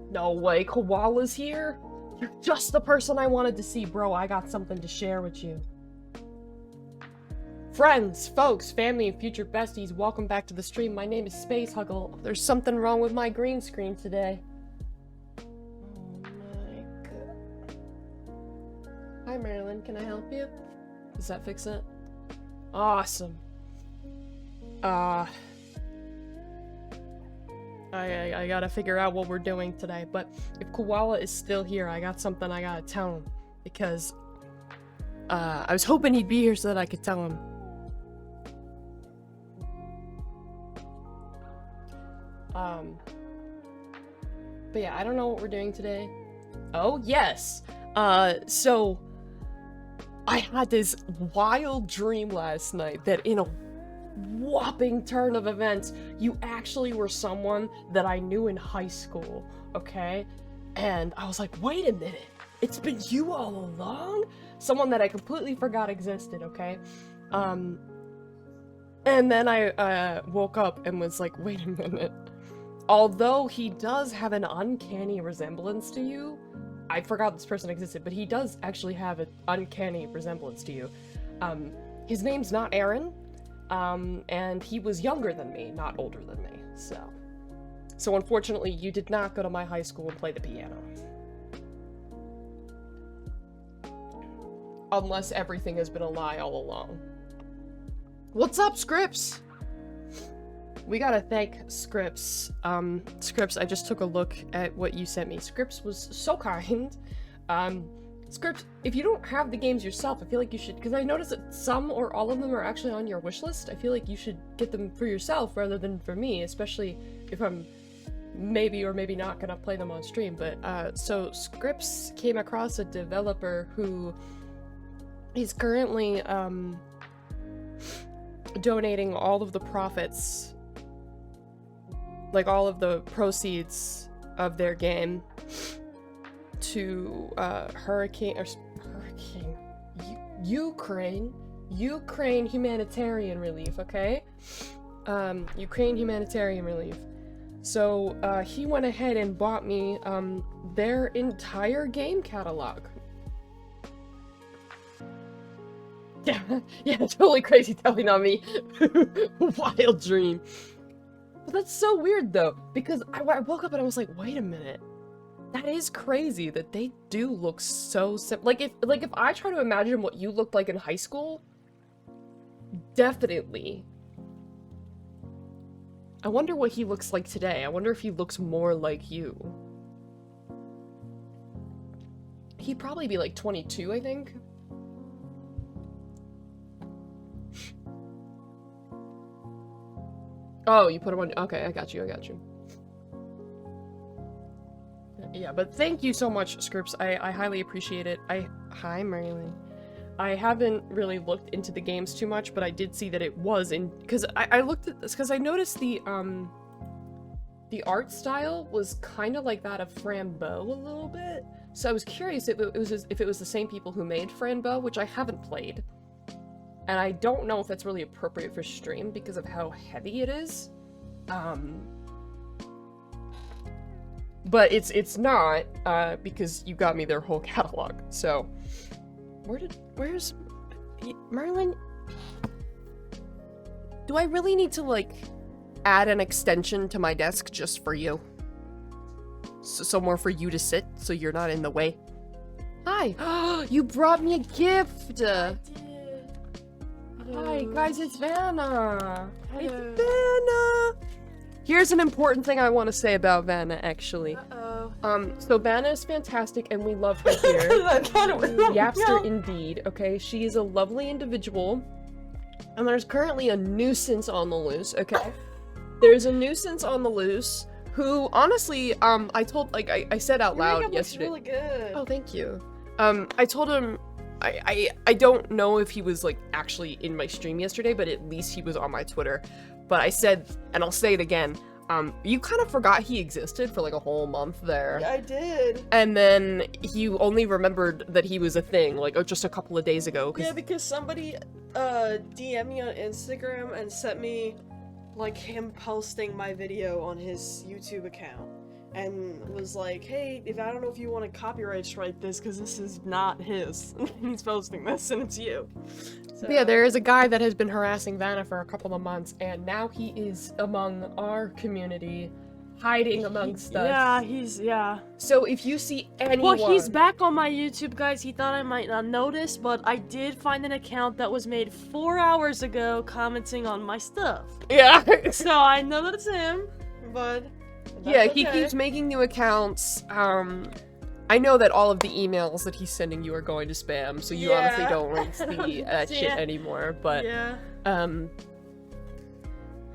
No way, Koala's here? You're just the person I wanted to see, bro. I got something to share with you. Friends, folks, family, and future besties, welcome back to the stream. My name is SpaceHuggle. There's something wrong with my green screen today. Oh my god. Hi, Marilyn. Can I help you? Does that fix it? Awesome. I gotta figure out what we're doing today, but if Koala is still here, I got something I gotta tell him, because, I was hoping he'd be here so that I could tell him. But yeah, I don't know what we're doing today. Oh, yes! So, I had this wild dream last night that in a whopping turn of events, you actually were someone that I knew in high school, okay? And I was like, wait a minute, it's been you all along? Someone that I completely forgot existed, okay? And then I woke up and was like, wait a minute. Although he does have an uncanny resemblance to you, I forgot this person existed, but he does actually have an uncanny resemblance to you. His name's not Aaron, and he was younger than me, not older than me, so unfortunately you did not go to my high school and play the piano. Unless everything has been a lie all along. What's up, Scripps? We gotta thank Scripps. Scripps, I just took a look at what you sent me. Scripps was so kind. Scripps, if you don't have the games yourself, I feel like you should, because I noticed that some or all of them are actually on your wish list. I feel like you should get them for yourself rather than for me, especially if I'm maybe or maybe not gonna play them on stream. But, so Scripps came across a developer who is currently, donating all of the profits, like all of the proceeds of their game to Ukraine humanitarian relief, okay? Ukraine humanitarian relief. So he went ahead and bought me their entire game catalog. Yeah, totally crazy, totally not me. Wild dream. But that's so weird though, because I woke up and I was like, wait a minute. That is crazy that they do look so like if I try to imagine what you looked like in high school, definitely. I wonder what he looks like today. I wonder if he looks more like you. He'd probably be like 22, I think. Oh, you put him on. Okay, I got you. Yeah, but thank you so much, Scripps. I highly appreciate it. Hi, Marilyn. I haven't really looked into the games too much, but I did see that it was in, because I looked at this, because I noticed the art style was kind of like that of Frambeau a little bit. So I was curious if it was the same people who made Frambeau, which I haven't played. And I don't know if that's really appropriate for stream because of how heavy it is. But it's not, because you got me their whole catalog. So, where's Merlin? Do I really need to, like, add an extension to my desk just for you? So somewhere for you to sit so you're not in the way? Hi! You brought me a gift! Hi, guys, it's Vanna! Hello. It's Vanna! Here's an important thing I want to say about Vanna, actually. So Vanna is fantastic, and we love her here. Yapster indeed, okay? She is a lovely individual, and there's currently a nuisance on the loose, okay? There's a nuisance on the loose, who, honestly, I told, like, I said out loud yesterday. Looks really good. Oh, thank you. I told him, I don't know if he was, like, actually in my stream yesterday, but at least he was on my Twitter. But I said, and I'll say it again, you kind of forgot he existed for, like, a whole month there. Yeah, I did. And then he only remembered that he was a thing, like, just a couple of days ago. Yeah, because somebody, DM'd me on Instagram and sent me, like, him posting my video on his YouTube account. and was like, hey, if I don't know if you want to copyright strike this, because this is not his. He's posting this, and it's you. So, But yeah, there is a guy that has been harassing Vanna for a couple of months, and now he is among our community, hiding amongst us. Yeah. So if you see anyone... Well, he's back on my YouTube, guys. He thought I might not notice, but I did find an account that was made 4 hours ago commenting on my stuff. Yeah. So I know that it's him, but... Yeah, that's he okay. keeps making new accounts. I know that all of the emails that he's sending you are going to spam, so you honestly don't want to see that shit anymore, but... Yeah.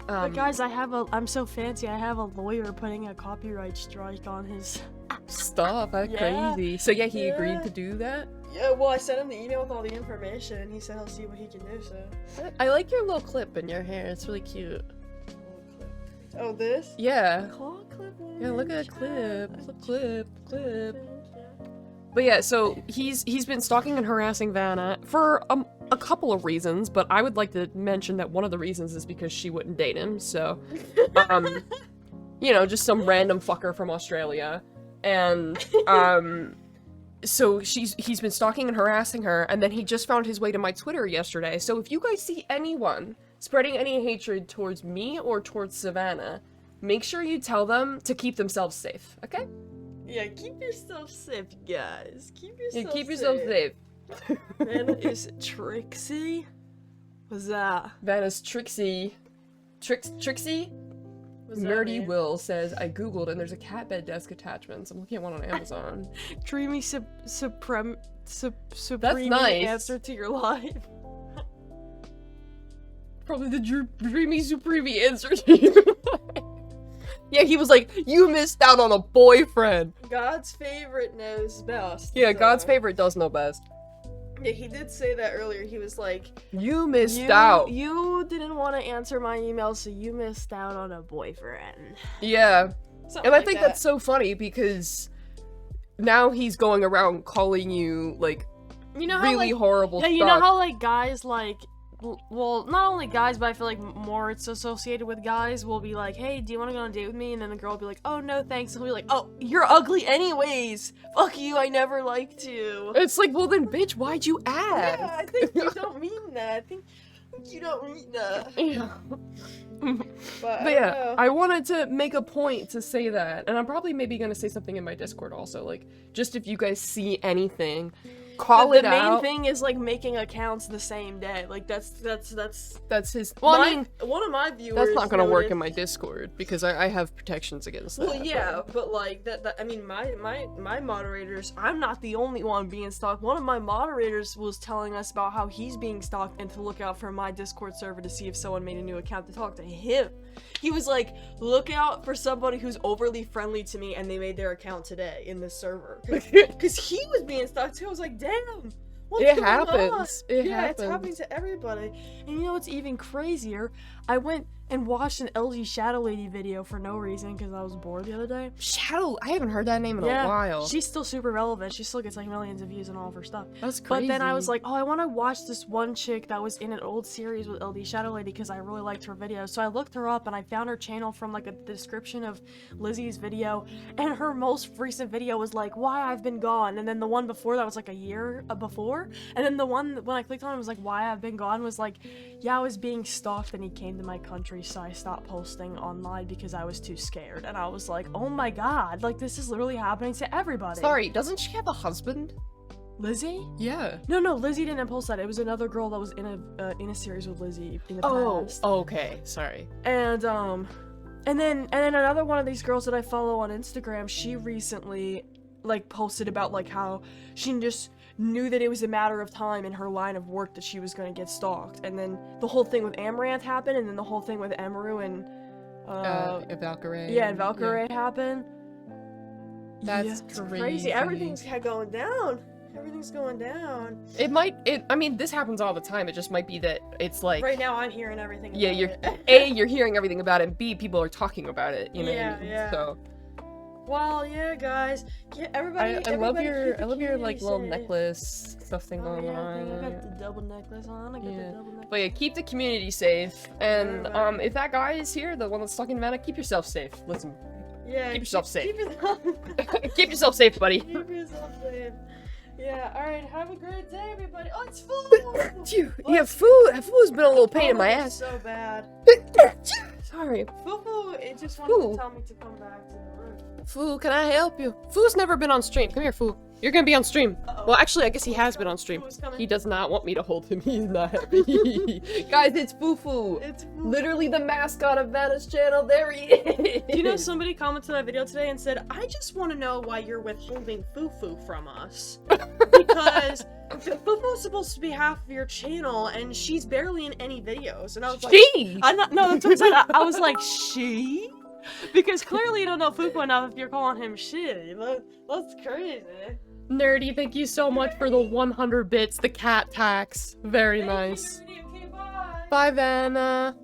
But guys, I'm so fancy, I have a lawyer putting a copyright strike on his Stop, that's crazy. So yeah, he agreed to do that? Yeah, well, I sent him the email with all the information, and he said he'll see what he can do, so... I like your little clip in your hair, it's really cute. Oh, this? Yeah. Claw clip? Yeah, look at that clip. Clip. But yeah, so he's been stalking and harassing Vanna for a couple of reasons, but I would like to mention that one of the reasons is because she wouldn't date him, so, you know, just some random fucker from Australia, and, so he's been stalking and harassing her, and then he just found his way to my Twitter yesterday, so if you guys see anyone spreading any hatred towards me or towards Savannah, make sure you tell them to keep themselves safe, okay? Yeah, keep yourself safe, guys. Keep yourself safe. Vanna is Trixie? What's that? Vanna's Trixie. Trixie? What's that Nerdy mean? Will says, I googled and there's a cat bed desk attachments. I'm looking at one on Amazon. Dreamy supreme nice. answer to your life. Probably the dreamy supreme answer to you. Yeah, he was like, you missed out on a boyfriend. God's favorite knows best. Yeah, so. God's favorite does know best. Yeah, he did say that earlier. He was like, you missed out. You didn't want to answer my email, so you missed out on a boyfriend. Yeah. Something And I like think that. that's so funny because now he's going around calling you, like, you know how, really like, horrible yeah, stuff. you know how, like, guys, like, well, not only guys, but I feel like more it's associated with guys will be like, hey, do you want to go on a date with me? And then the girl will be like, oh, no, thanks. And he'll be like, oh, you're ugly anyways. Fuck you, I never liked you. It's like, well then, bitch, why'd you ask? Yeah, I think you don't mean that. I think you don't mean that. Yeah. But yeah, I wanted to make a point to say that, and I'm probably maybe gonna say something in my Discord also, like, just if you guys see anything, call it out. The main thing is, like, making accounts the same day. Like, that's his, well, I mean, one of my viewers that's not gonna work noticed- in my Discord, because I have protections against that. Well, yeah, but like, that I mean, my moderators, I'm not the only one being stalked. One of my moderators was telling us about how he's being stalked and to look out for my Discord server to see if someone made a new account to talk to him. He was like, look out for somebody who's overly friendly to me, and they made their account today in this server. Because he was being stalked too. I was like, damn. What's It going happens. on? It yeah, happens. it's happening to everybody. And you know what's even crazier? I went and watched an LG Shadow Lady video for no reason because I was bored the other day. Shadow, I haven't heard that name in a while. She's still super relevant. She still gets like millions of views and all of her stuff. That's crazy. But then I was like, oh, I want to watch this one chick that was in an old series with LD Shadow Lady because I really liked her videos. So I looked her up and I found her channel from like the description of Lizzie's video, and her most recent video was like, why I've been gone, and then the one before that was like a year before, and then the one when I clicked on it was like, why I've been gone, was like, yeah, I was being stalked and he came to my country, so I stopped posting online because I was too scared. And I was like, oh my god, like this is literally happening to everybody. Sorry, doesn't she have a husband? Lizzie? Yeah. No, Lizzie didn't post that. It was another girl that was in a series with Lizzie in the past. Oh, okay. Sorry. And then another one of these girls that I follow on Instagram, she recently like posted about like how she just knew that it was a matter of time in her line of work that she was going to get stalked. And then the whole thing with Amaranth happened, and then the whole thing with Emaru and Valkyrie. Yeah, and Valkyrie happened. That's it's crazy. Everything's going down. Everything's going down. I mean, this happens all the time. It just might be that it's like... Right now, I'm hearing everything Yeah, about you're hearing everything about it, and B, people are talking about it, you know? Yeah. So... Well, yeah, guys. Yeah, everybody. I love your like little safe. necklace stuff thing going on. I got the double necklace on. But yeah, keep the community safe. And if that guy is here, the one that's stuck in Vanna, keep yourself safe. Listen, Yeah. Keep yourself safe. Keep yourself, Keep yourself safe, buddy. keep yourself safe. Yeah. All right. Have a great day, everybody. Oh, it's food. Yeah, food's been a little pain in my That was ass. So bad. Sorry. Fufu, it just wanted Foo. to tell me to come back to the room. Fu, can I help you? Fu's never been on stream. Come here, Fu. You're gonna be on stream. Uh-oh. Well, actually, I guess he has been on stream. Fu's coming. He does not want me to hold him. He's not happy. Guys, it's Fufu. It's Fufu. Literally the mascot of Vanna's channel. There he is. You know, somebody commented on my video today and said, I just want to know why you're withholding Fufu from us. Because Fufu's supposed to be half of your channel, and she's barely in any videos. And I was like, She. I'm not, no, that's what I said. I was like, she? Because clearly you don't know Fufu enough if you're calling him she. That's crazy. Nerdy, thank you so much for the 100 bits, the cat tax. Very nice. Thank you, Nerdy. Okay, bye. Bye, Vanna.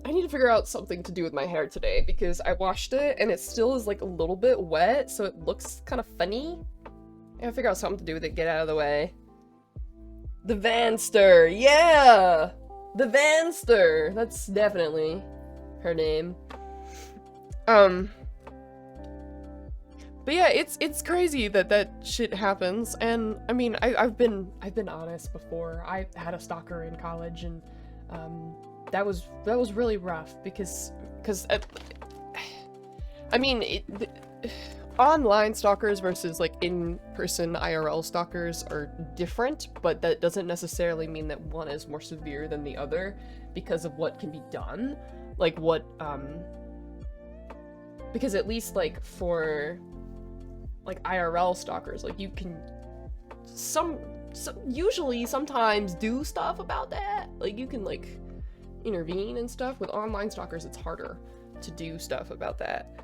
I need to figure out something to do with my hair today because I washed it and it still is like a little bit wet, so it looks kind of funny. I gotta figure out something to do with it, get out of the way. The Vanster, yeah! The Vanster! That's definitely her name. But yeah, it's crazy that that shit happens, and I mean, I've been honest before. I had a stalker in college, and that was really rough because I mean, online stalkers versus like in-person IRL stalkers are different, but that doesn't necessarily mean that one is more severe than the other because of what can be done, like what because at least like for like IRL stalkers, like you can usually sometimes do stuff about that, like you can like intervene and stuff. With online stalkers it's harder to do stuff about that.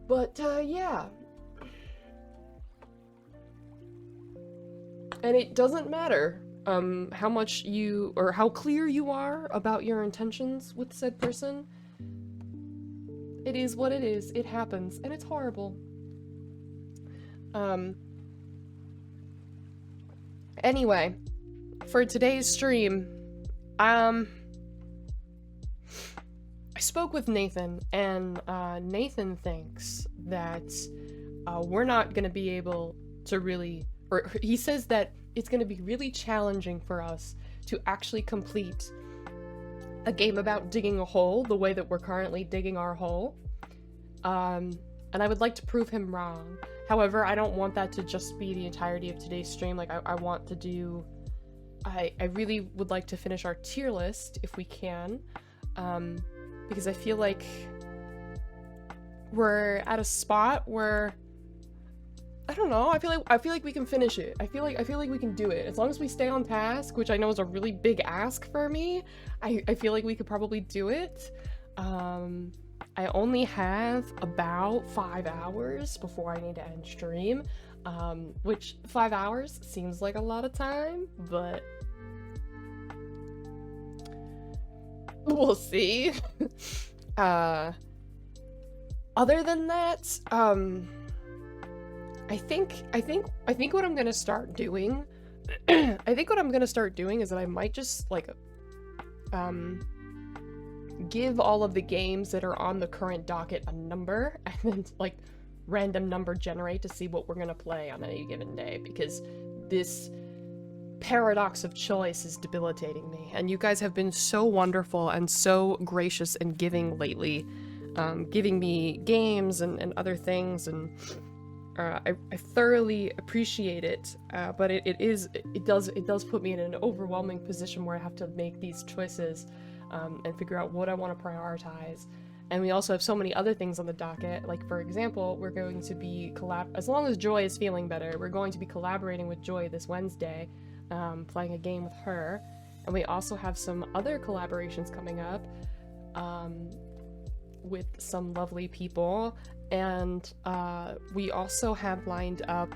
But yeah, and it doesn't matter how much you or how clear you are about your intentions with said person. It is what it is. It happens, and it's horrible. Anyway, for today's stream, I spoke with Nathan, and Nathan thinks that we're not gonna be able to really, or he says that it's gonna be really challenging for us to actually complete a game about digging a hole the way that we're currently digging our hole. And I would like to prove him wrong. However, I don't want that to just be the entirety of today's stream. Like, I want to do... I really would like to finish our tier list, if we can. Because I feel like we're at a spot where... I don't know, I feel like we can finish it. I feel like we can do it. As long as we stay on task, which I know is a really big ask for me, I feel like we could probably do it. I only have about 5 hours before I need to end stream, which 5 hours seems like a lot of time, but we'll see. Other than that, I think what I'm gonna start doing, is that I might just like give all of the games that are on the current docket a number, and then like random number generate to see what we're gonna play on any given day, because this paradox of choice is debilitating me, and you guys have been so wonderful and so gracious and giving lately, giving me games and other things, and I thoroughly appreciate it, but it does put me in an overwhelming position where I have to make these choices and figure out what I want to prioritize. And we also have so many other things on the docket. Like, for example, we're going to be as long as Joy is feeling better, we're going to be collaborating with Joy this Wednesday, playing a game with her. And we also have some other collaborations coming up with some lovely people. And we also have lined up,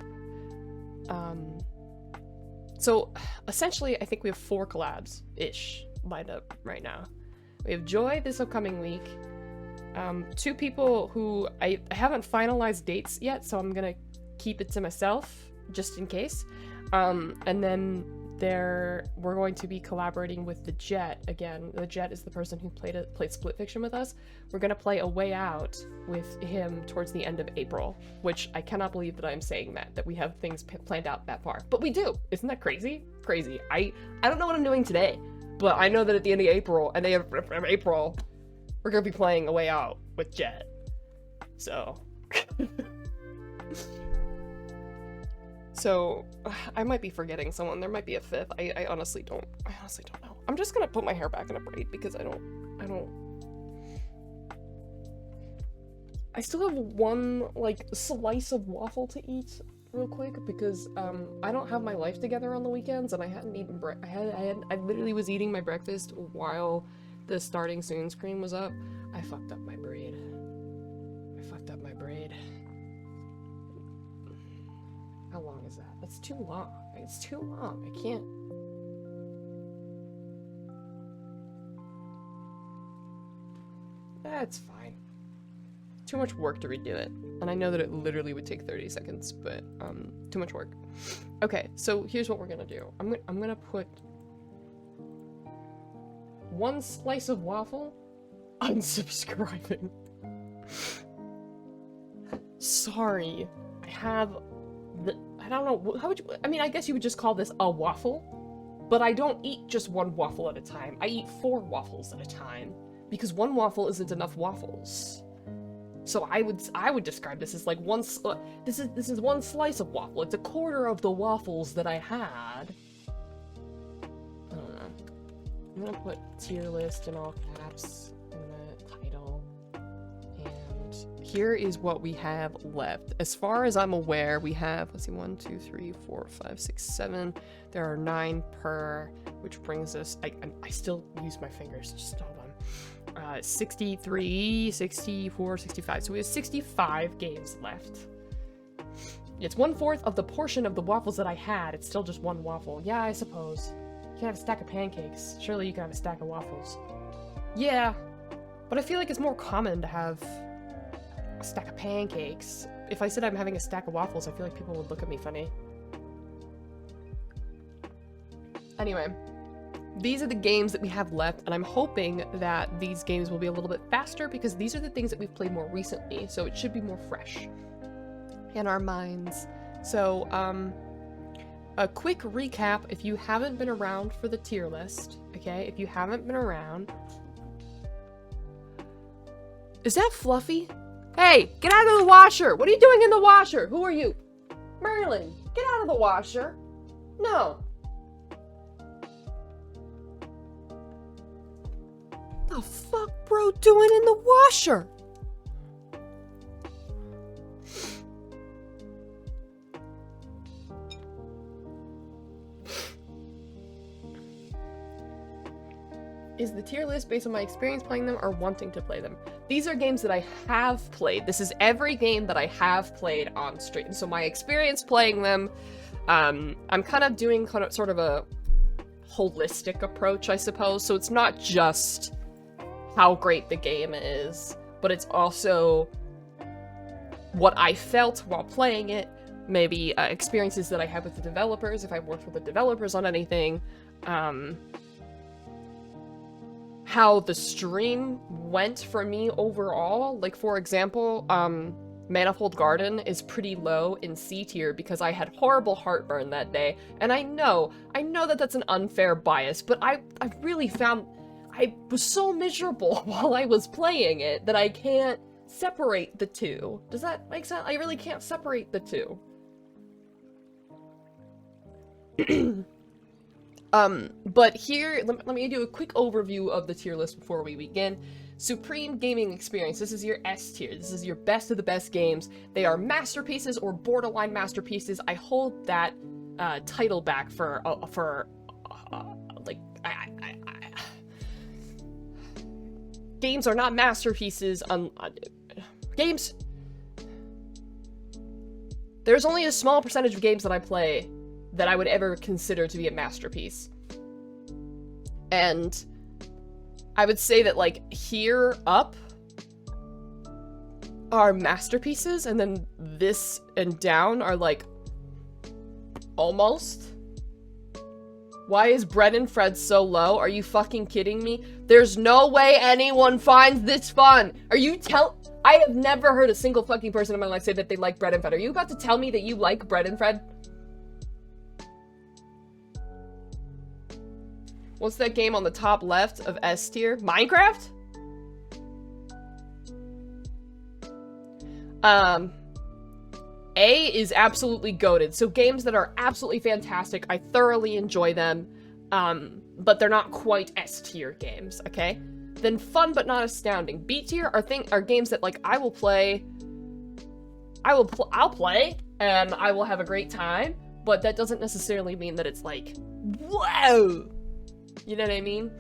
so essentially I think we have 4 collabs-ish lined up right now. We have Joy this upcoming week, 2 people who I haven't finalized dates yet, so I'm gonna keep it to myself just in case, and then we're going to be collaborating with the Jet again. The Jet is the person who played Split Fiction with us. We're gonna play A Way Out with him towards the end of April, which I cannot believe that I'm saying that we have things planned out that far, but we do. Isn't that crazy? Crazy. I don't know what I'm doing today, but I know that at the end of April, we're gonna be playing A Way Out with Jet. So. So, I might be forgetting someone. There might be a fifth. I honestly don't know. I'm just gonna put my hair back in a braid because I still have one, like, slice of waffle to eat real quick because, I don't have my life together on the weekends and I hadn't eaten I literally was eating my breakfast while the starting soon screen was up. I fucked up my braid. How long is that? That's too long. It's too long. I can't. That's fine. Too much work to redo it. And I know that it literally would take 30 seconds, but too much work. Okay, so here's what we're gonna do. I'm gonna put one slice of waffle. Unsubscribing. Sorry. I don't know, how would you, I mean, I guess you would just call this a waffle, but I don't eat just one waffle at a time. I eat 4 waffles at a time, because one waffle isn't enough waffles. So I would describe this as like this is one slice of waffle. It's a quarter of the waffles that I had. I don't know. I'm gonna put tier list in all caps in the title. And here is what we have left. As far as I'm aware, we have, let's see, 1, 2, 3, 4, 5, 6, 7. There are 9 per, which brings us, I still use my fingers, just hold on. 63, 64, 65. So we have 65 games left. It's 1/4 of the portion of the waffles that I had. It's still just one waffle. Yeah, I suppose. You can have a stack of pancakes. Surely you can have a stack of waffles. Yeah, but I feel like it's more common to have a stack of pancakes. If I said I'm having a stack of waffles, I feel like people would look at me funny. Anyway, these are the games that we have left, and I'm hoping that these games will be a little bit faster because these are the things that we've played more recently, so it should be more fresh in our minds. So, a quick recap if you haven't been around for the tier list, okay? If you haven't been around... Is that Fluffy? Hey, get out of the washer! What are you doing in the washer? Who are you? Merlin, get out of the washer! No. What the fuck, bro, doing in the washer? Is the tier list based on my experience playing them or wanting to play them? These are games that I have played. This is every game that I have played on stream. So my experience playing them, I'm kind of doing sort of a holistic approach, I suppose. So it's not just how great the game is, but it's also what I felt while playing it, maybe experiences that I had with the developers, if I worked with the developers on anything, how the stream went for me overall. Like, for example, Manifold Garden is pretty low in C tier because I had horrible heartburn that day, and I know that that's an unfair bias, but I really found I was so miserable while I was playing it that I can't separate the two. Does that make sense? I really can't separate the two. But here, let me do a quick overview of the tier list before we begin. Supreme Gaming Experience. This is your S tier. This is your best of the best games. They are masterpieces or borderline masterpieces. I hold that title back for like, games are not masterpieces. Games. There's only a small percentage of games that I play that I would ever consider to be a masterpiece. And I would say that, like, here up are masterpieces, and then this and down are, like, almost. Why is Bread and Fred so low? Are you fucking kidding me? There's no way anyone finds this fun. Are you I have never heard a single fucking person in my life say that they like Bread and Fred. Are you about to tell me that you like Bread and Fred? What's that game on the top left of S tier? Minecraft? A is absolutely goated. So games that are absolutely fantastic, I thoroughly enjoy them, but they're not quite S tier games, okay? Then fun but not astounding. B tier are games that like I'll play and I will have a great time, but that doesn't necessarily mean that it's like, whoa! You know what I mean?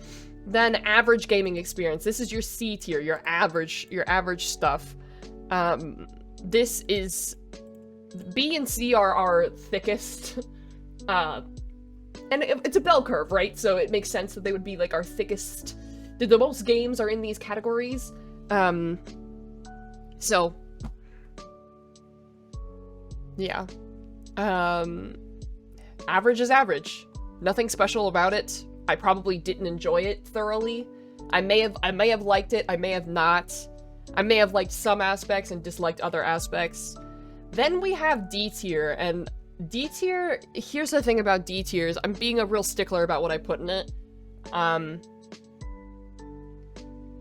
Then average gaming experience. This is your C tier, your average stuff. This is B and C are our thickest, and it's a bell curve, right? So it makes sense that they would be like our thickest. The most games are in these categories. So yeah. Average is average. Nothing special about it. I probably didn't enjoy it thoroughly. I may have liked it, I may have not. I may have liked some aspects and disliked other aspects. Then we have D tier, and D tier, here's the thing about D tiers. I'm being a real stickler about what I put in it. I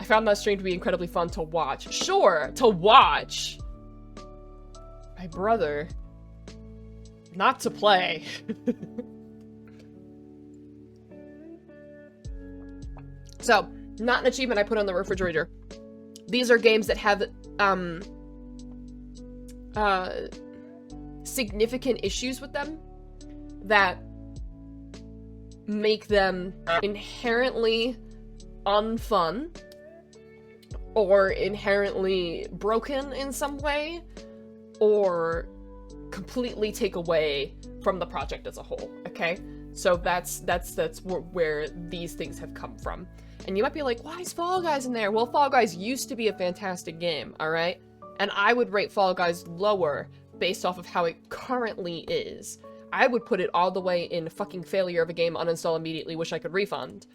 found that stream to be incredibly fun to watch. Sure, to watch. My brother. Not to play. So, not an achievement I put on the refrigerator. These are games that have, significant issues with them that make them inherently unfun or inherently broken in some way or completely take away from the project as a whole, okay? So that's where these things have come from. And you might be like, why is Fall Guys in there? Well, Fall Guys used to be a fantastic game, alright? And I would rate Fall Guys lower based off of how it currently is. I would put it all the way in fucking failure of a game, uninstall immediately, wish I could refund.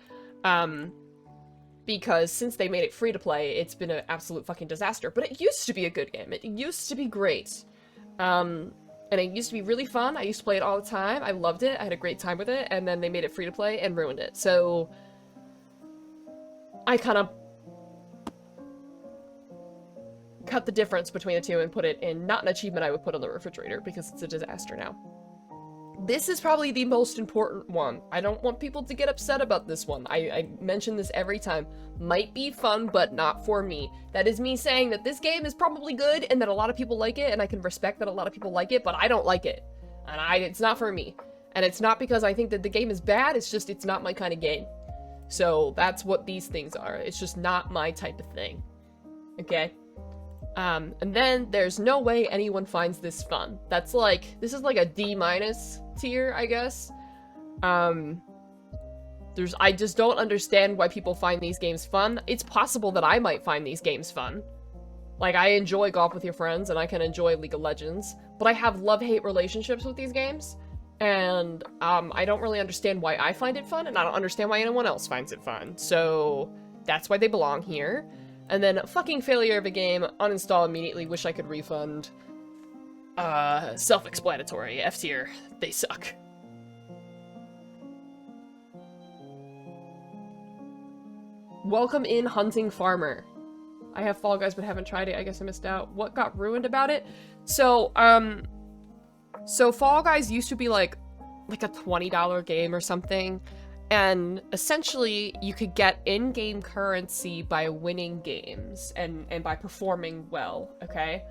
Because since they made it free to play, it's been an absolute fucking disaster. But it used to be a good game. It used to be great. And it used to be really fun. I used to play it all the time. I loved it. I had a great time with it. And then they made it free to play and ruined it. So I kind of cut the difference between the two and put it in not an achievement I would put on the refrigerator because it's a disaster now. This is probably the most important one. I don't want people to get upset about this one. I mention this every time. Might be fun, but not for me. That is me saying that this game is probably good and that a lot of people like it, and I can respect that a lot of people like it, but I don't like it. And it's not for me. And it's not because I think that the game is bad, it's just it's not my kind of game. So that's what these things are. It's just not my type of thing. Okay? And then there's no way anyone finds this fun. This is like a D- tier, I guess. I just don't understand why people find these games fun. It's possible that I might find these games fun. Like, I enjoy Golf with Your Friends, and I can enjoy League of Legends, but I have love-hate relationships with these games, and, I don't really understand why I find it fun, and I don't understand why anyone else finds it fun. So, that's why they belong here. And then, fucking failure of a game, uninstall immediately, wish I could refund. Self-explanatory, F tier, they suck. Welcome in, Hunting Farmer. I have Fall Guys but haven't tried it, I guess I missed out. What got ruined about it? So Fall Guys used to be like a $20 game or something. And essentially, you could get in-game currency by winning games and by performing well, okay?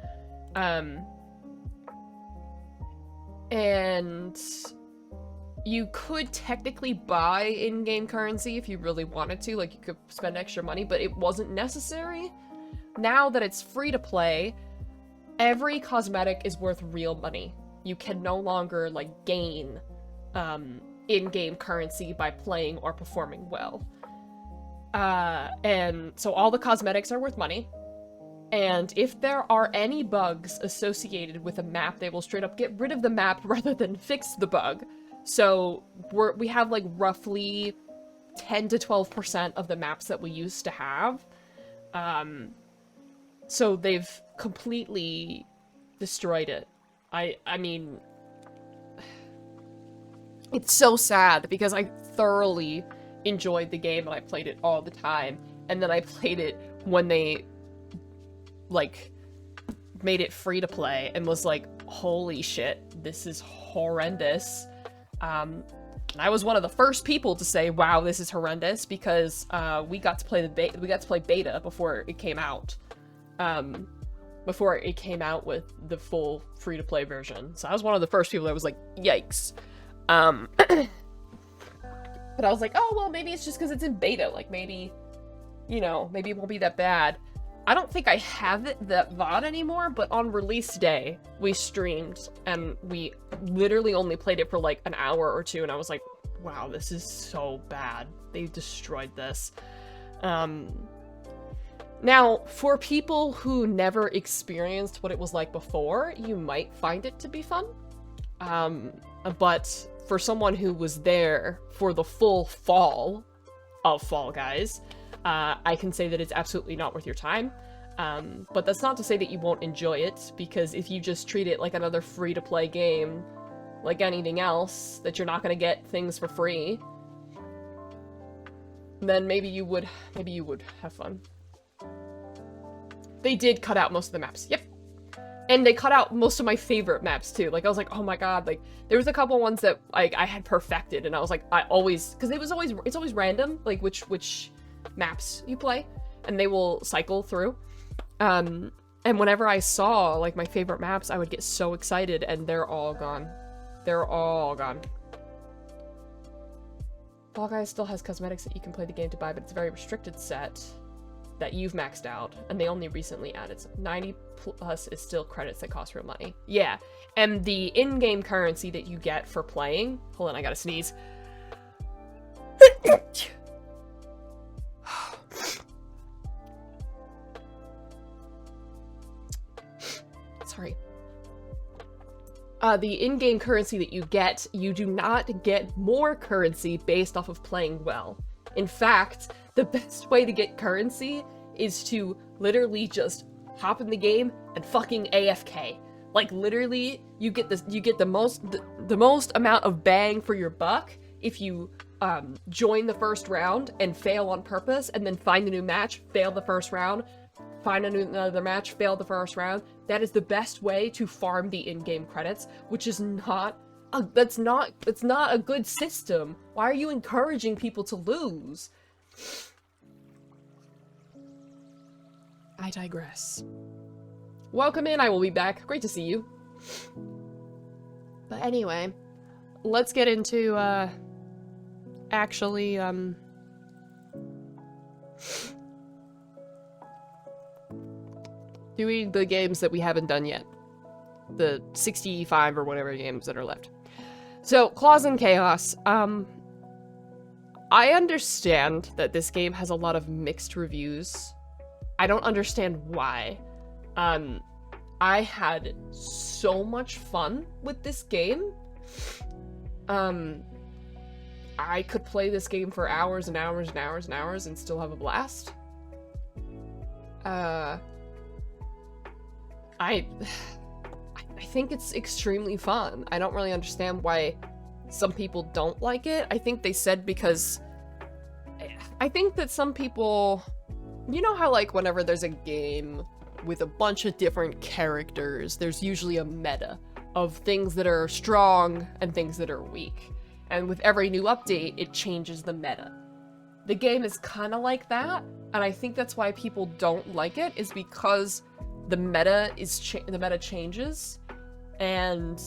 And you could technically buy in-game currency if you really wanted to, like you could spend extra money, but it wasn't necessary. Now that it's free to play, every cosmetic is worth real money. You can no longer, like, gain, in-game currency by playing or performing well. And so all the cosmetics are worth money. And if there are any bugs associated with a map, they will straight up get rid of the map rather than fix the bug. So we have like roughly 10 to 12% of the maps that we used to have. So they've completely destroyed it. I mean, it's so sad because I thoroughly enjoyed the game and I played it all the time. And then I played it when they, like, made it free to play and was like, holy shit, this is horrendous. And I was one of the first people to say, wow, this is horrendous, because we got to play beta before it came out. Before it came out with the full free-to-play version. So I was one of the first people that was like, yikes. But I was like, oh, well, maybe it's just because it's in beta. Like, maybe, you know, maybe it won't be that bad. I don't think I have that VOD anymore, but on release day, we streamed, and we literally only played it for like an hour or two, and I was like, wow, this is so bad. They destroyed this. Now, for people who never experienced what it was like before, you might find it to be fun. But for someone who was there for the full fall of Fall Guys, I can say that it's absolutely not worth your time. But that's not to say that you won't enjoy it, because if you just treat it like another free-to-play game, like anything else, that you're not going to get things for free, then maybe you would have fun. They did cut out most of the maps. Yep. And they cut out most of my favorite maps too. Like, I was like, oh my god, like, there was a couple ones that, like, I had perfected, and I was like, because it's always random, like, which maps you play, and they will cycle through. And whenever I saw, like, my favorite maps, I would get so excited, and they're all gone. They're all gone. Fall Guys still has cosmetics that you can play the game to buy, but it's a very restricted set that you've maxed out, and they only recently added some. 90 plus is still credits that cost real money. Yeah, and the in-game currency that you get for playing... Hold on, I gotta sneeze. Sorry. The in-game currency that you do not get more currency based off of playing well. In fact, the best way to get currency is to literally just hop in the game and fucking AFK. Like, literally, you get the most amount of bang for your buck if you join the first round and fail on purpose, and then find a new match, fail the first round, find another match, fail the first round. That is the best way to farm the in-game credits, which is not that's not a good system. Why are you encouraging people to lose? I digress. Welcome in, I will be back. Great to see you. But anyway, let's get into actually doing the games that we haven't done yet. The 65 or whatever games that are left. So, Claws and Chaos. I understand that this game has a lot of mixed reviews. I don't understand why. I had so much fun with this game. I could play this game for hours and hours and hours and hours and still have a blast. I think it's extremely fun. I don't really understand why some people don't like it. I think they said because... I think that some people... You know how, like, whenever there's a game with a bunch of different characters, there's usually a meta of things that are strong and things that are weak. And with every new update, it changes the meta. The game is kind of like that, and I think that's why people don't like it, is because the meta changes, and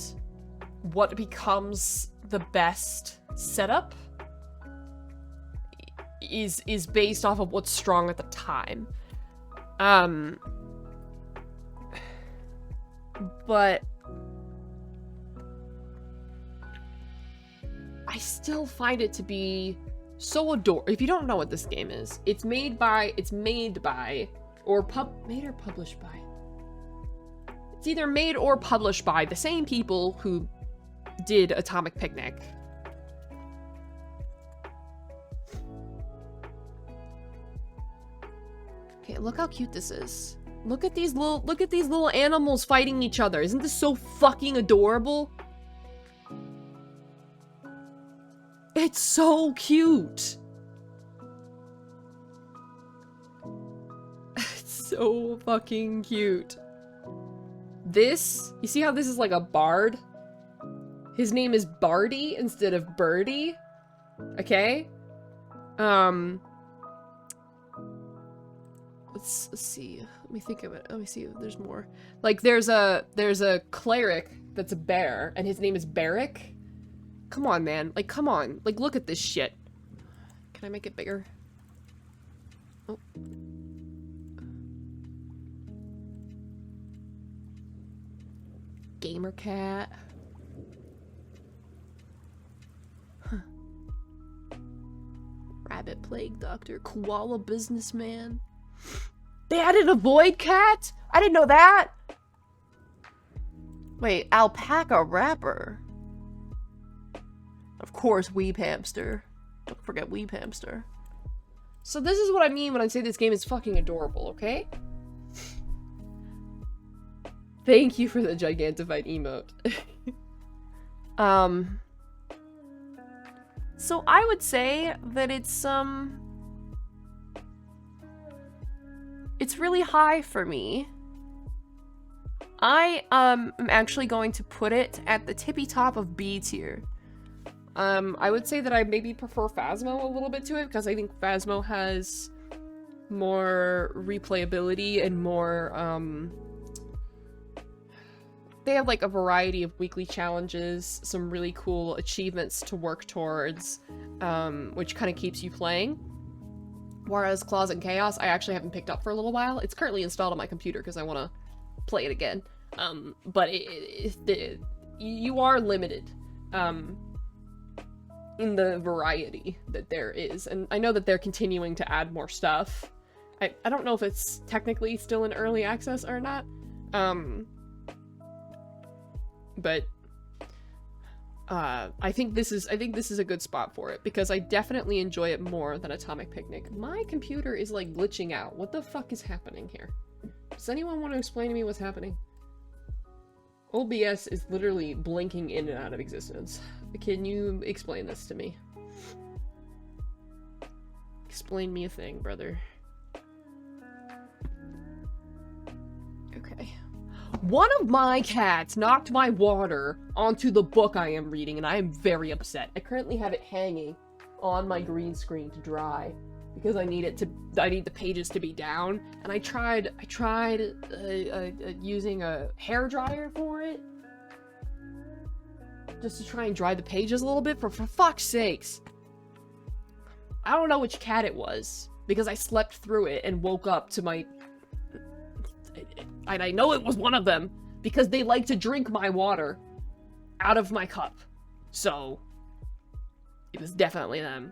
what becomes the best setup is based off of what's strong at the time. But I still find it to be so adorable. If you don't know what this game is, it's made or published by. It's either made or published by the same people who did Atomic Picnic, Okay, look how cute this is. Look at these little animals fighting each other. Isn't this so fucking adorable? It's so cute. It's so fucking cute. This, you see how this is like a bard? His name is Bardy instead of Birdie. Okay? Let's see. Let me think of it. Let me see if there's more. Like there's a cleric that's a bear and his name is Barrick. Come on, man. Like come on. Like look at this shit. Can I make it bigger? Oh. Gamer cat. Huh. Rabbit plague doctor. Koala businessman. They added a void cat? I didn't know that. Wait, alpaca rapper. Of course, Weeb Hamster. Don't forget Weeb Hamster. So this is what I mean when I say this game is fucking adorable, okay? Thank you for the gigantified emote. So I would say that it's really high for me. I am actually going to put it at the tippy top of B tier. I would say that I maybe prefer Phasmo a little bit to it because I think Phasmo has more replayability and more they have like a variety of weekly challenges, some really cool achievements to work towards, which kind of keeps you playing. Whereas Claws and Chaos, I actually haven't picked up for a little while. It's currently installed on my computer because I want to play it again. But you are limited in the variety that there is. And I know that they're continuing to add more stuff. I don't know if it's technically still in early access or not. But I think this is a good spot for it because I definitely enjoy it more than Atomic Picnic. My computer is like glitching out. What the fuck is happening here? Does anyone want to explain to me what's happening? OBS is literally blinking in and out of existence. Can you explain this to me? Explain me a thing, brother. Okay. One of my cats knocked my water onto the book I am reading, and I am very upset. I currently have it hanging on my green screen to dry because I need the pages to be down. And I tried using a hair dryer for it, just to try and dry the pages a little bit. For fuck's sakes, I don't know which cat it was because I slept through it and woke up to my. And I know it was one of them because they like to drink my water out of my cup. So it was definitely them.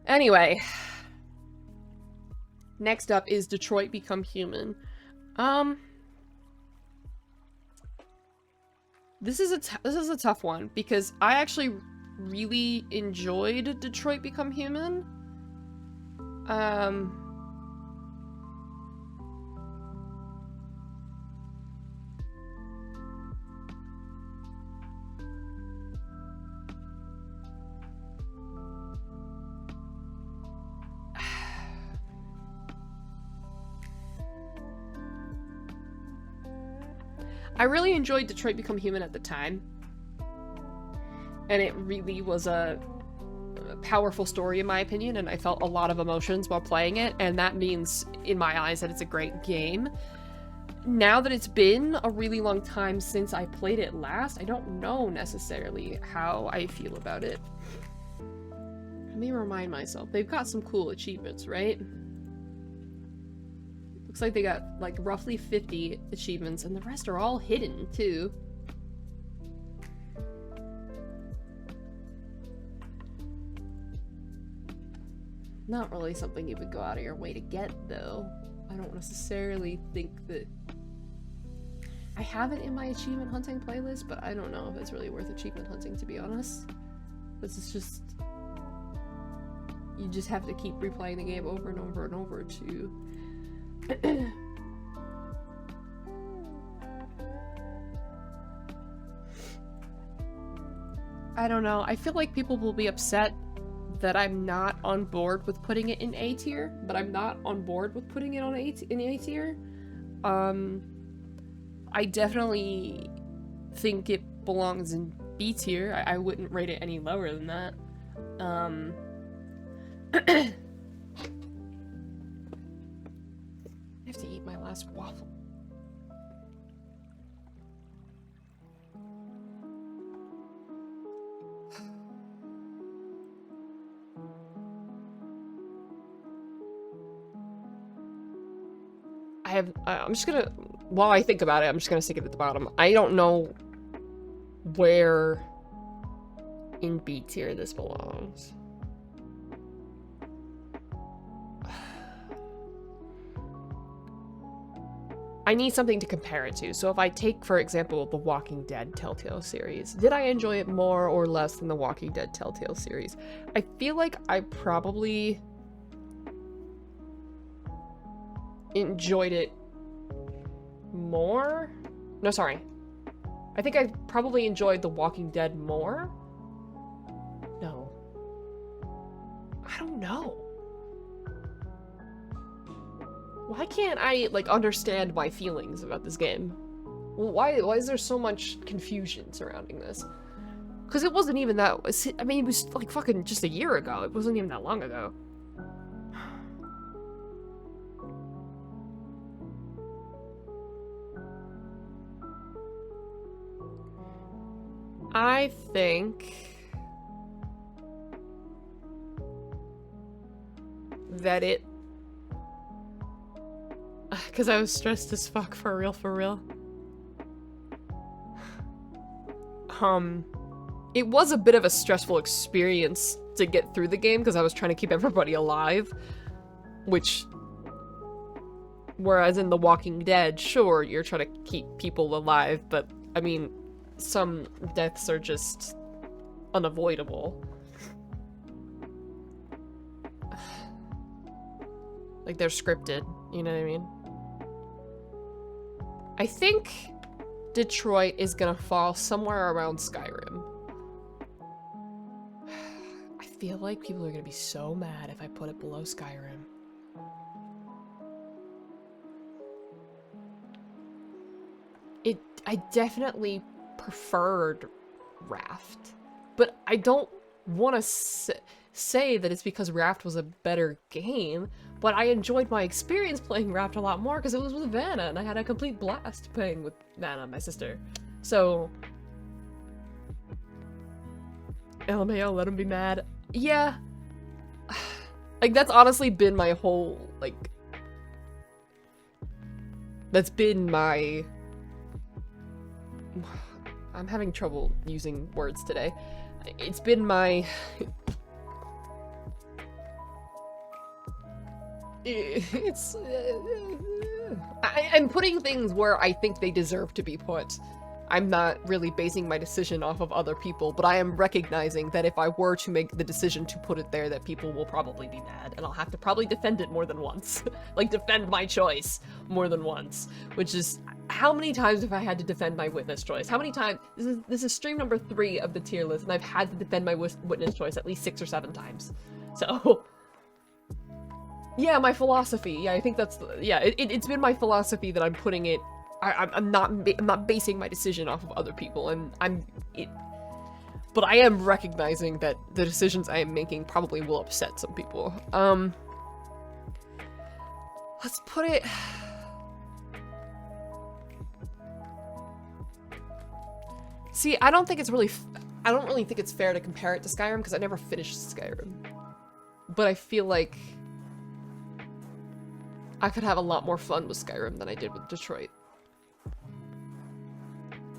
Anyway, next up is Detroit Become Human. This is a tough one because I actually really enjoyed Detroit Become Human. I really enjoyed Detroit Become Human at the time, and it really was a powerful story in my opinion, and I felt a lot of emotions while playing it, and that means in my eyes that it's a great game. Now that it's been a really long time since I played it last, I don't know necessarily how I feel about it. Let me remind myself. They've got some cool achievements, right? Looks like they got like roughly 50 achievements, and the rest are all hidden too. Not really something you would go out of your way to get, though. I don't necessarily think that... I have it in my achievement hunting playlist, but I don't know if it's really worth achievement hunting, to be honest. This is just... You just have to keep replaying the game over and over and over to I don't know. I feel like people will be upset that I'm not on board with putting it in A tier, but I'm not on board with putting it on in A tier. I definitely think it belongs in B tier. I wouldn't rate it any lower than that. I have to eat my last waffle. I'm just gonna, while I think about it, I'm just gonna stick it at the bottom. I don't know where in B tier this belongs. I need something to compare it to. So if I take, for example, the Walking Dead Telltale series, did I enjoy it more or less than the Walking Dead Telltale series? I feel like I probably enjoyed it more. No, sorry. I think I probably enjoyed The Walking Dead more. No. I don't know. Why can't I, like, understand my feelings about this game? Why is there so much confusion surrounding this? Because it wasn't even that... I mean, it was, like, fucking just a year ago. It wasn't even that long ago. I think that it... Because I was stressed as fuck, for real, for real. It was a bit of a stressful experience to get through the game, because I was trying to keep everybody alive. Which... Whereas in The Walking Dead, sure, you're trying to keep people alive, but, I mean... Some deaths are just unavoidable. Like, they're scripted, you know what I mean? I think Detroit is gonna fall somewhere around Skyrim. I feel like people are gonna be so mad if I put it below Skyrim. I definitely preferred Raft, but I don't want to say that it's because Raft was a better game, but I enjoyed my experience playing Raft a lot more because it was with Vanna, and I had a complete blast playing with Vanna, my sister. So, LMAO, let him be mad. Yeah. Like, that's honestly been my whole, like... That's been my... I'm having trouble using words today. It's been my... I'm putting things where I think they deserve to be put. I'm not really basing my decision off of other people, but I am recognizing that if I were to make the decision to put it there, that people will probably be mad, and I'll have to probably defend it more than once. Like, defend my choice more than once, which is... How many times have I had to defend my witness choice? How many times? This is stream number 3 of the tier list, and I've had to defend my witness choice at least 6 or 7 times. So... Yeah, my philosophy. Yeah, I think that's... Yeah, it's been my philosophy that I'm putting it... I'm not basing my decision off of other people, and but I am recognizing that the decisions I am making probably will upset some people. Let's put it... See, I don't really think it's fair to compare it to Skyrim because I never finished Skyrim. But I feel like I could have a lot more fun with Skyrim than I did with Detroit.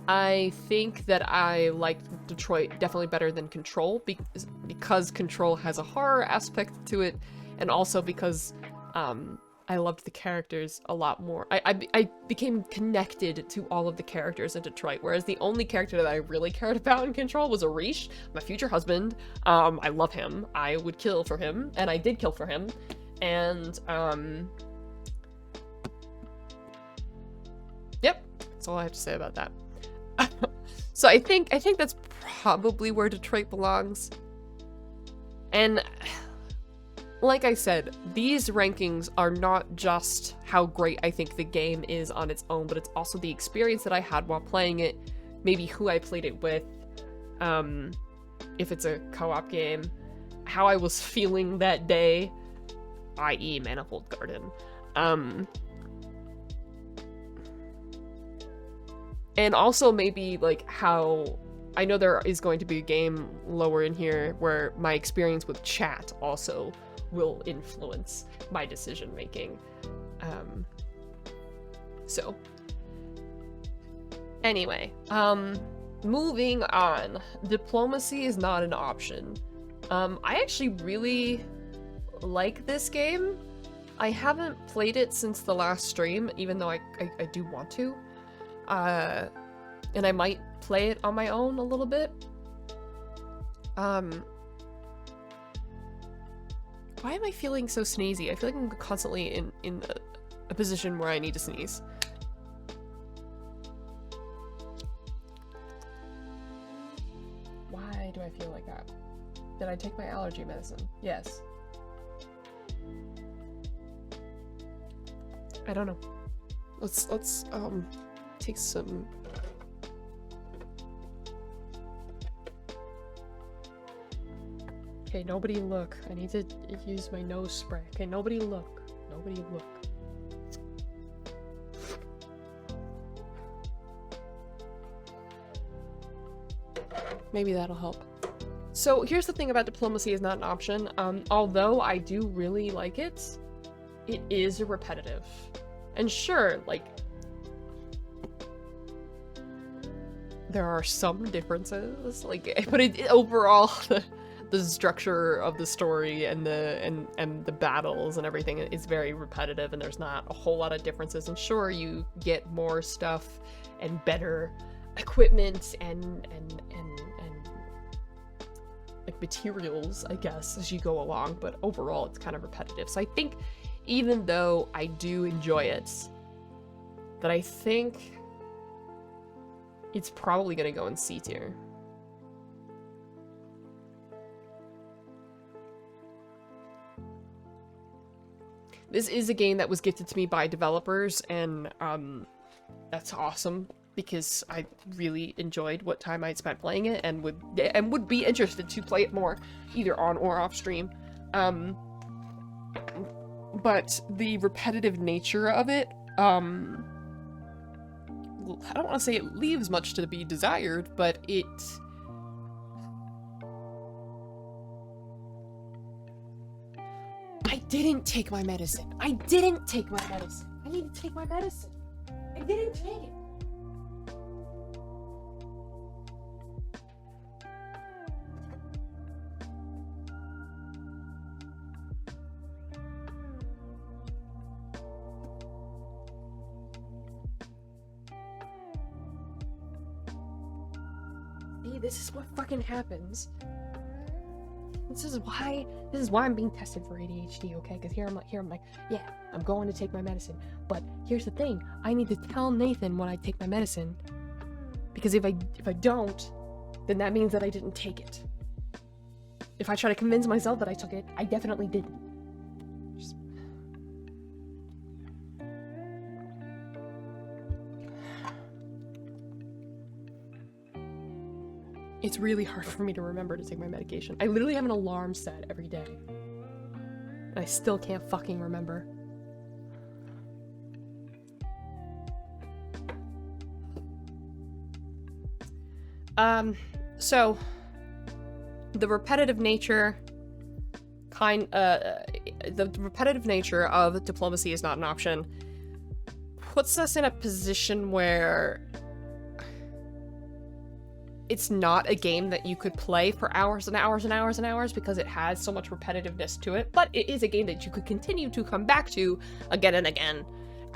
I think that I liked Detroit definitely better than Control because Control has a horror aspect to it, and also because I loved the characters a lot more. I became connected to all of the characters in Detroit, whereas the only character that I really cared about in Control was Arish, my future husband. I love him. I would kill for him, and I did kill for him. And That's all I have to say about that. So I think that's probably where Detroit belongs. And like I said, these rankings are not just how great I think the game is on its own, but it's also the experience that I had while playing it, maybe who I played it with, if it's a co-op game, how I was feeling that day, i.e. Manifold Garden. And also maybe like how I know there is going to be a game lower in here where my experience with chat also will influence my decision making. So anyway, moving on. Diplomacy is not an option. I actually really like this game. I haven't played it since the last stream, even though I do want to. And I might play it on my own a little bit. Why am I feeling so sneezy? I feel like I'm constantly in a position where I need to sneeze. Why do I feel like that? Did I take my allergy medicine? Yes. I don't know. Let's take some. Okay, nobody look. I need to use my nose spray. Okay, nobody look. Nobody look. Maybe that'll help. So here's the thing about diplomacy is not an option. Although I do really like it, it is repetitive. And sure, like, there are some differences, like, but overall, the structure of the story and the battles and everything is very repetitive, and there's not a whole lot of differences. And sure, you get more stuff and better equipment and like materials, I guess, as you go along, but overall it's kind of repetitive. So I think even though I do enjoy it, that I think it's probably gonna go in C tier. This is a game that was gifted to me by developers, and that's awesome because I really enjoyed what time I'd spent playing it, and would be interested to play it more, either on or off stream. But the repetitive nature of it, I don't want to say it leaves much to be desired, but it... I didn't take my medicine. I didn't take my medicine. I need to take my medicine. I didn't take it. See, this is what fucking happens. This is why I'm being tested for ADHD, okay? Because here I'm like, yeah, I'm going to take my medicine. But here's the thing, I need to tell Nathan when I take my medicine. Because if I don't, then that means that I didn't take it. If I try to convince myself that I took it, I definitely didn't. It's really hard for me to remember to take my medication. I literally have an alarm set every day. And I still can't fucking remember. So the repetitive nature the repetitive nature of diplomacy is not an option puts us in a position where it's not a game that you could play for hours and hours and hours and hours because it has so much repetitiveness to it, but it is a game that you could continue to come back to again and again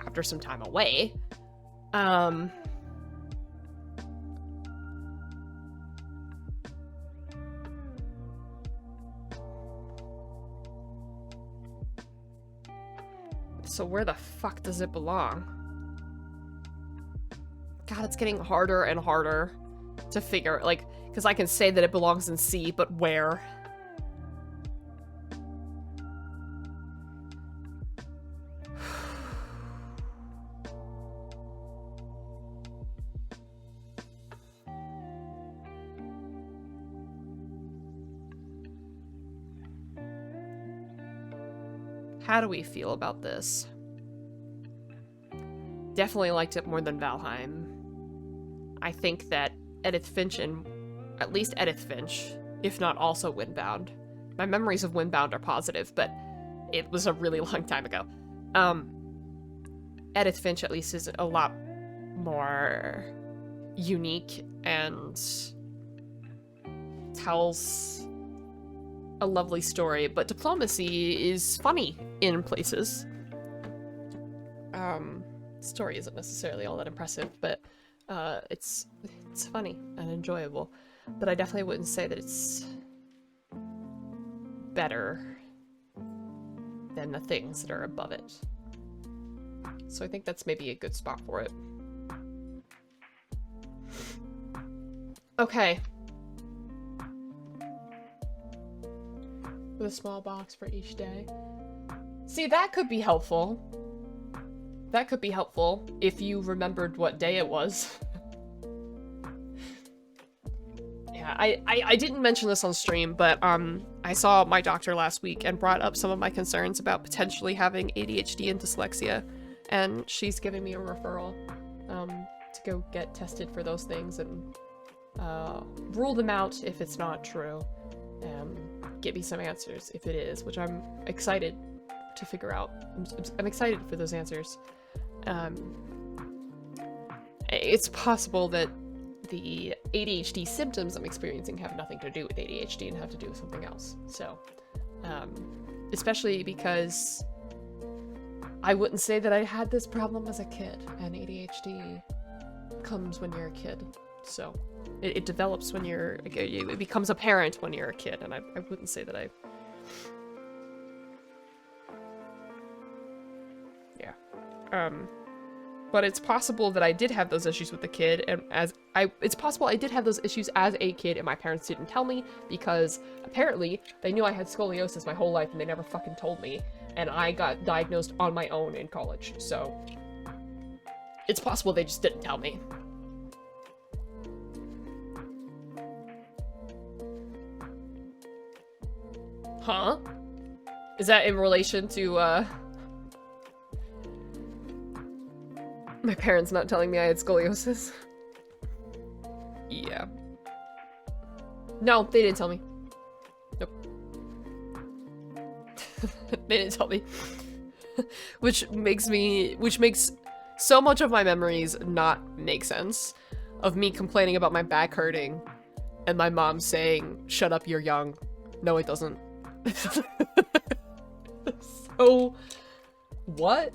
after some time away. So where the fuck does it belong? God, it's getting harder and harder to figure, like, because I can say that it belongs in C, but where? How do we feel about this? Definitely liked it more than Valheim. I think that Edith Finch, and at least Edith Finch, if not also Windbound. My memories of Windbound are positive, but it was a really long time ago. Edith Finch at least is a lot more unique and tells a lovely story, but Diplomacy is funny in places. Story isn't necessarily all that impressive, but it's funny and enjoyable. But I definitely wouldn't say that it's better than the things that are above it. So I think that's maybe a good spot for it. Okay. With a small box for each day. See, that could be helpful. That could be helpful if you remembered what day it was. Yeah, I didn't mention this on stream, but I saw my doctor last week and brought up some of my concerns about potentially having ADHD and dyslexia, and she's giving me a referral to go get tested for those things and rule them out if it's not true. Get me some answers if it is, which I'm excited to figure out. I'm excited for those answers. It's possible that the ADHD symptoms I'm experiencing have nothing to do with ADHD and have to do with something else. So, especially because I wouldn't say that I had this problem as a kid, and ADHD comes when you're a kid. So, it develops when you're, it becomes apparent when you're a kid, and I wouldn't say that I... Yeah. But it's possible that I did have those issues with the kid, and it's possible I did have those issues as a kid and my parents didn't tell me, because apparently they knew I had scoliosis my whole life and they never fucking told me, and I got diagnosed on my own in college, so it's possible they just didn't tell me. Huh? Is that in relation to, my parents not telling me I had scoliosis? Yeah. No, they didn't tell me. Nope. They didn't tell me. Which makes so much of my memories not make sense. Of me complaining about my back hurting, and my mom saying, "Shut up, you're young." No, it doesn't. So, what?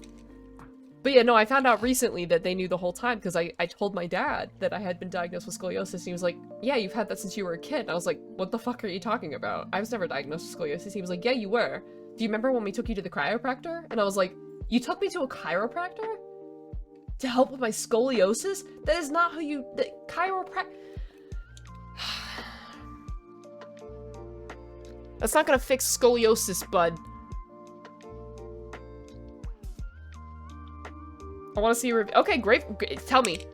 But yeah, no, I found out recently that they knew the whole time, because I told my dad that I had been diagnosed with scoliosis, and he was like, "Yeah, you've had that since you were a kid." And I was like, "What the fuck are you talking about? I was never diagnosed with scoliosis." He was like, "Yeah, you were. Do you remember when we took you to the chiropractor?" And I was like, "You took me to a chiropractor? To help with my scoliosis? That is not how you... chiropractor..." That's not gonna fix scoliosis, bud. I want to see your review. Okay, great. Tell me.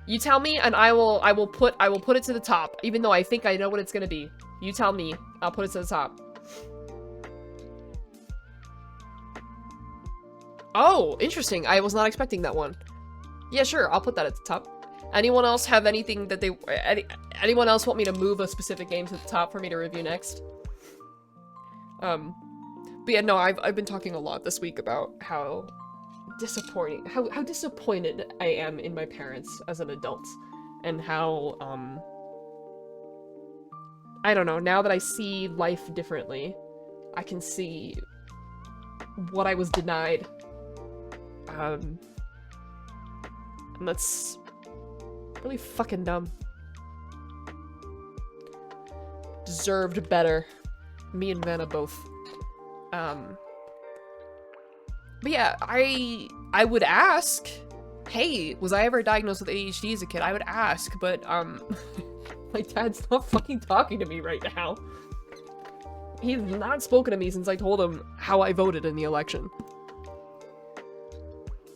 You tell me, and I will put it to the top, even though I think I know what it's gonna be. You tell me. I'll put it to the top. Oh, interesting. I was not expecting that one. Yeah, sure. I'll put that at the top. Anyone else have anything that they... anyone else want me to move a specific game to the top for me to review next? But yeah, no, I've been talking a lot this week about how disappointing, how disappointed I am in my parents as an adult, and how, I don't know, now that I see life differently, I can see what I was denied, and that's really fucking dumb. Deserved better. Me and Vanna both. But yeah, I would ask hey, was I ever diagnosed with ADHD as a kid? I would ask, but, my dad's not fucking talking to me right now. He's not spoken to me since I told him how I voted in the election.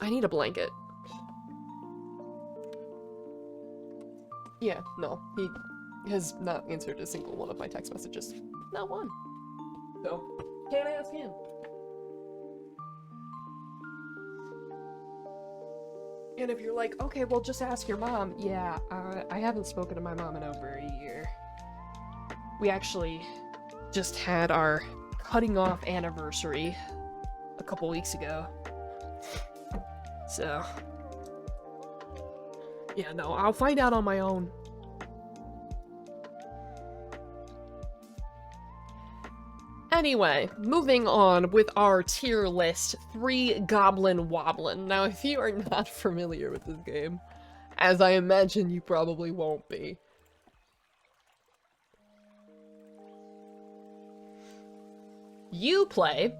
I need a blanket. Yeah, no, he has not answered a single one of my text messages. Not one. So, can't ask him. And if you're like, okay, well, just ask your mom. Yeah, I haven't spoken to my mom in over a year. We actually just had our cutting off anniversary a couple weeks ago. So, yeah, no, I'll find out on my own. Anyway, moving on with our tier list, 3 Goblin Wobblin'. Now, if you are not familiar with this game, as I imagine you probably won't be, you play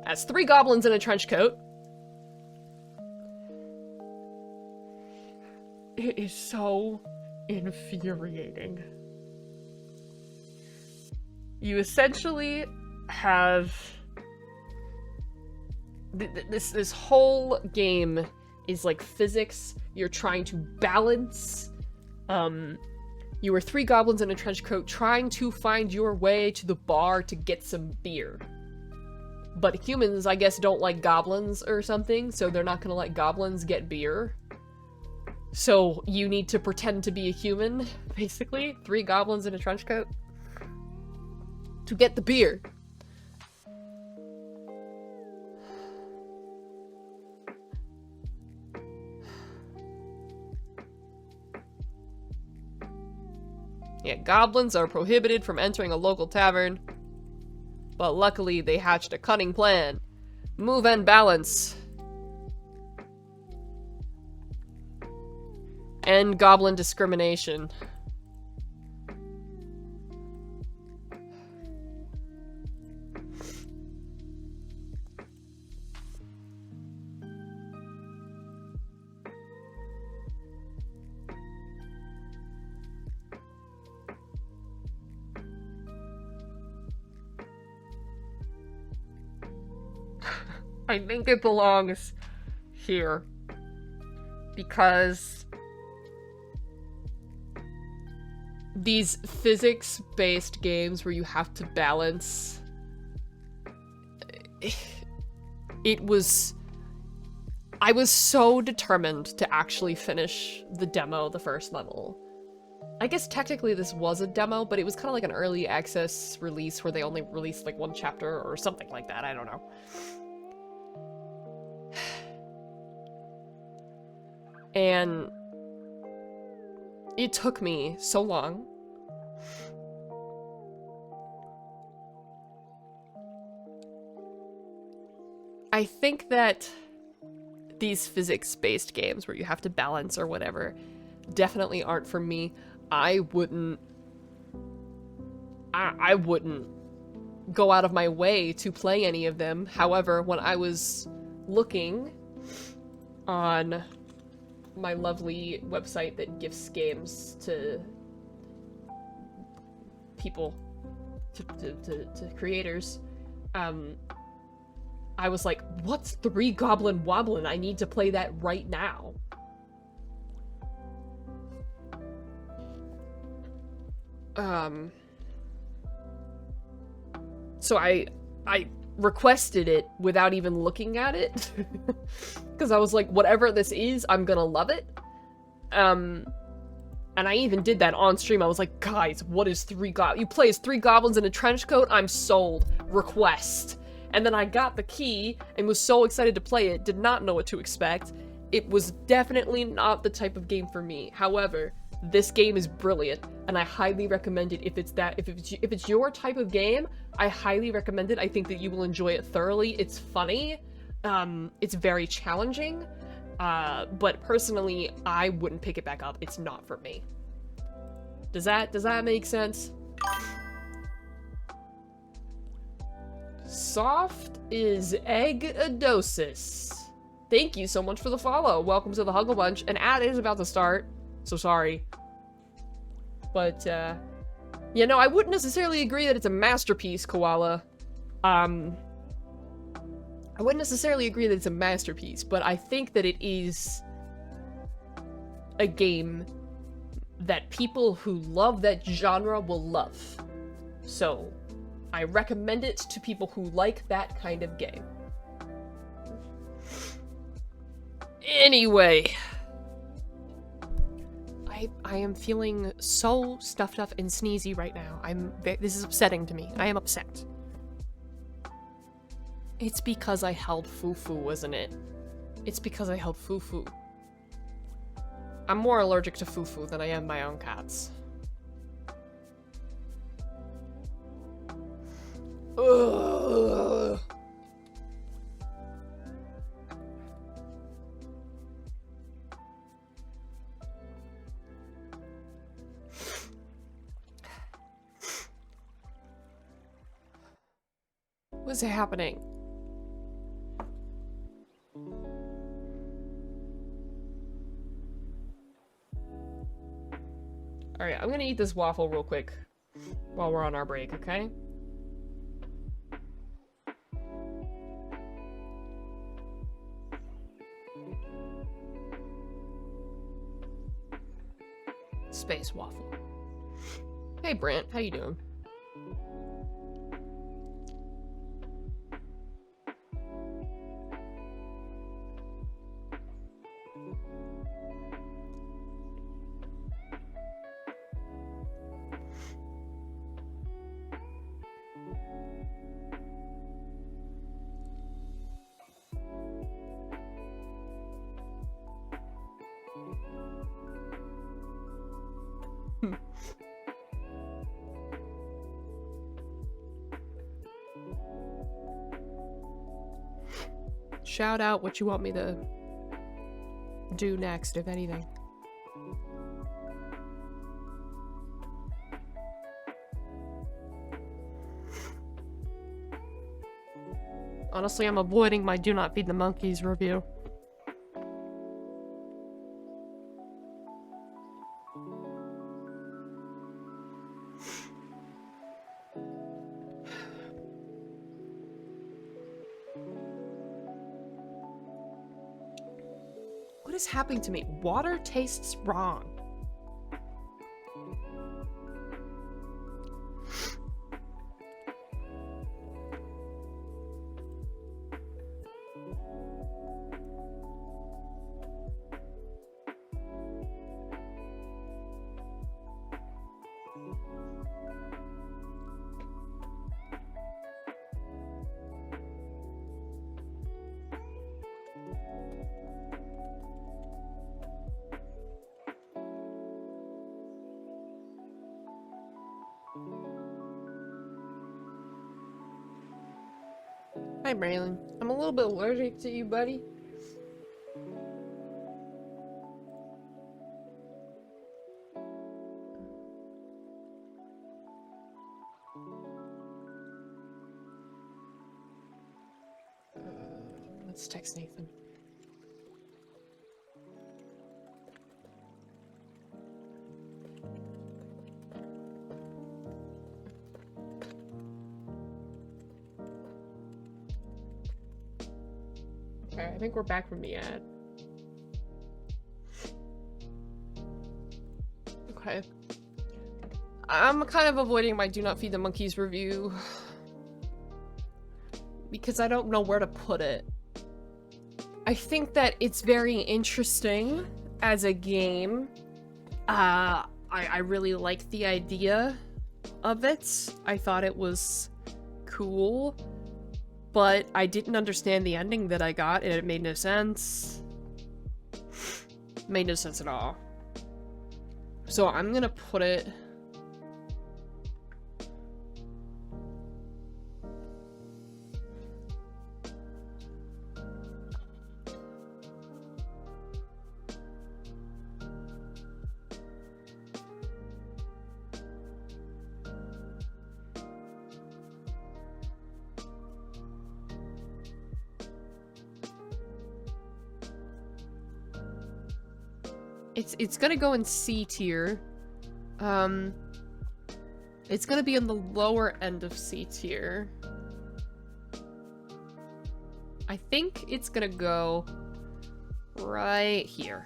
as 3 goblins in a trench coat. It is so infuriating. You essentially have this whole game is like physics. You're trying to balance. You are 3 goblins in a trench coat trying to find your way to the bar to get some beer. But humans, I guess, don't like goblins or something, so they're not gonna let goblins get beer. So you need to pretend to be a human, basically. 3 goblins in a trench coat to get the beer. Yeah, goblins are prohibited from entering a local tavern, but luckily they hatched a cunning plan. Move and balance. End goblin discrimination. I think it belongs here because these physics-based games where you have to balance, I was so determined to actually finish the demo, the first level. I guess technically this was a demo, but it was kind of like an early access release where they only released like 1 chapter or something like that, I don't know. And it took me so long. I think that these physics-based games where you have to balance or whatever definitely aren't for me. I wouldn't go out of my way to play any of them. However, when I was looking on my lovely website that gifts games to people, to creators, I was like, what's 3 Goblin Wobblin'? I need to play that right now. So I requested it without even looking at it. Because I was like, whatever this is, I'm gonna love it. And I even did that on stream. I was like, guys, what is 3 goblins? You play as 3 goblins in a trench coat? I'm sold. Request. And then I got the key and was so excited to play it, did not know what to expect. It was definitely not the type of game for me. However, this game is brilliant, and I highly recommend it if it's your type of game. I highly recommend it. I think that you will enjoy it thoroughly. It's funny. It's very challenging. But personally, I wouldn't pick it back up. It's not for me. Does that make sense? Soft is egg-adosis. Thank you so much for the follow. Welcome to the Huggle Bunch. An ad is about to start, so sorry. But, you know, I wouldn't necessarily agree that it's a masterpiece, Koala. I wouldn't necessarily agree that it's a masterpiece, but I think that it is a game that people who love that genre will love. So, I recommend it to people who like that kind of game. Anyway, I am feeling so stuffed up and sneezy right now. This is upsetting to me. I am upset. It's because I held Fufu, isn't it? It's because I held Fufu. I'm more allergic to Fufu than I am my own cats. Ugh. What's happening? Alright, I'm gonna eat this waffle real quick while we're on our break, okay? Space waffle. Hey Brant, how you doing? Shout out what you want me to do next, if anything. Honestly, I'm avoiding my Do Not Feed the Monkeys review. What is happening to me? Water tastes wrong. Hi, Braylon. I'm a little bit allergic to you, buddy. Let's text Nathan. Okay, I think we're back from the ad. Okay. I'm kind of avoiding my Do Not Feed the Monkeys review because I don't know where to put it. I think that it's very interesting as a game. I really like the idea of it. I thought it was cool, but I didn't understand the ending that I got, and it made no sense. Made no sense at all. So I'm gonna put it... it's gonna go in C tier. It's gonna be in the lower end of C tier. I think it's gonna go right here.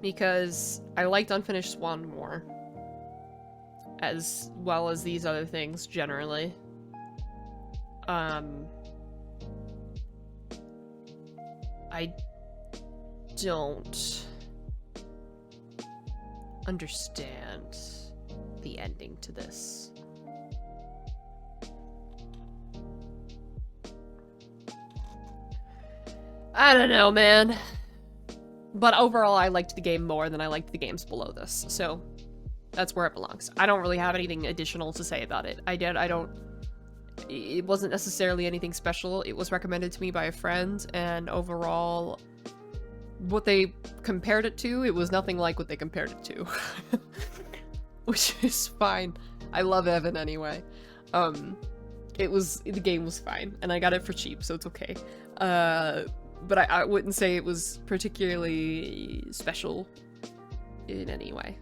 Because I liked Unfinished Swan more. As well as these other things, generally. I don't understand the ending to this. I don't know, man. But overall, I liked the game more than I liked the games below this, so that's where it belongs. I don't really have anything additional to say about it. It wasn't necessarily anything special. It was recommended to me by a friend, and overall, what they compared it to, it was nothing like what they compared it to. Which is fine. I love Evan anyway. The game was fine, and I got it for cheap, so it's okay. But I wouldn't say it was particularly special in any way.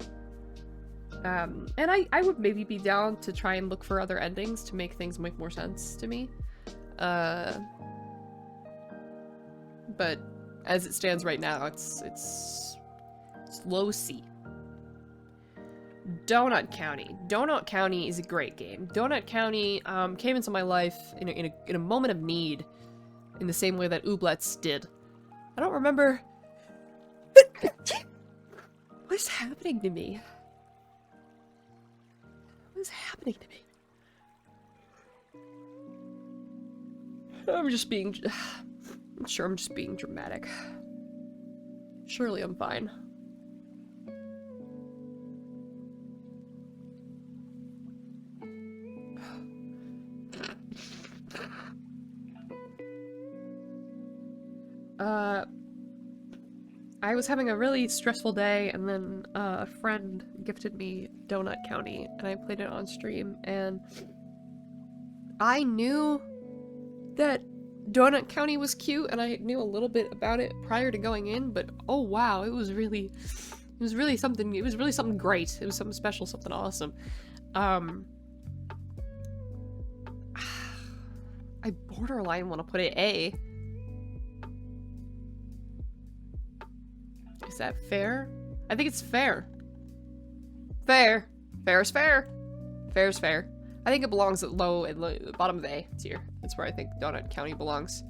And I would maybe be down to try and look for other endings to make things make more sense to me. But as it stands right now, it's low C. Donut County. Donut County is a great game. Donut County came into my life in a moment of need, in the same way that Ooblets did. I don't remember. What is happening to me? What is happening to me? I'm sure I'm just being dramatic. Surely I'm fine. I was having a really stressful day, and then a friend gifted me Donut County, and I played it on stream, and I knew that Donut County was cute, and I knew a little bit about it prior to going in, but oh wow, it was really something great. It was something special, something awesome. I borderline want to put it A. Is that fair? I think it's fair. Fair. Fair is fair. Fair is fair. I think it belongs at bottom of the A tier. That's where I think Donut County belongs.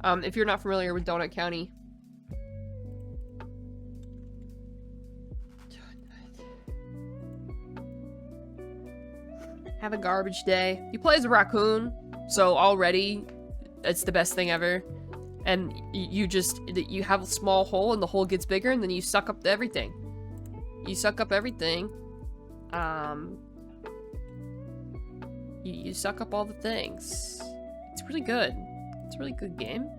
If you're not familiar with Donut County, have a garbage day. You play as a raccoon, so already it's the best thing ever. And you have a small hole, and the hole gets bigger, and then you suck up everything. You suck up everything. You suck up all the things. It's really good. It's a really good game.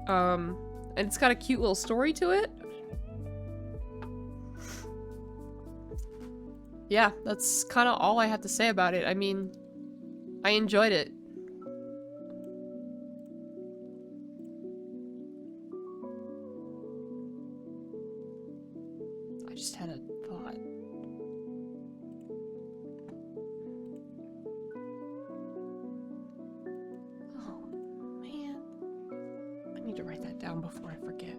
And it's got a cute little story to it. Yeah, that's kind of all I have to say about it. I mean, I enjoyed it. I just had a thought. Oh, man. I need to write that down before I forget.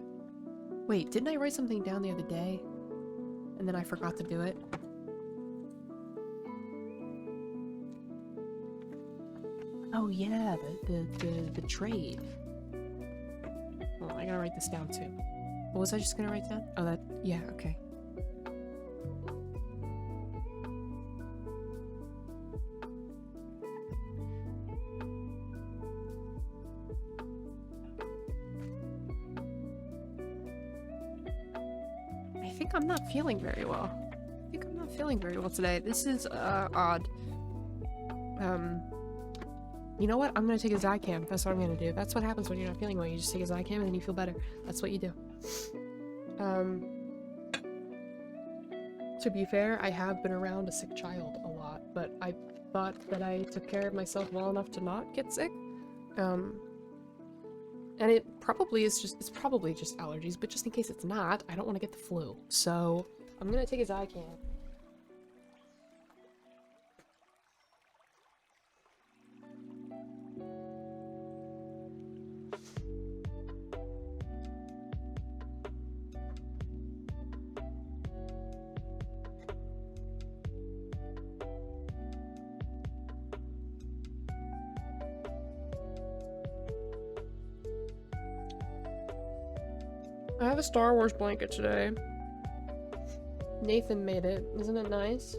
Wait, didn't I write something down the other day? And then I forgot to do it? Oh yeah, the trade. Oh, I gotta write this down too. What was I just gonna write down? Oh, yeah, okay. I think I'm not feeling very well. I think I'm not feeling very well today. This is, odd. You know what? I'm gonna take a Zycam. That's what I'm gonna do. That's what happens when you're not feeling well. You just take a Zycam and then you feel better. That's what you do. To be fair, I have been around a sick child a lot, but I thought that I took care of myself well enough to not get sick. And it probably is just, it's probably just allergies, but just in case it's not, I don't want to get the flu. So I'm gonna take a Zycam. I have a Star Wars blanket today. Nathan made it. Isn't it nice?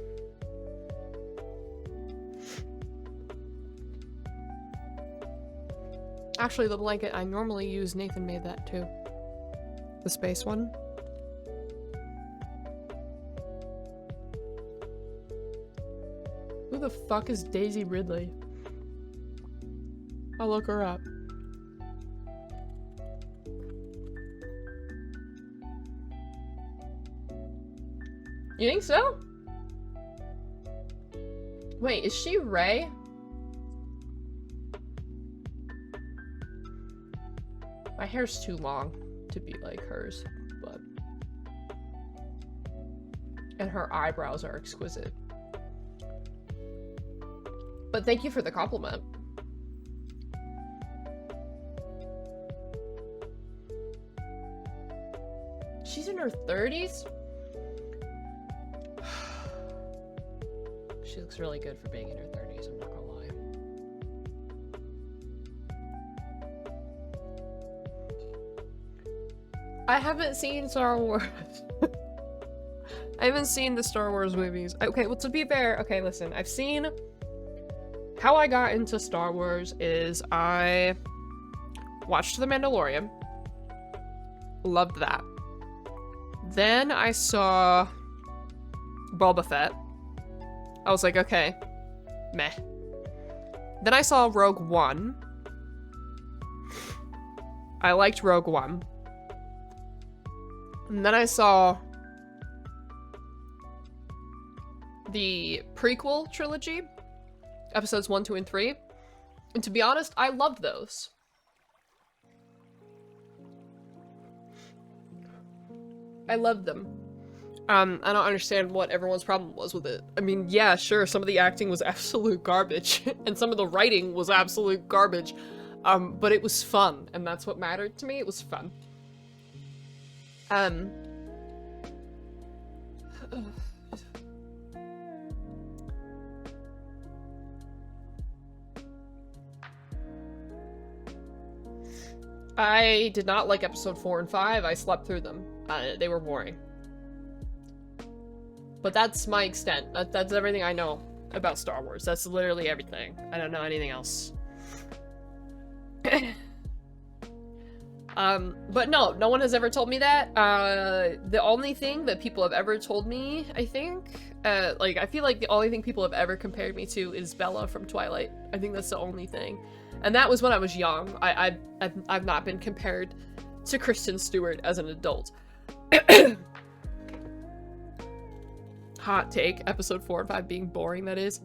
Actually, the blanket I normally use, Nathan made that too. The space one. Who the fuck is Daisy Ridley? I'll look her up. You think so? Wait, is she Rey? My hair's too long to be like hers, but... And her eyebrows are exquisite. But thank you for the compliment. She's in her 30s? She looks really good for being in her 30s, I'm not gonna lie. I haven't seen Star Wars. I haven't seen the Star Wars movies. Okay, well, to be fair, okay, listen, I've seen... How I got into Star Wars is I watched The Mandalorian. Loved that. Then I saw Boba Fett. I was like, okay, meh. Then I saw Rogue One. I liked Rogue One. And then I saw the prequel trilogy, episodes 1, 2, and 3. And to be honest, I loved those. I loved them. I don't understand what everyone's problem was with it. I mean, yeah, sure, some of the acting was absolute garbage, and some of the writing was absolute garbage, but it was fun, and that's what mattered to me. It was fun. I did not like episode 4 and 5. I slept through them. They were boring. But that's my extent. That's everything I know about Star Wars. That's literally everything. I don't know anything else. But no one has ever told me that. The only thing that people have ever told me, I think, like, I feel like the only thing people have ever compared me to is Bella from Twilight. I think that's the only thing. And that was when I was young. I've not been compared to Kristen Stewart as an adult. Hot take, episode 4 and 5 being boring, that is.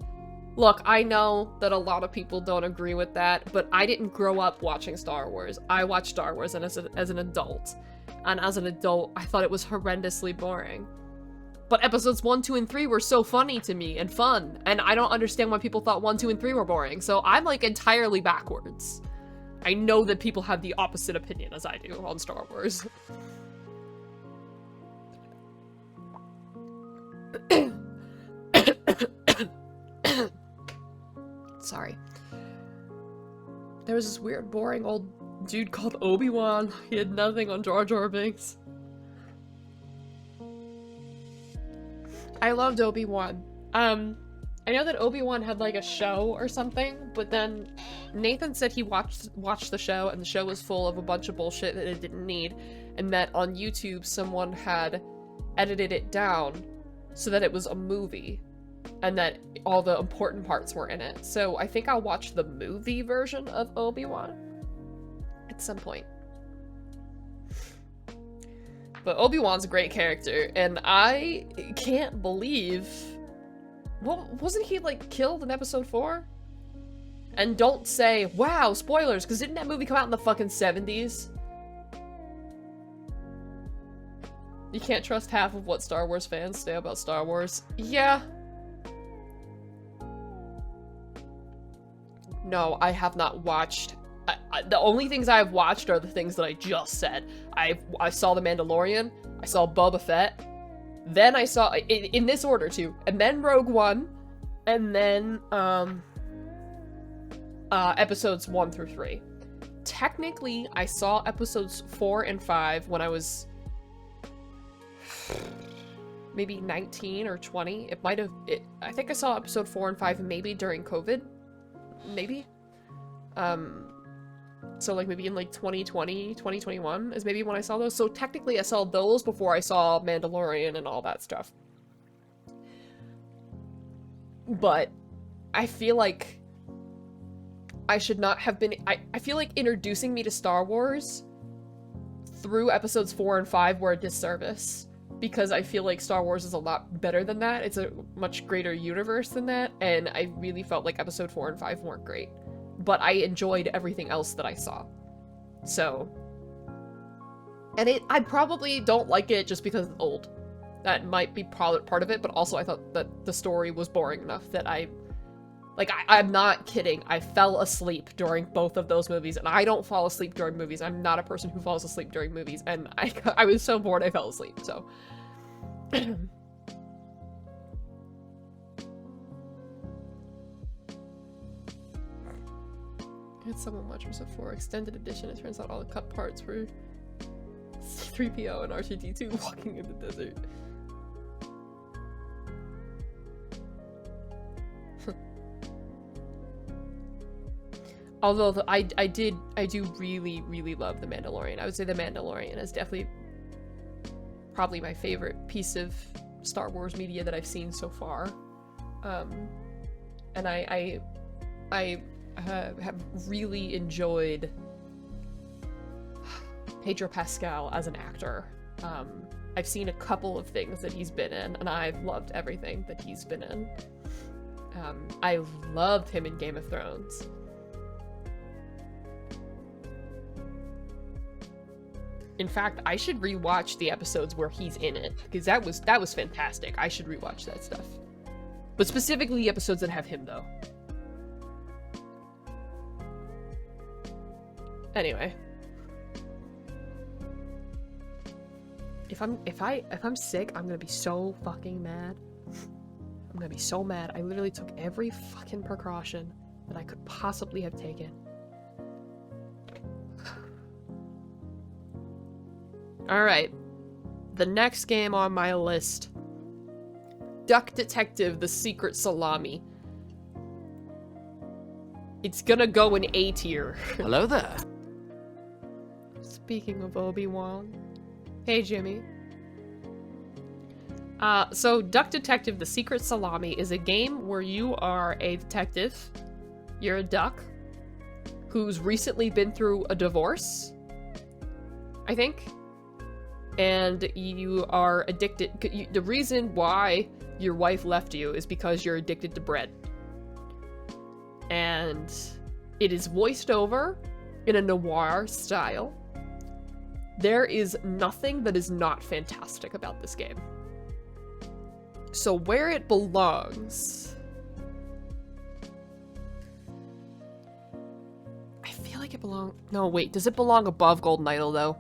Look, I know that a lot of people don't agree with that, but I didn't grow up watching Star Wars. I watched Star Wars as an adult. And as an adult, I thought it was horrendously boring. But episodes 1, 2, and 3 were so funny to me and fun, and I don't understand why people thought 1, 2, and 3 were boring, so I'm like entirely backwards. I know that people have the opposite opinion as I do on Star Wars. Sorry. There was this weird, boring old dude called Obi-Wan. He had nothing on Jar Jar Binks. I loved Obi-Wan. I know that Obi-Wan had like a show or something, but then Nathan said he watched the show and the show was full of a bunch of bullshit that it didn't need, and that on YouTube someone had edited it down so that it was a movie and that all the important parts were in it. So I think I'll watch the movie version of Obi-Wan at some point. But Obi-Wan's a great character, and I can't believe... Well, wasn't he, like, killed in episode 4? And don't say, wow, spoilers, because didn't that movie come out in the fucking 70s? You can't trust half of what Star Wars fans say about Star Wars. Yeah. No, I have not watched. The only things I have watched are the things that I just said. I saw The Mandalorian, I saw Boba Fett, then I saw, in this order too, and then Rogue One, and then, episodes 1 through 3. Technically, I saw episodes 4 and 5 when I was maybe 19 or 20. It might have, I think I saw episode 4 and 5 maybe during COVID. Maybe. So like maybe in like 2020, 2021 is maybe when I saw those. So technically I saw those before I saw Mandalorian and all that stuff. But I feel like I should not have been, I feel like introducing me to Star Wars through episodes 4 and 5 were a disservice. Because I feel like Star Wars is a lot better than that. It's a much greater universe than that. And I really felt like episode 4 and 5 weren't great. But I enjoyed everything else that I saw. So. And I probably don't like it just because it's old. That might be part of it, but also I thought that the story was boring enough that I'm not kidding. I fell asleep during both of those movies, and I don't fall asleep during movies. I'm not a person who falls asleep during movies, and I was so bored I fell asleep, so. Had someone watch episode 4 extended edition. It turns out all the cut parts were C-3PO and R2-D2 walking in the desert. Although I do really, really love The Mandalorian. I would say The Mandalorian is definitely probably my favorite piece of Star Wars media that I've seen so far. And I have really enjoyed Pedro Pascal as an actor. I've seen a couple of things that he's been in, and I've loved everything that he's been in. I loved him in Game of Thrones. In fact, I should rewatch the episodes where he's in it, because that was fantastic. I should rewatch that stuff. But specifically the episodes that have him, though. Anyway. If I'm sick, I'm gonna be so fucking mad. I'm gonna be so mad. I literally took every fucking precaution that I could possibly have taken. Alright. The next game on my list. Duck Detective: The Secret Salami. It's gonna go in A tier. Hello there. Speaking of Obi-Wan. Hey, Jimmy. So Duck Detective: The Secret Salami is a game where you are a detective. You're a duck who's recently been through a divorce, I think. And you are addicted. The reason why your wife left you is because you're addicted to bread. And it is voiced over in a noir style. There is nothing that is not fantastic about this game. So where it belongs... I feel like it belongs... No, wait. Does it belong above Golden Idol, though?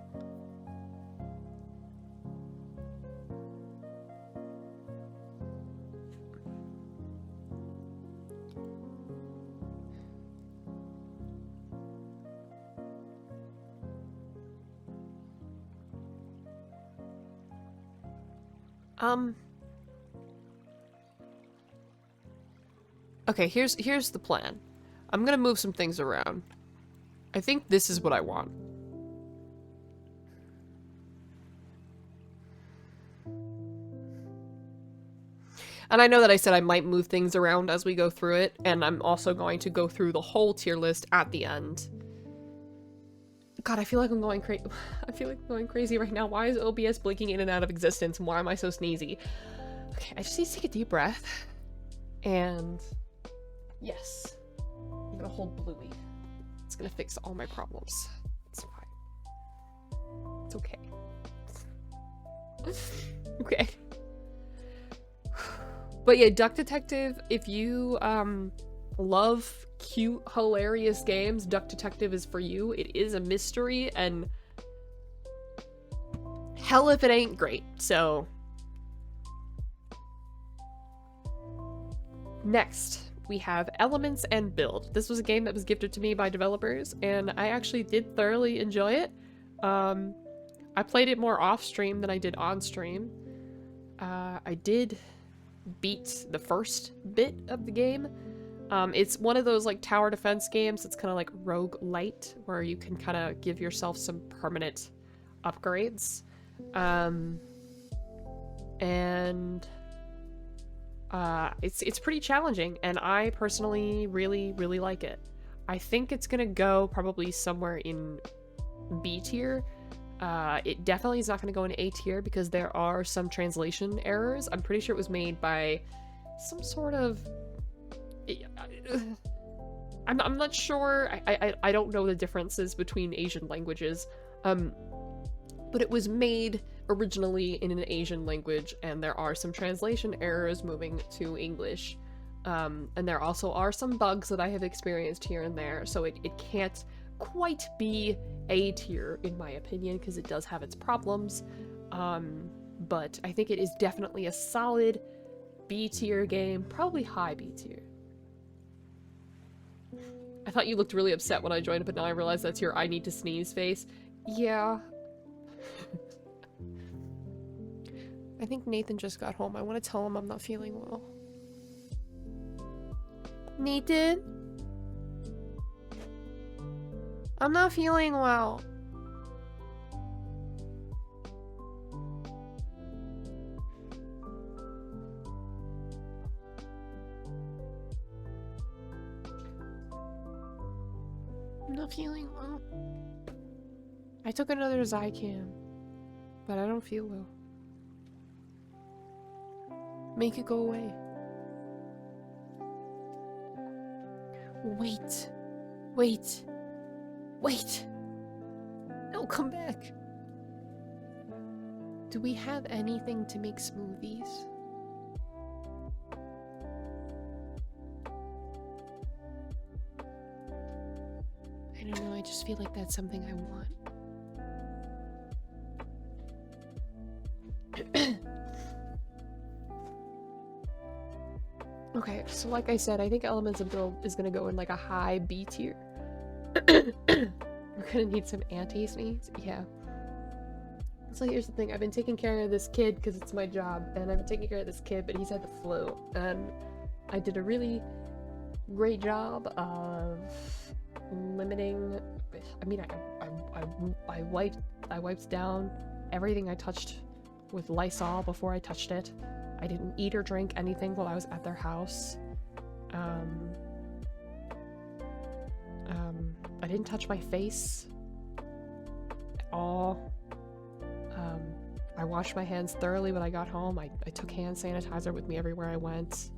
Okay, here's the plan. I'm gonna move some things around. I think this is what I want. And I know that I said I might move things around as we go through it, and I'm also going to go through the whole tier list at the end. God, I feel like I'm going crazy. I feel like I'm going crazy right now. Why is OBS blinking in and out of existence, and why am I so sneezy? Okay, I just need to take a deep breath. And yes. gonna hold Bluey. It's gonna fix all my problems. It's fine. It's okay. Okay. But yeah, Duck Detective, if you love cute, hilarious games, Duck Detective is for you. It is a mystery, and hell if it ain't great. So next, we have Elements and Build. This was a game that was gifted to me by developers, and I actually did thoroughly enjoy it. I played it more off-stream than I did on-stream. I did beat the first bit of the game. It's one of those like tower defense games. It's kind of like roguelite, where you can kind of give yourself some permanent upgrades. It's pretty challenging, and I personally really like it. I think it's gonna go probably somewhere in B tier. It definitely is not gonna go in A tier because there are some translation errors. I'm pretty sure it was made by some sort of I'm not sure. I don't know the differences between Asian languages. But it was made originally in an Asian language, and there are some translation errors moving to English. And there also are some bugs that I have experienced here and there, so it can't quite be A tier in my opinion, because it does have its problems. But I think it is definitely a solid B tier game, probably high B tier. I thought you looked really upset when I joined, but now I realize that's your I need to sneeze face. Yeah. I think Nathan just got home. I want to tell him I'm not feeling well. Nathan? I'm not feeling well. I'm not feeling well. I took another Zycam, but I don't feel well. Make it go away. Wait. Wait. Wait. No, come back. Do we have anything to make smoothies? I don't know, I just feel like that's something I want. Okay, so like I said, I think Elements of Build is gonna go in like a high B tier. We're gonna need some anti-sneeze. Yeah. So here's the thing, I've been taking care of this kid because it's my job, and I've been taking care of this kid, but he's had the flu, and I did a really great job of limiting. I mean, I wiped down everything I touched with Lysol before I touched it. I didn't eat or drink anything while I was at their house. I didn't touch my face at all. I washed my hands thoroughly when I got home. I took hand sanitizer with me everywhere I went.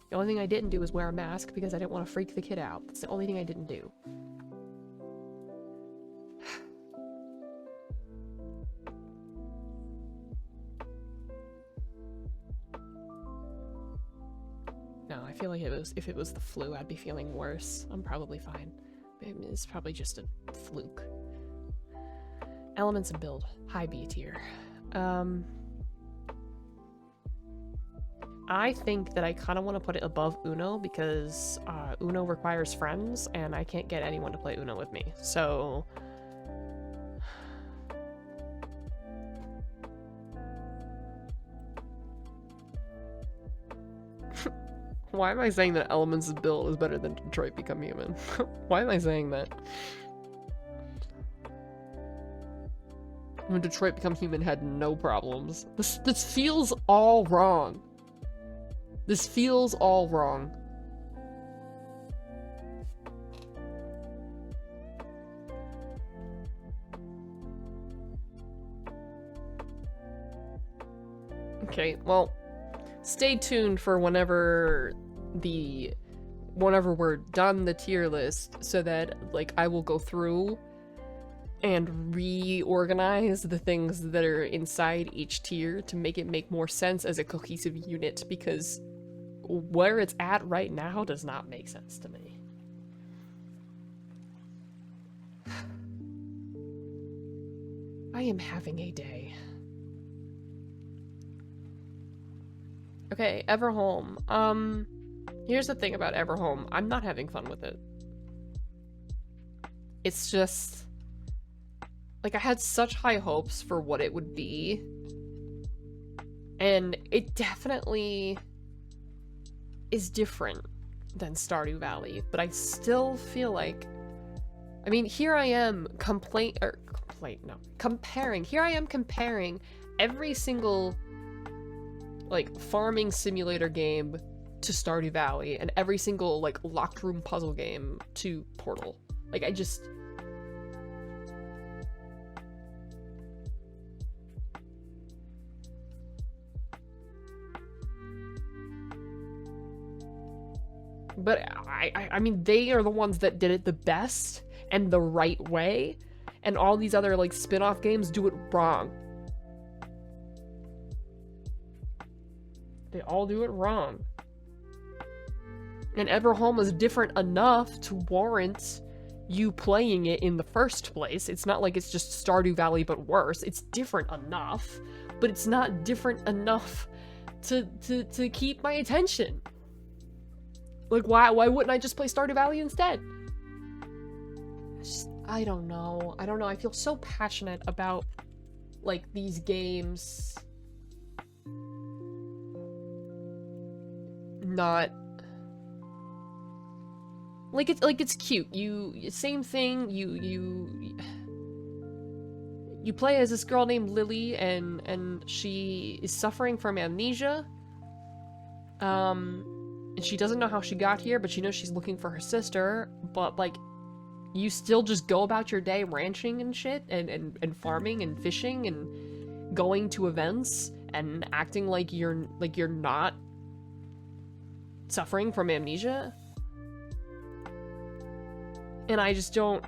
The only thing I didn't do was wear a mask because I didn't want to freak the kid out. That's the only thing I didn't do. No, I feel like if it was the flu, I'd be feeling worse. I'm probably fine. It's probably just a fluke. Elements and Build, high B tier. I think that I kind of want to put it above Uno because Uno requires friends, and I can't get anyone to play Uno with me. So why am I saying that Elements of Build is better than Detroit Become Human? Why am I saying that? When Detroit Become Human had no problems. This feels all wrong. This feels all wrong. Okay, well, stay tuned for whenever the whenever we're done the tier list, so that, like, I will go through and reorganize the things that are inside each tier to make it make more sense as a cohesive unit, because where it's at right now does not make sense to me. I am having a day. Okay, Everhome. Here's the thing about Everhome. I'm not having fun with it. It's just... like, I had such high hopes for what it would be. And it definitely is different than Stardew Valley, but I still feel like... I mean, here I am comparing... Here I am comparing every single, like, farming simulator game to Stardew Valley, and every single, like, locked room puzzle game to Portal. Like, I just... But I mean, they are the ones that did it the best and the right way, and all these other, like, spin-off games do it wrong. They all do it wrong. And Everhome is different enough to warrant you playing it in the first place. It's not like it's just Stardew Valley but worse. It's different enough, but it's not different enough to keep my attention. Like, why wouldn't I just play Stardew Valley instead? I don't know. I feel so passionate about, like, these games not... Like, it's cute. Same thing, you play as this girl named Lily, and she is suffering from amnesia. And she doesn't know how she got here, but she knows she's looking for her sister, but, like, you still just go about your day ranching and shit, and farming and fishing and going to events and acting like you're not suffering from amnesia. And I just don't...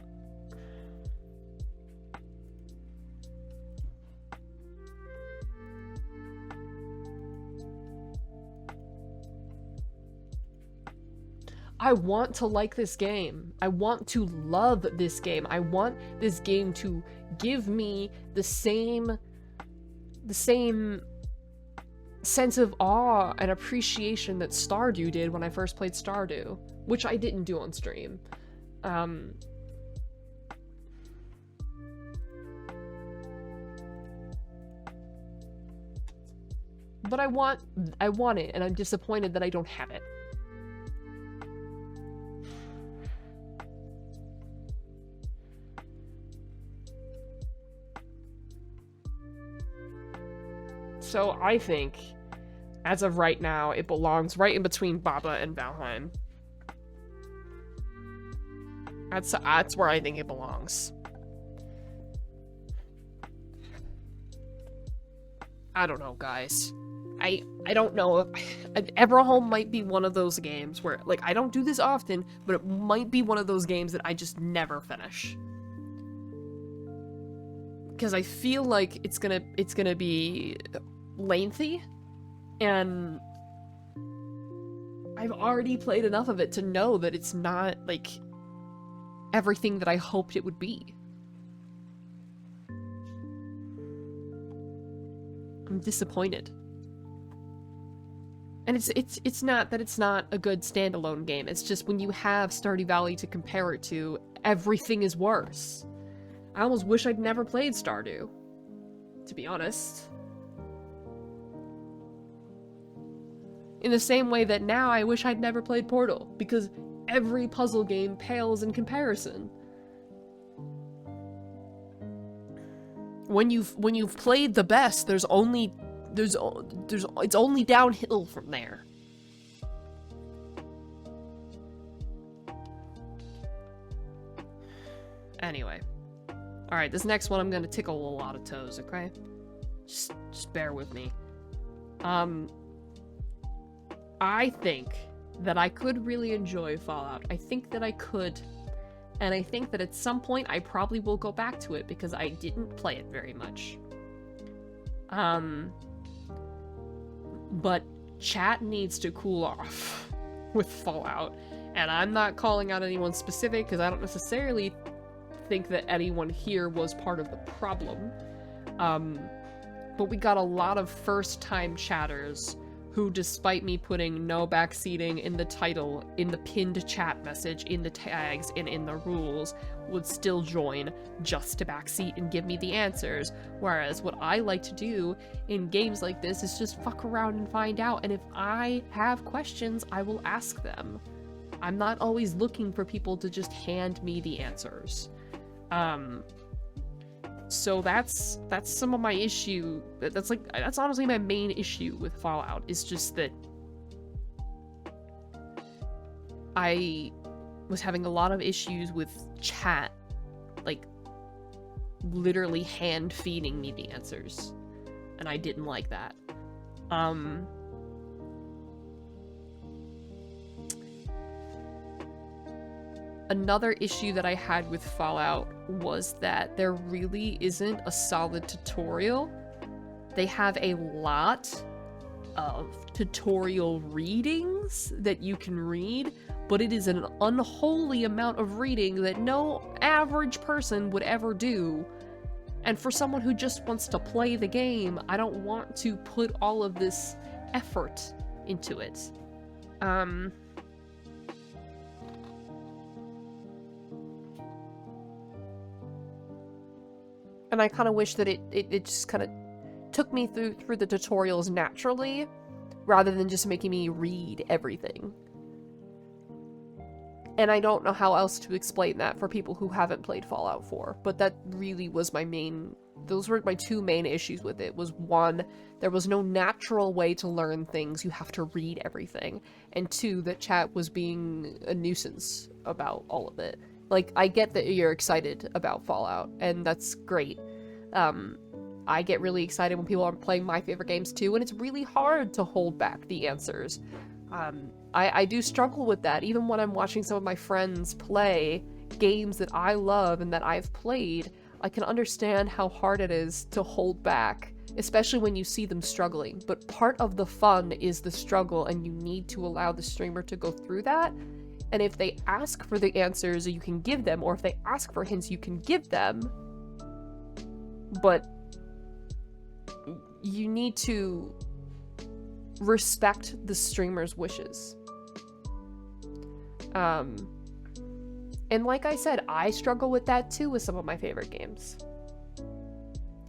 I want to like this game. I want to love this game. I want this game to give me the same sense of awe and appreciation that Stardew did when I first played Stardew, which I didn't do on stream. But I want it, and I'm disappointed that I don't have it. So I think, as of right now, it belongs right in between Baba and Valheim. That's where I think it belongs. I don't know, guys. I don't know. Everhome might be one of those games where, like, I don't do this often, but it might be one of those games that I just never finish. Because I feel like it's gonna be lengthy, and I've already played enough of it to know that it's not, like, everything that I hoped it would be. I'm disappointed. And it's not that it's not a good standalone game, it's just when you have Stardew Valley to compare it to, everything is worse. I almost wish I'd never played Stardew, to be honest. In the same way that now I wish I'd never played Portal, because every puzzle game pales in comparison. When you've played the best, it's only downhill from there. Anyway. Alright, this next one I'm gonna tickle a lot of toes, okay? Just bear with me. I think that I could really enjoy Fallout. I think that I could. And I think that at some point I probably will go back to it because I didn't play it very much. But chat needs to cool off with Fallout. And I'm not calling out anyone specific because I don't necessarily think that anyone here was part of the problem. But we got a lot of first-time chatters who, despite me putting no backseating in the title, in the pinned chat message, in the tags, and in the rules, would still join just to backseat and give me the answers. Whereas what I like to do in games like this is just fuck around and find out, and if I have questions, I will ask them. I'm not always looking for people to just hand me the answers. So that's some of my issue. That's honestly my main issue with Fallout, is just that I was having a lot of issues with chat, like literally hand feeding me the answers, and I didn't like that. Another issue that I had with Fallout was that there really isn't a solid tutorial. They have a lot of tutorial readings that you can read, but it is an unholy amount of reading that no average person would ever do. And for someone who just wants to play the game, I don't want to put all of this effort into it. And I kind of wish that it just kind of took me through the tutorials naturally, rather than just making me read everything. And I don't know how else to explain that for people who haven't played Fallout 4, but that really was those were my two main issues with it. Was one, there was no natural way to learn things, you have to read everything. And two, that chat was being a nuisance about all of it. Like, I get that you're excited about Fallout, and that's great. I get really excited when people are playing my favorite games too, and it's really hard to hold back the answers. I do struggle with that, even when I'm watching some of my friends play games that I love and that I've played. I can understand how hard it is to hold back, especially when you see them struggling. But part of the fun is the struggle, and you need to allow the streamer to go through that. And if they ask for the answers, you can give them, or if they ask for hints, you can give them. But you need to respect the streamer's wishes. And like I said, I struggle with that too with some of my favorite games.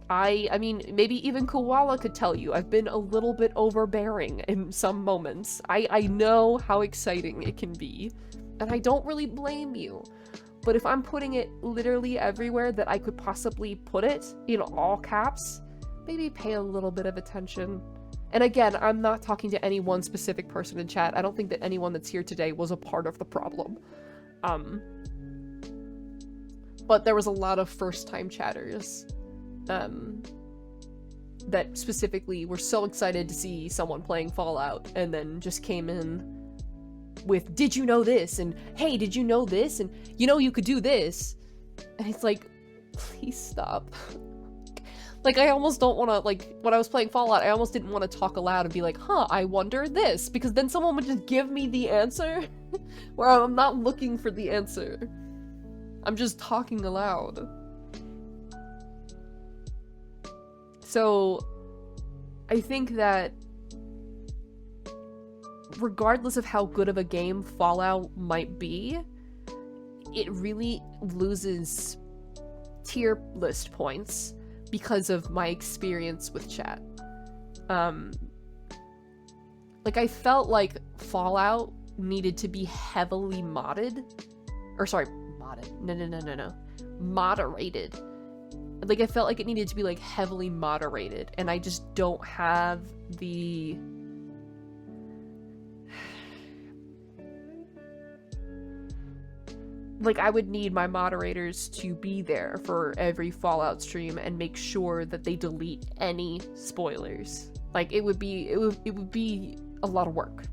I mean, maybe even Koala could tell you, I've been a little bit overbearing in some moments. I know how exciting it can be, and I don't really blame you. But if I'm putting it literally everywhere that I could possibly put it, in all caps, maybe pay a little bit of attention. And again, I'm not talking to any one specific person in chat. I don't think that anyone that's here today was a part of the problem. But there was a lot of first-time chatters that specifically were so excited to see someone playing Fallout, and then just came in with, did you know this? And hey, did you know this? And you know you could do this. And it's like, please stop. Like, I almost don't want to, like, when I was playing Fallout, I almost didn't want to talk aloud and be like, huh, I wonder this, because then someone would just give me the answer, where I'm not looking for the answer. I'm just talking aloud. So, I think that regardless of how good of a game Fallout might be, it really loses tier list points because of my experience with chat. Like, I felt like Fallout needed to be heavily modded. Or sorry, modded. No. Moderated. Like, I felt like it needed to be, like, heavily moderated, and I just don't have the... Like, I would need my moderators to be there for every Fallout stream and make sure that they delete any spoilers. Like, it would be a lot of work.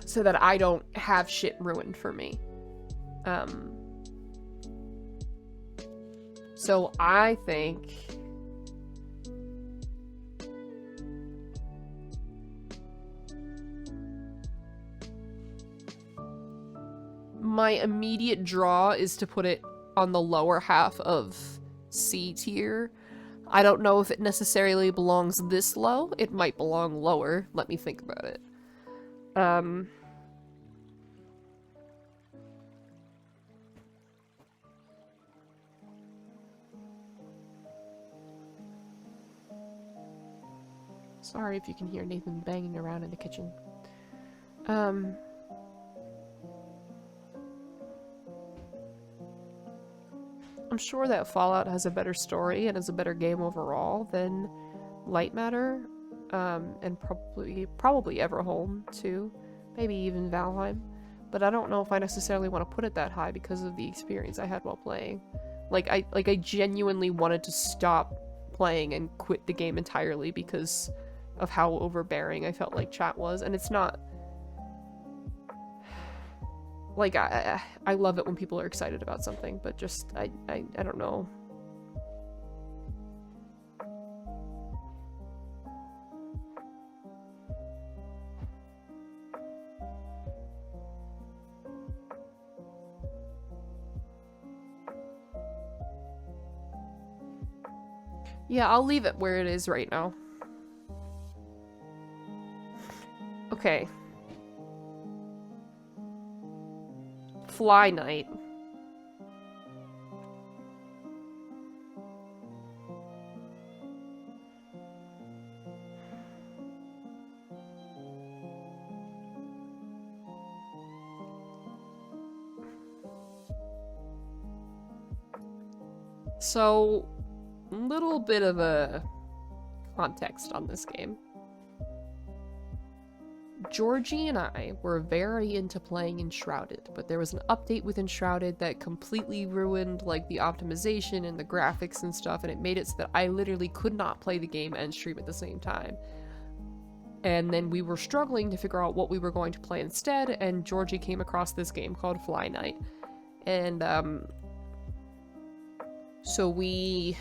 so that I don't have shit ruined for me. So I think my immediate draw is to put it on the lower half of C tier. I don't know if it necessarily belongs this low. It might belong lower. Let me think about it. Sorry if you can hear Nathan banging around in the kitchen. I'm sure that Fallout has a better story and is a better game overall than Light Matter, and probably Everhome too, maybe even Valheim. But I don't know if I necessarily want to put it that high because of the experience I had while playing. I genuinely wanted to stop playing and quit the game entirely because of how overbearing I felt like chat was, and it's not like I love it when people are excited about something, but just I don't know. Yeah, I'll leave it where it is right now. Okay. Fly Night. So, little bit of a context on this game. Georgie and I were very into playing Enshrouded, but there was an update with Enshrouded that completely ruined like the optimization and the graphics and stuff, and it made it so that I literally could not play the game and stream at the same time. And then we were struggling to figure out what we were going to play instead, and Georgie came across this game called Fly Night. And so we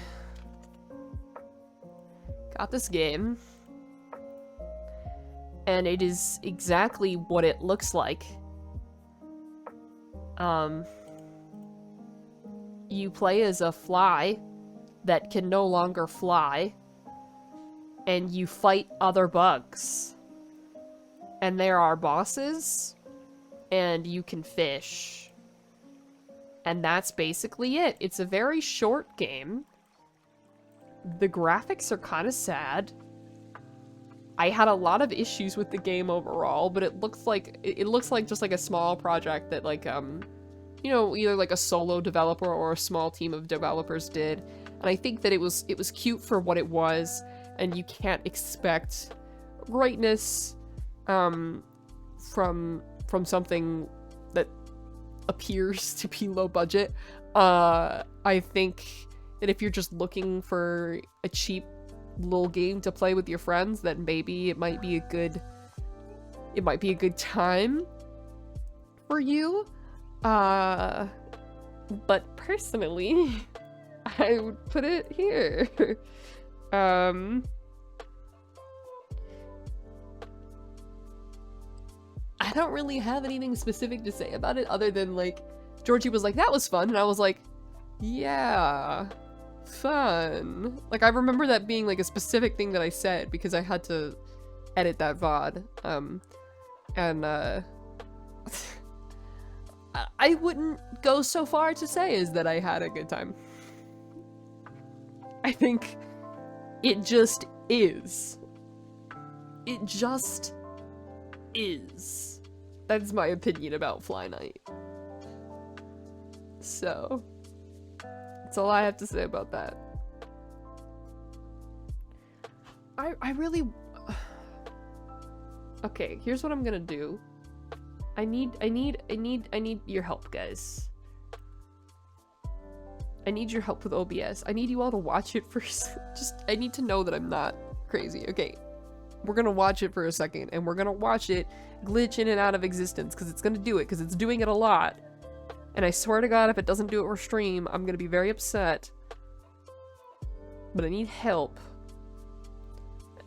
got this game, and it is exactly what it looks like. You play as a fly that can no longer fly, and you fight other bugs. And there are bosses, and you can fish. And that's basically it. It's a very short game. The graphics are kind of sad. I had a lot of issues with the game overall, but it looks like just like a small project that like you know, either like a solo developer or a small team of developers did. And I think that it was cute for what it was, and you can't expect greatness from something that appears to be low budget. I think that if you're just looking for a cheap little game to play with your friends, then maybe it might be a good time for you. But personally, I would put it here. I don't really have anything specific to say about it other than like Georgie was like, that was fun, and I was like, yeah, fun. Like, I remember that being like a specific thing that I said because I had to edit that VOD. I wouldn't go so far to say is that I had a good time. I think it just is. It just is. That's my opinion about Fly Night. So, that's all I have to say about that. I really... Okay, here's what I'm gonna do. I need your help, guys. I need your help with OBS. I need you all to watch it first. I need to know that I'm not crazy. Okay. we're gonna watch it for a second, and we're gonna watch it glitch in and out of existence, because it's gonna do it, because it's doing it a lot. And I swear to God, if it doesn't do it for stream, I'm gonna be very upset. But I need help.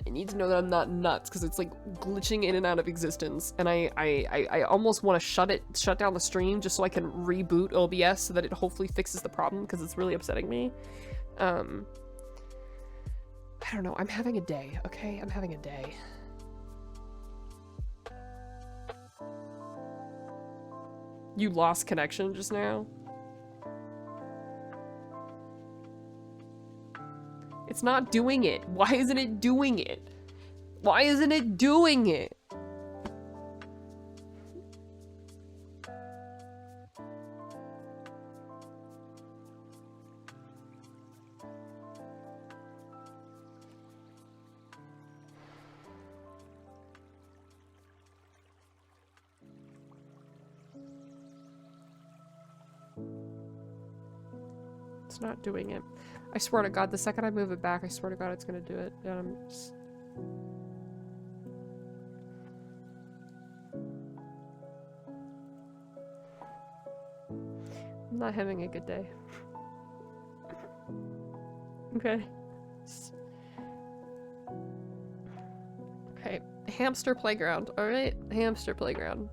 I need to know that I'm not nuts, because it's like glitching in and out of existence, and I almost want to shut down the stream just so I can reboot OBS so that it hopefully fixes the problem, because it's really upsetting me. I don't know. I'm having a day, okay? I'm having a day. You lost connection just now? It's not doing it. Why isn't it doing it? Why isn't it doing it? It's not doing it. I swear to God, the second I move it back, I swear to God it's gonna do it. And I'm just... I'm not having a good day. Okay. Okay. Hamster playground. Alright? Hamster playground.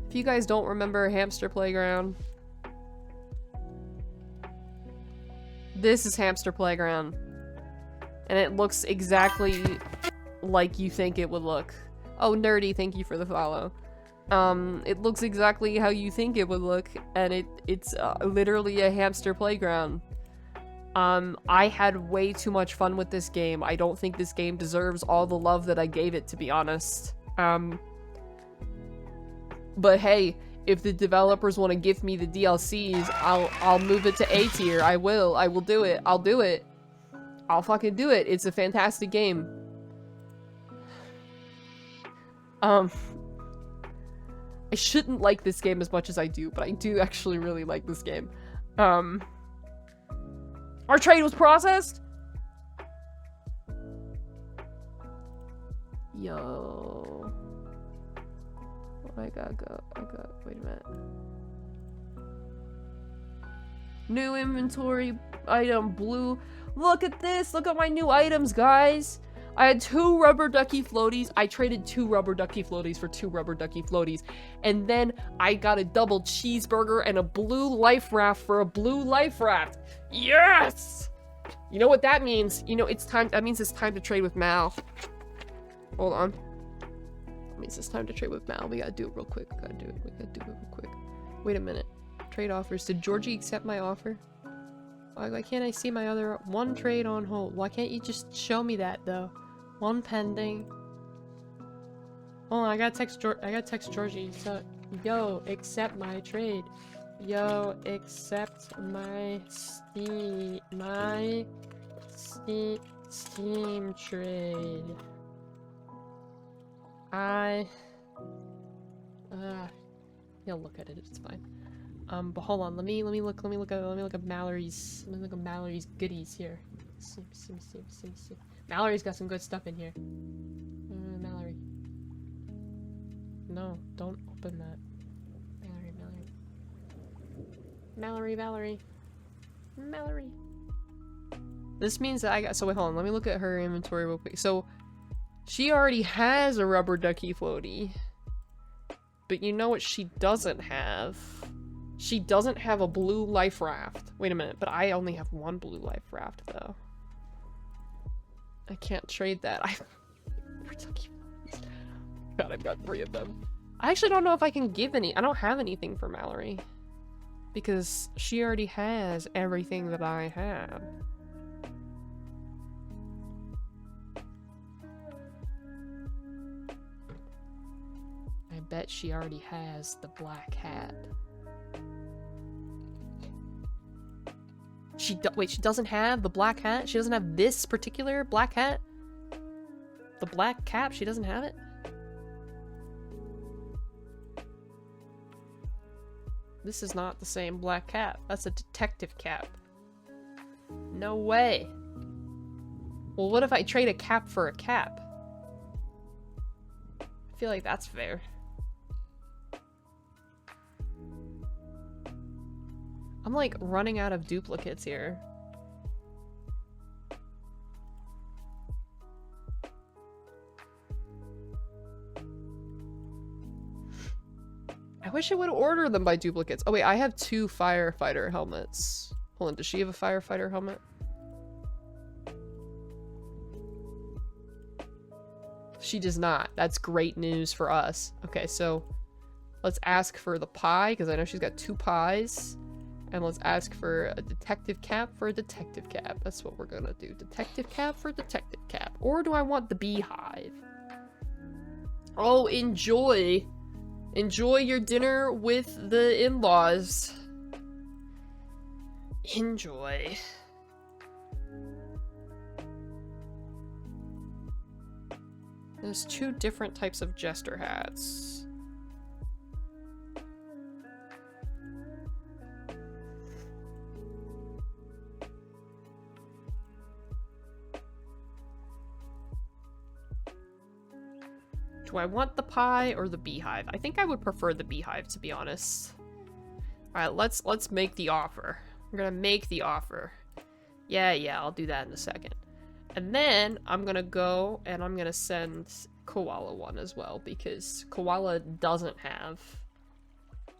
If you guys don't remember Hamster Playground, this is Hamster Playground. And it looks exactly like you think it would look. Oh, Nerdy, thank you for the follow. It looks exactly how you think it would look, and it's literally a hamster playground. I had way too much fun with this game. I don't think this game deserves all the love that I gave it, to be honest. But hey, if the developers want to give me the DLCs, I'll move it to A tier. I will do it. I'll do it. I'll fucking do it. It's a fantastic game. I shouldn't like this game as much as I do, but I do actually really like this game. Our trade was processed? Yo. Wait a minute. New inventory item, blue. Look at this, look at my new items, guys. I had 2 rubber ducky floaties. I traded 2 rubber ducky floaties for 2 rubber ducky floaties. And then I got a double cheeseburger and a blue life raft for a blue life raft. Yes! You know what that means? You know, it's time, that means it's time to trade with Mal. Hold on. That means it's time to trade with Mal. We gotta do it real quick. We gotta do it real quick. Wait a minute. Trade offers. Did Georgie accept my offer? Why can't I see my other one trade on hold? Why can't you just show me that though? One pending. Oh, I gotta text Georgie. So, yo, accept my trade. Yo, accept my Steam trade. He'll look at it. It's fine. But hold on. Let me look at Mallory's. Let me look at Mallory's goodies here. See. Mallory's got some good stuff in here. Mallory. No, don't open that. Mallory. This means that I got. So wait, hold on. Let me look at her inventory real quick. So she already has a rubber ducky floaty. But you know what she doesn't have? She doesn't have a blue life raft. Wait a minute, but I only have 1 blue life raft though. I can't trade that. God, I've got 3 of them. I actually don't know if I can give any. I don't have anything for Mallory. Because she already has everything that I have. I bet she already has the black hat. Wait, she doesn't have the black hat? She doesn't have this particular black hat? The black cap? She doesn't have it? This is not the same black cap. That's a detective cap. No way. Well, what if I trade a cap for a cap? I feel like that's fair. I'm like running out of duplicates here. I wish I would order them by duplicates. Oh wait, I have 2 firefighter helmets. Hold on, does she have a firefighter helmet? She does not. That's great news for us. Okay, so let's ask for the pie, because I know she's got 2 pies. And let's ask for a detective cap for a detective cap. That's what we're gonna do. Detective cap for detective cap. Or do I want the beehive? Oh, enjoy. Enjoy your dinner with the in-laws. Enjoy. There's 2 different types of jester hats. Do I want the pie or the beehive? I think I would prefer the beehive, to be honest. Alright, let's make the offer. We're gonna make the offer. Yeah, I'll do that in a second. And then I'm gonna go and I'm gonna send Koala one as well, because Koala doesn't have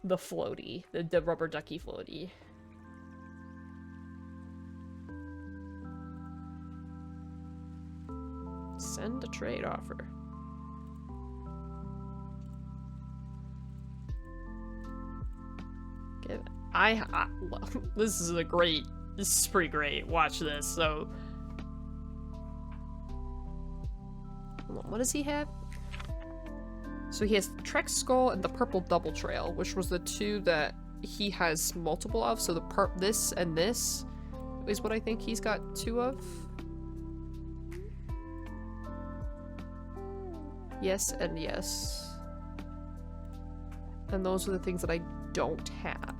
the floaty, the rubber ducky floaty. Send a trade offer. Well, this is pretty great. Watch this. So, hold on, what does he have? So he has Trek Skull and the Purple Double Trail, which was the 2 that he has multiple of. So this and this is what I think he's got 2 of. Yes and yes. And those are the things that I don't have.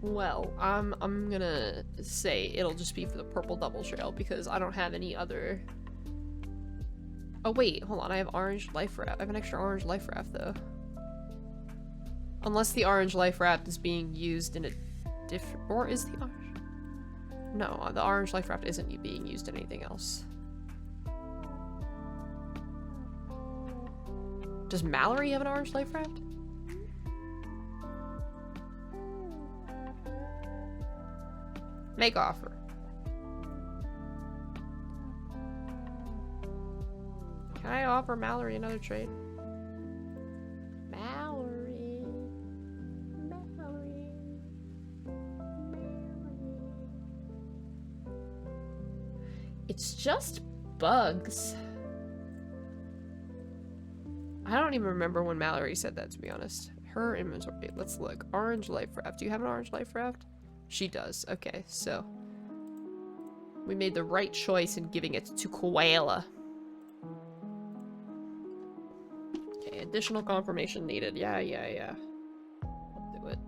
Well, I'm gonna say it'll just be for the Purple Double Trail because I don't have any other. Oh wait, hold on, I have orange life raft. I have an extra orange life raft though. Unless the orange life raft is being used in a different, or is the orange? No, the orange life raft isn't being used in anything else. Does Mallory have an orange life raft? Make offer. Can I offer Mallory another trade? Mallory. It's just bugs. I don't even remember when Mallory said that, to be honest. Her inventory. Let's look. Orange life raft. Do you have an orange life raft? She does. Okay, so we made the right choice in giving it to Koala. Okay, additional confirmation needed. Yeah. I'll do it.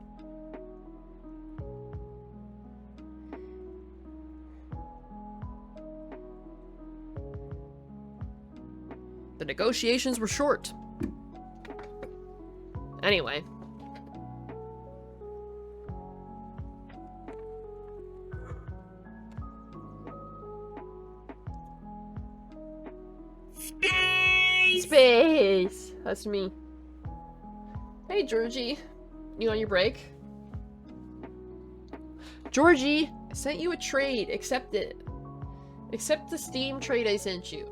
The negotiations were short. Anyway. Space! That's me. Hey, Georgie. You on your break? Georgie, I sent you a trade. Accept it. Accept the Steam trade I sent you.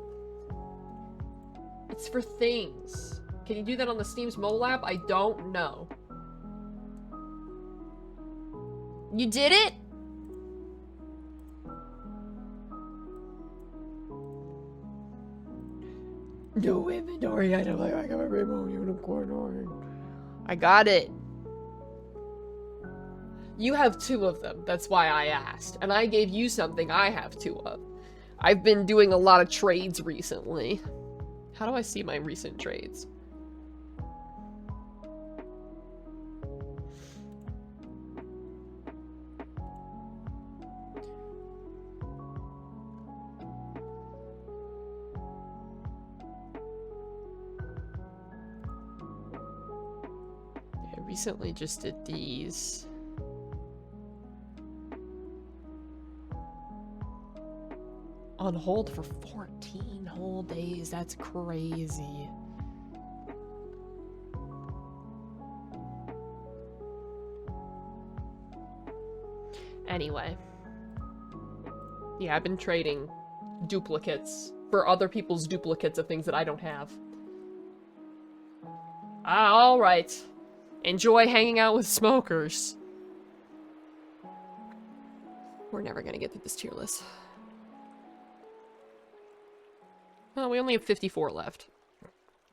It's for things. Can you do that on the Steam's mobile app? I don't know. You did it? No inventory item. I got my rainbow unicorn orange. I got it. You have 2 of them. That's why I asked. And I gave you something I have 2 of. I've been doing a lot of trades recently. How do I see my recent trades? I recently just did these. On hold for 14 whole days. That's crazy. Anyway. Yeah, I've been trading duplicates for other people's duplicates of things that I don't have. Alright. Enjoy hanging out with smokers. We're never gonna get through this tier list. Oh, we only have 54 left.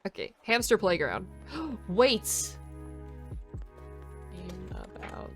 Okay, hamster playground. Wait! In about...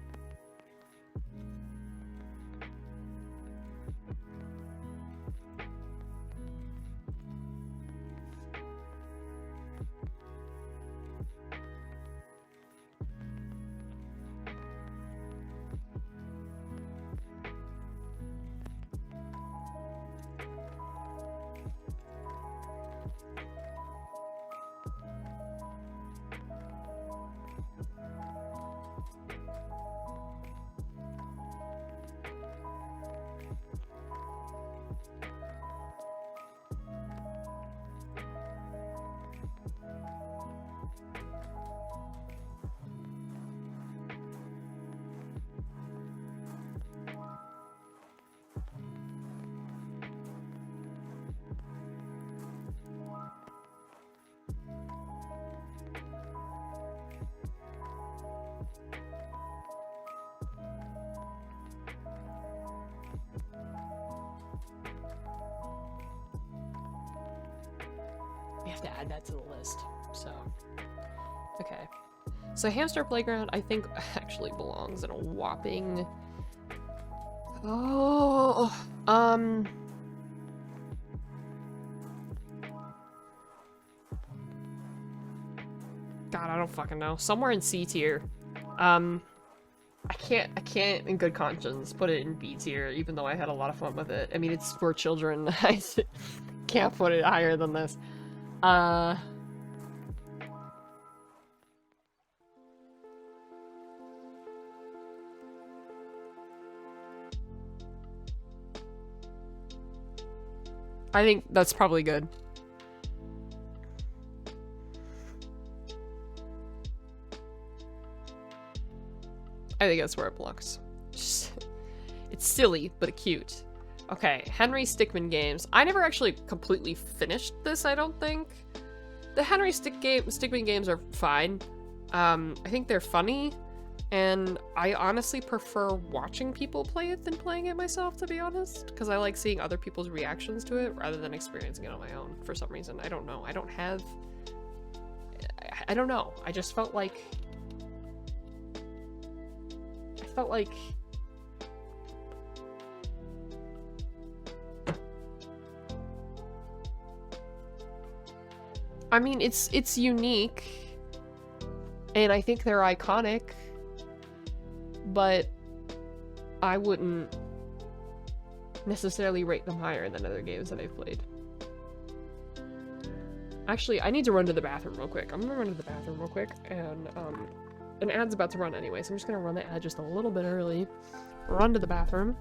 We have to add that to the list, so... Okay. So hamster playground, I think, actually belongs in a whopping... Oh... God, I don't fucking know. Somewhere in C tier. I can't in good conscience put it in B tier, even though I had a lot of fun with it. I mean, it's for children. I can't put it higher than this. I think that's probably good. I think that's where it belongs. It's silly, but cute. Okay, Henry Stickmin games. I never actually completely finished this, I don't think. The Henry Stickmin games are fine. I think they're funny, and I honestly prefer watching people play it than playing it myself, to be honest, because I like seeing other people's reactions to it rather than experiencing it on my own for some reason. I don't know. I don't know. I just felt like... I mean, it's unique, and I think they're iconic, but I wouldn't necessarily rate them higher than other games that I've played. Actually, I need to run to the bathroom real quick. I'm gonna run to the bathroom real quick, and an ad's about to run anyway, so I'm just gonna run the ad just a little bit early, run to the bathroom,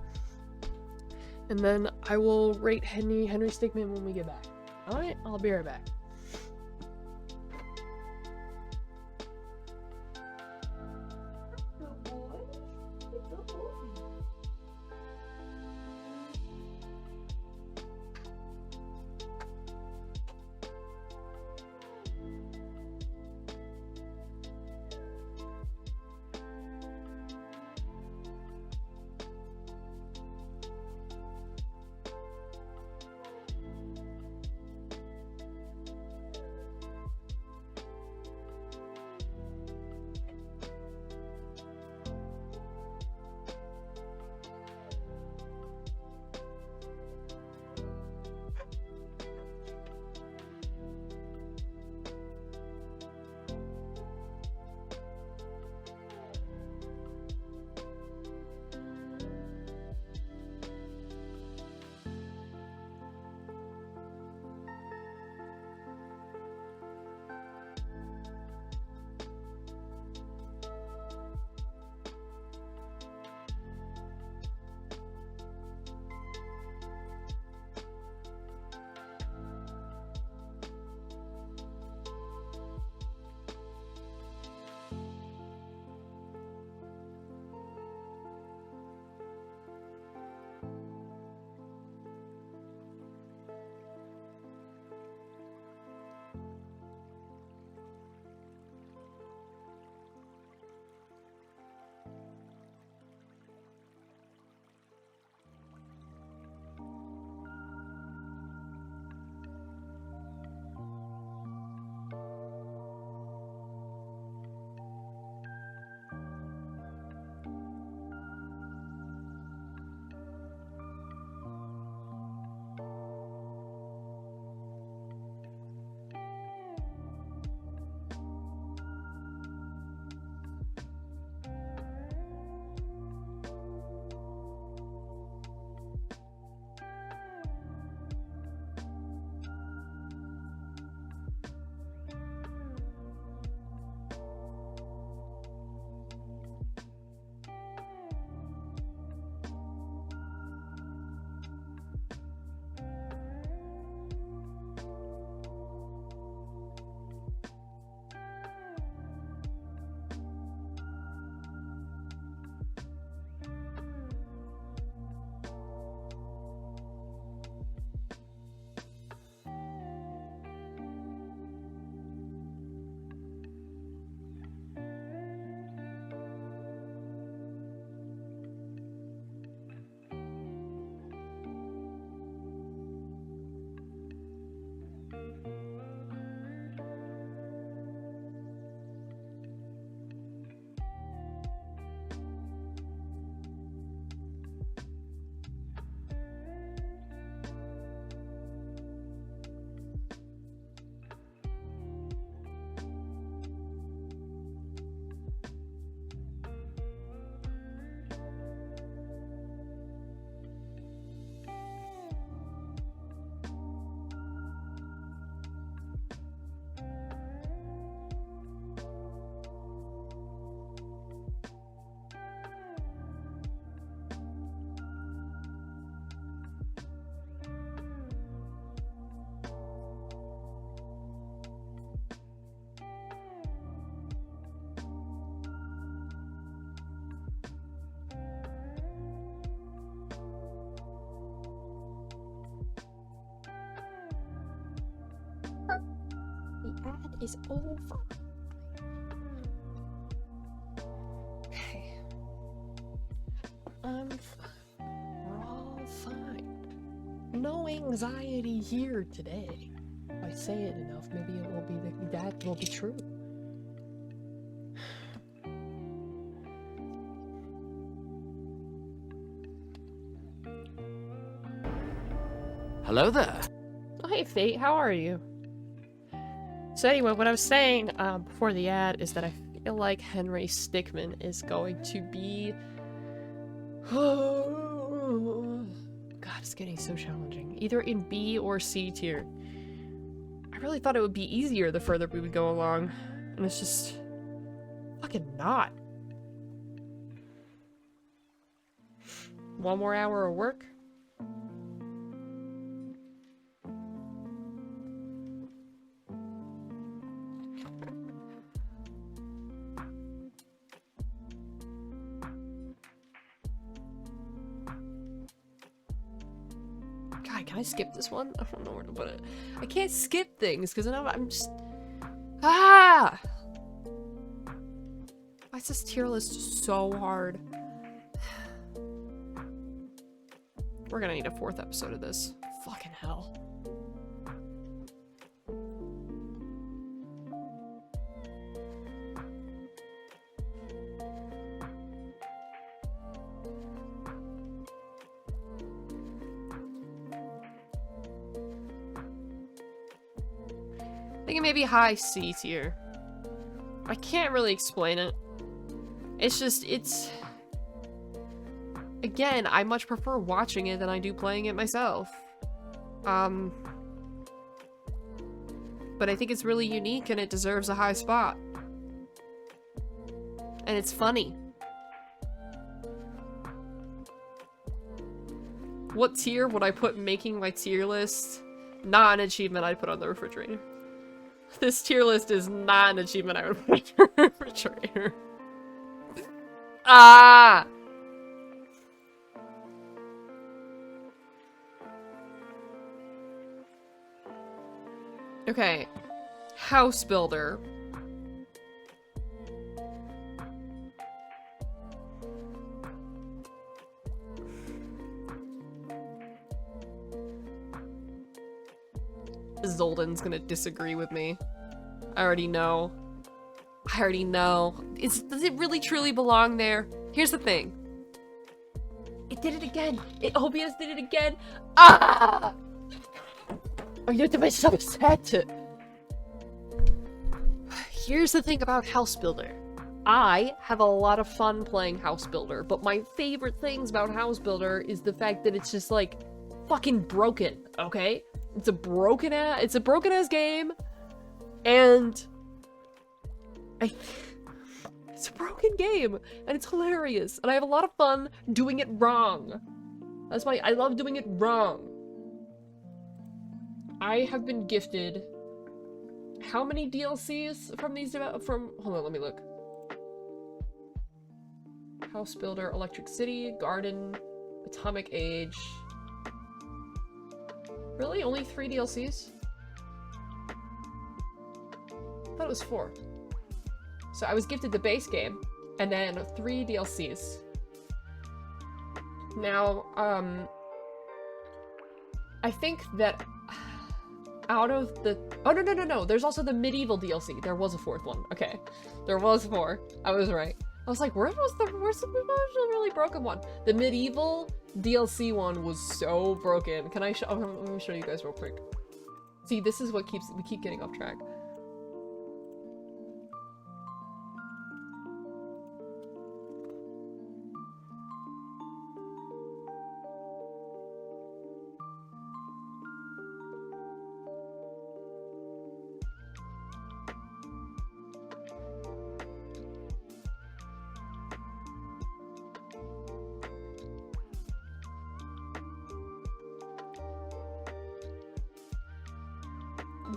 and then I will rate Henry Stickmin when we get back. Alright, I'll be right back. is over. Okay. We're all fine. No anxiety here today. If I say it enough, maybe it will be that will be true. Hello there. Oh, hey, Fate, how are you? So anyway, what I was saying before the ad is that I feel like Henry Stickmin is going to be... God, it's getting so challenging. Either in B or C tier. I really thought it would be easier the further we would go along. And it's just... fucking not. One more hour of work? God, can I skip this one? I don't know where to put it. I can't skip things because I'm just... Ah! Why is this tier list so hard? We're gonna need a 4th episode of this. Fucking hell. I think it may be high C tier. I can't really explain it. It's just, it's... Again, I much prefer watching it than I do playing it myself. But I think it's really unique and it deserves a high spot. And it's funny. What tier would I put making my tier list? Not an achievement I'd put on the refrigerator. This tier list is not an achievement I would put on the refrigerator. Ah! Okay. House builder. Zoldan's gonna disagree with me. I already know. I already know. Does it really truly belong there? Here's the thing. It did it again. It OBS did it again. Ah! I'm gonna do myself upset. Here's the thing about House Builder. I have a lot of fun playing House Builder, but my favorite things about House Builder is the fact that it's just like fucking broken, okay? It's a broken ass game, and it's a broken game, and it's hilarious, and I have a lot of fun doing it wrong. That's why I love doing it wrong. I have been gifted how many DLCs from these hold on, let me look. House Builder, Electric City, Garden, Atomic Age. Really? Only 3 DLCs? I thought it was 4. So I was gifted the base game, and then 3 DLCs. Now, I think that out of the... Oh, no. There's also the medieval DLC. There was a 4th one. Okay. There was 4. I was right. I was like, where's the really broken one? The medieval DLC one was so broken. Can I let me show you guys real quick. See, this is what we keep getting off track.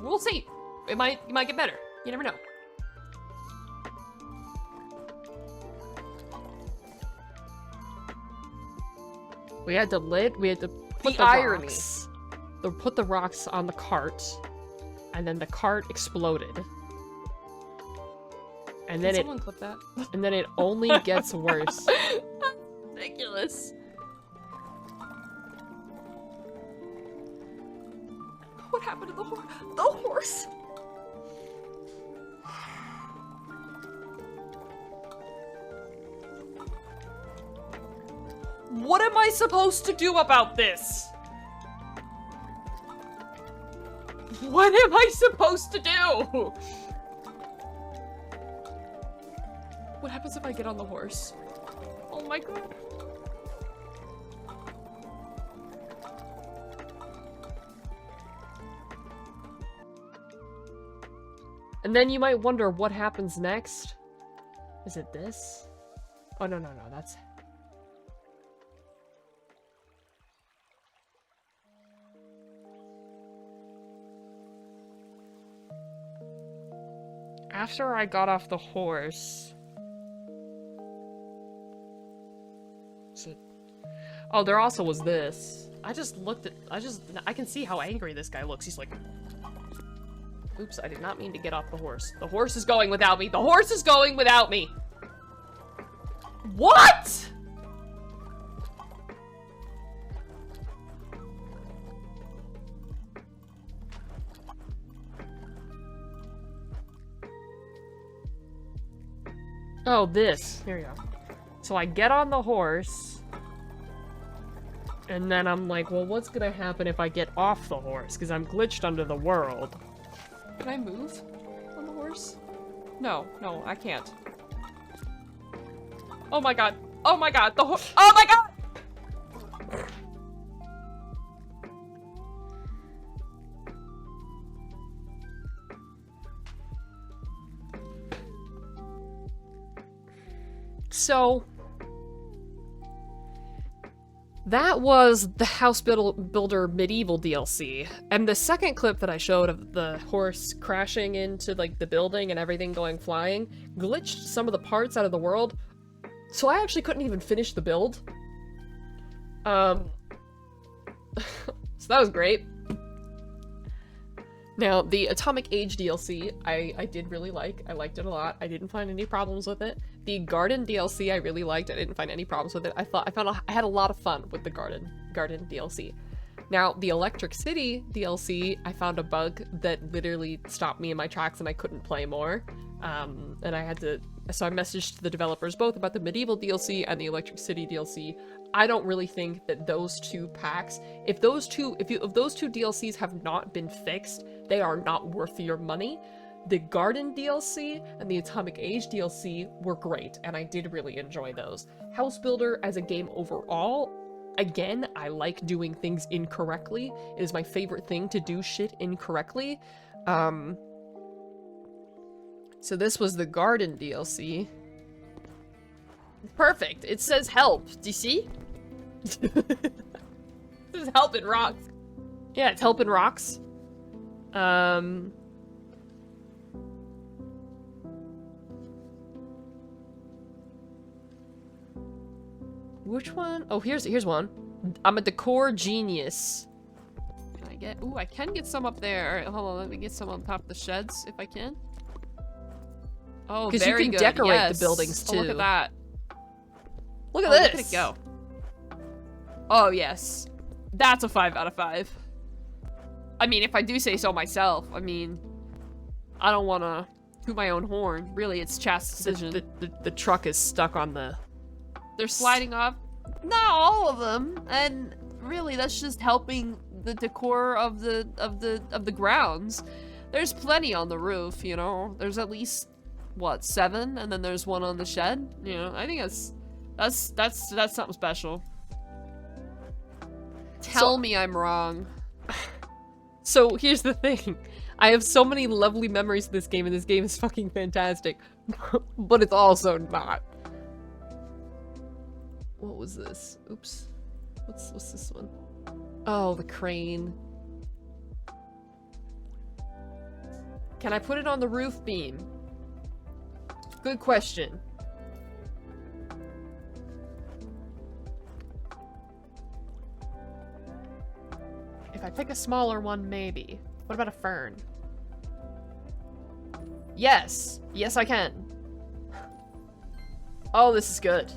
We'll see. It might get better. You never know. We had to put the rocks. Put the rocks on the cart, and then the cart exploded. And Can then someone clip that? it only gets worse. That's ridiculous. What happened to the horse? What am I supposed to do about this? What am I supposed to do? What happens if I get on the horse? Oh my god. And then you might wonder what happens next. Is it this? Oh, no, that's... After I got off the horse... Is it... Oh, there also was this. I can see how angry this guy looks. He's like... Oops, I did not mean to get off the horse. The horse is going without me. The horse is going without me. What? Oh, this. Here we go. So I get on the horse. And then I'm like, well, what's gonna happen if I get off the horse? Because I'm glitched under the world. Can I move on the horse? No, I can't. Oh my god. Oh my god, the horse. Oh my god! So, that was the House Builder Medieval DLC, and the second clip that I showed of the horse crashing into, like, the building and everything going flying glitched some of the parts out of the world, so I actually couldn't even finish the build. So that was great. Now, the Atomic Age DLC, I did really like. I liked it a lot. I didn't find any problems with it. The Garden DLC I really liked. I didn't find any problems with it. I had a lot of fun with the Garden DLC. Now, the Electric City DLC, I found a bug that literally stopped me in my tracks and I couldn't play more. And I had to, so I messaged the developers both about the Medieval DLC and the Electric City DLC. I don't really think that those two packs, if those two DLCs have not been fixed, they are not worth your money. The Garden DLC and the Atomic Age DLC were great, and I did really enjoy those. House Builder as a game overall, again, I like doing things incorrectly. It is my favorite thing to do shit incorrectly. So this was the Garden DLC. Perfect. It says help. Do you see? It says help in rocks. Yeah, it's help in rocks. Which one? Oh, here's one. I'm a decor genius. Can I get... Ooh, I can get some up there. Alright, hold on. Let me get some on top of the sheds, if I can. Oh, very good. Because you can decorate the buildings, too. Oh, look at that. Look at this. Look at it go. Oh, yes. That's a 5 out of 5. I mean, if I do say so myself, I mean, I don't want to toot my own horn. Really, it's Chast's decision. The truck is stuck on the... They're sliding off. Not all of them. And really, that's just helping the decor of the grounds. There's plenty on the roof, you know. There's at least, what, 7? And then there's one on the shed. You know, I think that's something special. Tell me I'm wrong. So here's the thing. I have so many lovely memories of this game, and this game is fucking fantastic. But it's also not. What was this? Oops. What's this one? Oh, the crane. Can I put it on the roof beam? Good question. If I pick a smaller one, maybe. What about a fern? Yes! Yes, I can. Oh, this is good.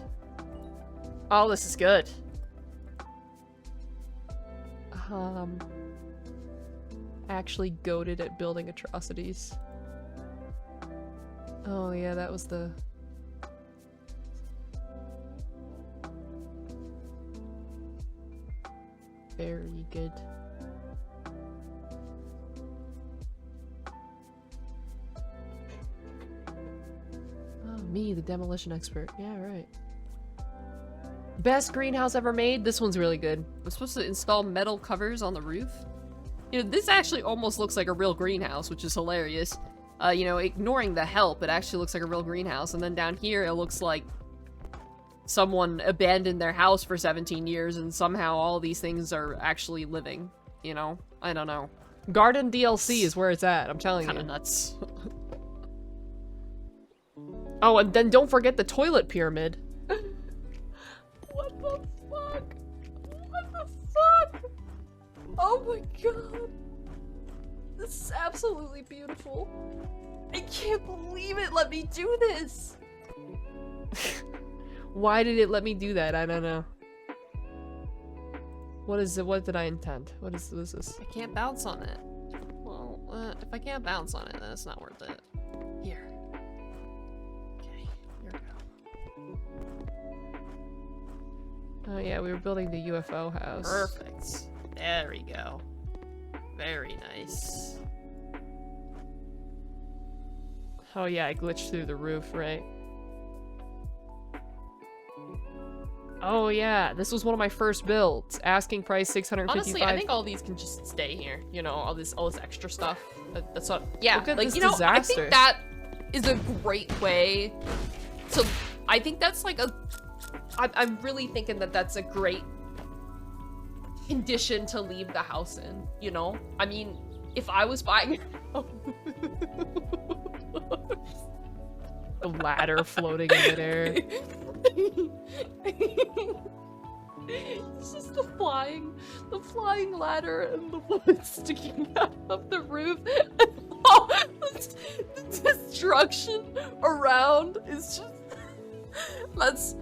Oh, this is good. Actually goated at building atrocities. Oh yeah, that was the... Very good. Oh, me, the demolition expert. Yeah, right. Best greenhouse ever made? This one's really good. I'm supposed to install metal covers on the roof. You know, this actually almost looks like a real greenhouse, which is hilarious. You know, ignoring the help, it actually looks like a real greenhouse. And then down here, it looks like someone abandoned their house for 17 years and somehow all these things are actually living, you know? I don't know. Garden DLC is where it's at, I'm telling you. Kinda nuts. Oh, and then don't forget the toilet pyramid. What the fuck? What the fuck? Oh my god. This is absolutely beautiful. I can't believe it let me do this. Why did it let me do that? I don't know. What is it? What did I intend? What is this? I can't bounce on it. Well, if I can't bounce on it, then it's not worth it. Here. Okay, here we go. Oh yeah, we were building the UFO house. Perfect. There we go. Very nice. Oh yeah, I glitched through the roof, right? Oh yeah, this was one of my first builds. Asking price 655. Honestly, I think all these can just stay here. You know, all this extra stuff. That's what. Yeah, like you know, disaster. I think that is a great way to. I think that's like a. I'm really thinking that that's a great condition to leave the house in. You know, I mean, if I was buying. The ladder floating in midair. It's just the flying ladder and the wood sticking out of the roof. And all the destruction around is just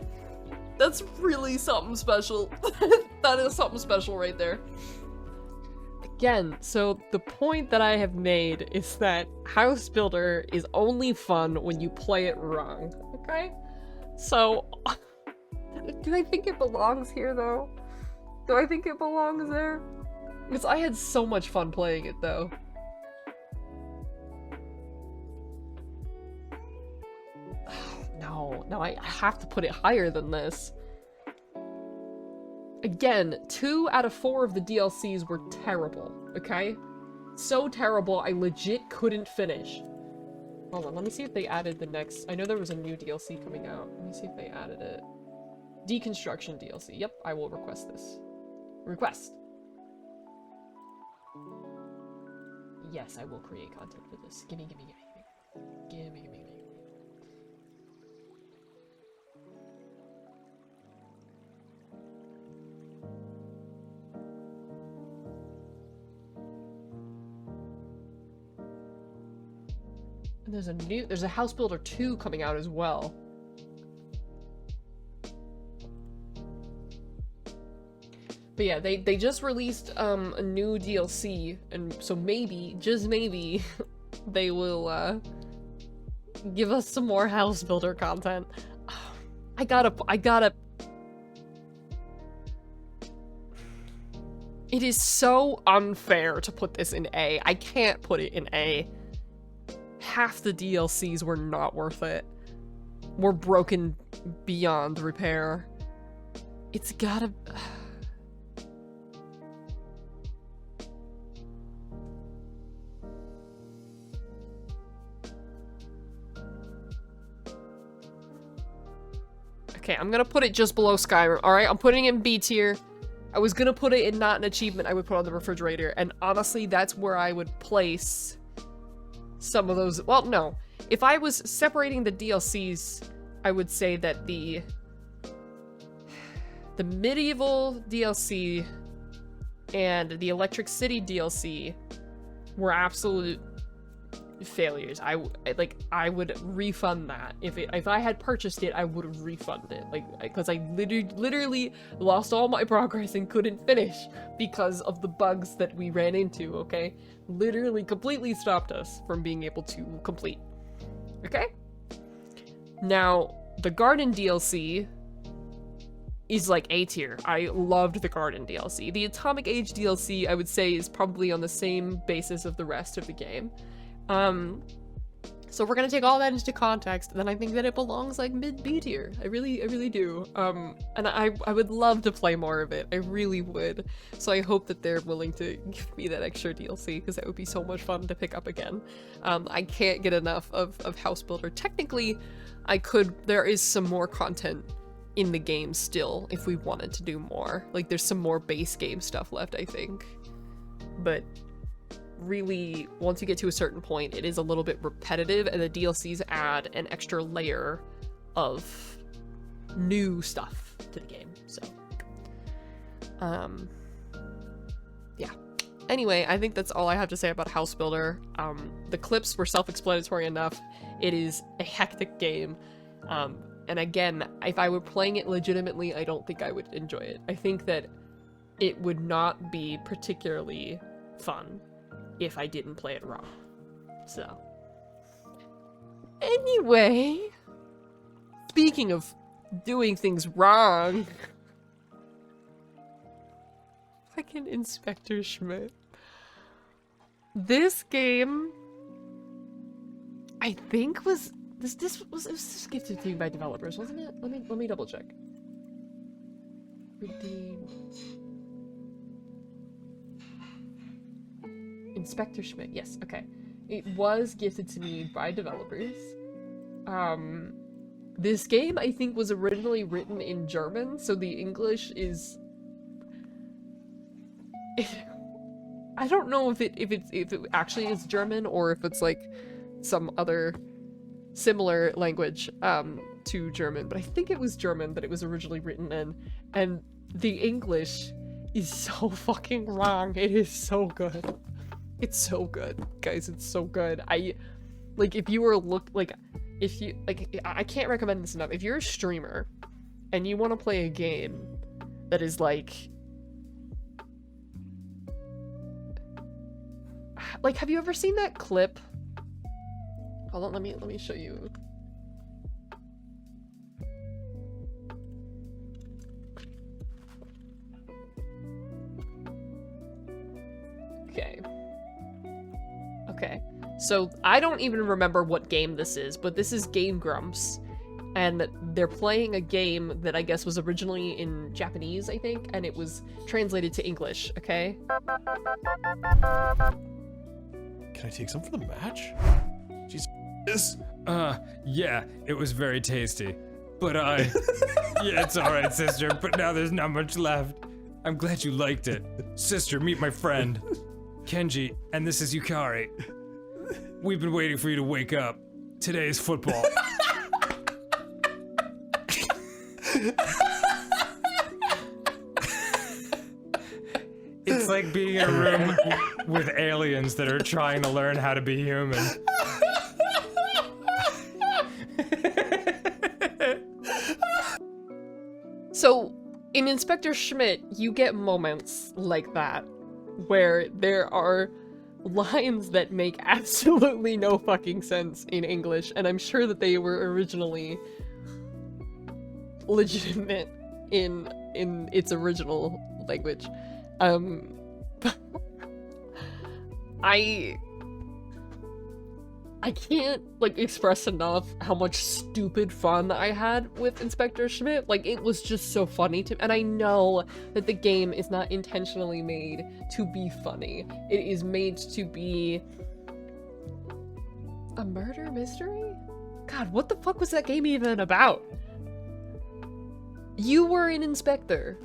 that's really something special. That is something special right there. Again, so the point that I have made is that House Builder is only fun when you play it wrong, okay? So, do I think it belongs here, though? Do I think it belongs there? Because I had so much fun playing it, though. No, I have to put it higher than this. Again, 2 out of 4 of the DLCs were terrible, okay? So terrible, I legit couldn't finish. Hold on, let me see if they added the next... I know there was a new DLC coming out. Let me see if they added it. Deconstruction DLC. Yep, I will request this. Request! Yes, I will create content for this. Gimme. And there's a House Builder 2 coming out as well. But yeah, they just released a new DLC, and so maybe, just maybe, they will give us some more House Builder content. I gotta It is so unfair to put this in A. I can't put it in A. Half the DLCs were not worth it. Were broken beyond repair. It's gotta... Okay, I'm gonna put it just below Skyrim, alright? I'm putting it in B tier. I was gonna put it in not an achievement I would put on the refrigerator, and honestly, that's where I would place some of those. Well, no. If I was separating the DLCs, I would say that the medieval DLC and the Electric City DLC were absolute failures. I would refund that. If I had purchased it, I would have refunded it. Like, because I literally lost all my progress and couldn't finish because of the bugs that we ran into, okay? Literally completely stopped us from being able to complete. Okay? Now, the Garden DLC is like A tier. I loved the Garden DLC. The Atomic Age DLC, I would say, is probably on the same basis of the rest of the game. So we're gonna take all that into context, then I think that it belongs like mid-B tier. I really do. And I would love to play more of it. I really would. So I hope that they're willing to give me that extra DLC, because that would be so much fun to pick up again. I can't get enough of House Builder. Technically, there is some more content in the game still if we wanted to do more. Like, there's some more base game stuff left, I think. But really, once you get to a certain point, it is a little bit repetitive, and the DLCs add an extra layer of new stuff to the game. So, yeah. Anyway, I think that's all I have to say about House Builder. The clips were self-explanatory enough. It is a hectic game. And again, if I were playing it legitimately, I don't think I would enjoy it. I think that it would not be particularly fun if I didn't play it wrong. So, anyway, speaking of doing things wrong, fucking Inspector Schmidt. This game, I think was this was gifted to you by developers, wasn't it? Let me double check. Redeemed. Inspector Schmidt, yes, okay. It was gifted to me by developers. This game, I think, was originally written in German, so the English is... I don't know if it actually is German, or if it's like some other similar language to German, but I think it was German that it was originally written in, and the English is so fucking wrong. It is so good. It's so good, guys. It's so good. I can't recommend this enough. If you're a streamer and you want to play a game that is like, have you ever seen that clip? Hold on, let me show you. Okay, so I don't even remember what game this is, but this is Game Grumps, and they're playing a game that I guess was originally in Japanese, I think, and it was translated to English, okay? Can I take some for the match? Jesus. Yeah, it was very tasty. But yeah, it's alright, sister, but now there's not much left. I'm glad you liked it. Sister, meet my friend, Kenji, and this is Yukari. We've been waiting for you to wake up. Today is football. It's like being in a room with aliens that are trying to learn how to be human. So, in Inspector Schmidt, you get moments like that, where there are lines that make absolutely no fucking sense in English, and I'm sure that they were originally legitimate in its original language. I can't, express enough how much stupid fun I had with Inspector Schmidt. Like, it was just so funny to me. And I know that the game is not intentionally made to be funny. It is made to be a murder mystery? God, what the fuck was that game even about? You were an inspector.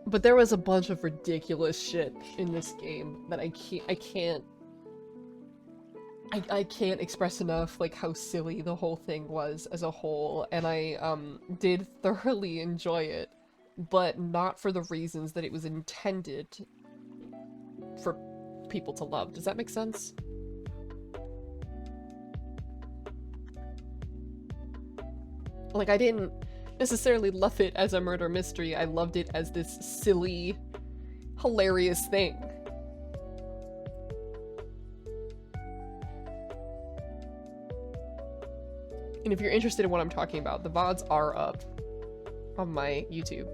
But there was a bunch of ridiculous shit in this game that I can't express enough, like, how silly the whole thing was as a whole, and I did thoroughly enjoy it. but not for the reasons that it was intended for people to love. Does that make sense? Like, I didn't necessarily love it as a murder mystery. I loved it as this silly, hilarious thing. And if you're interested in what I'm talking about, the VODs are up on my YouTube.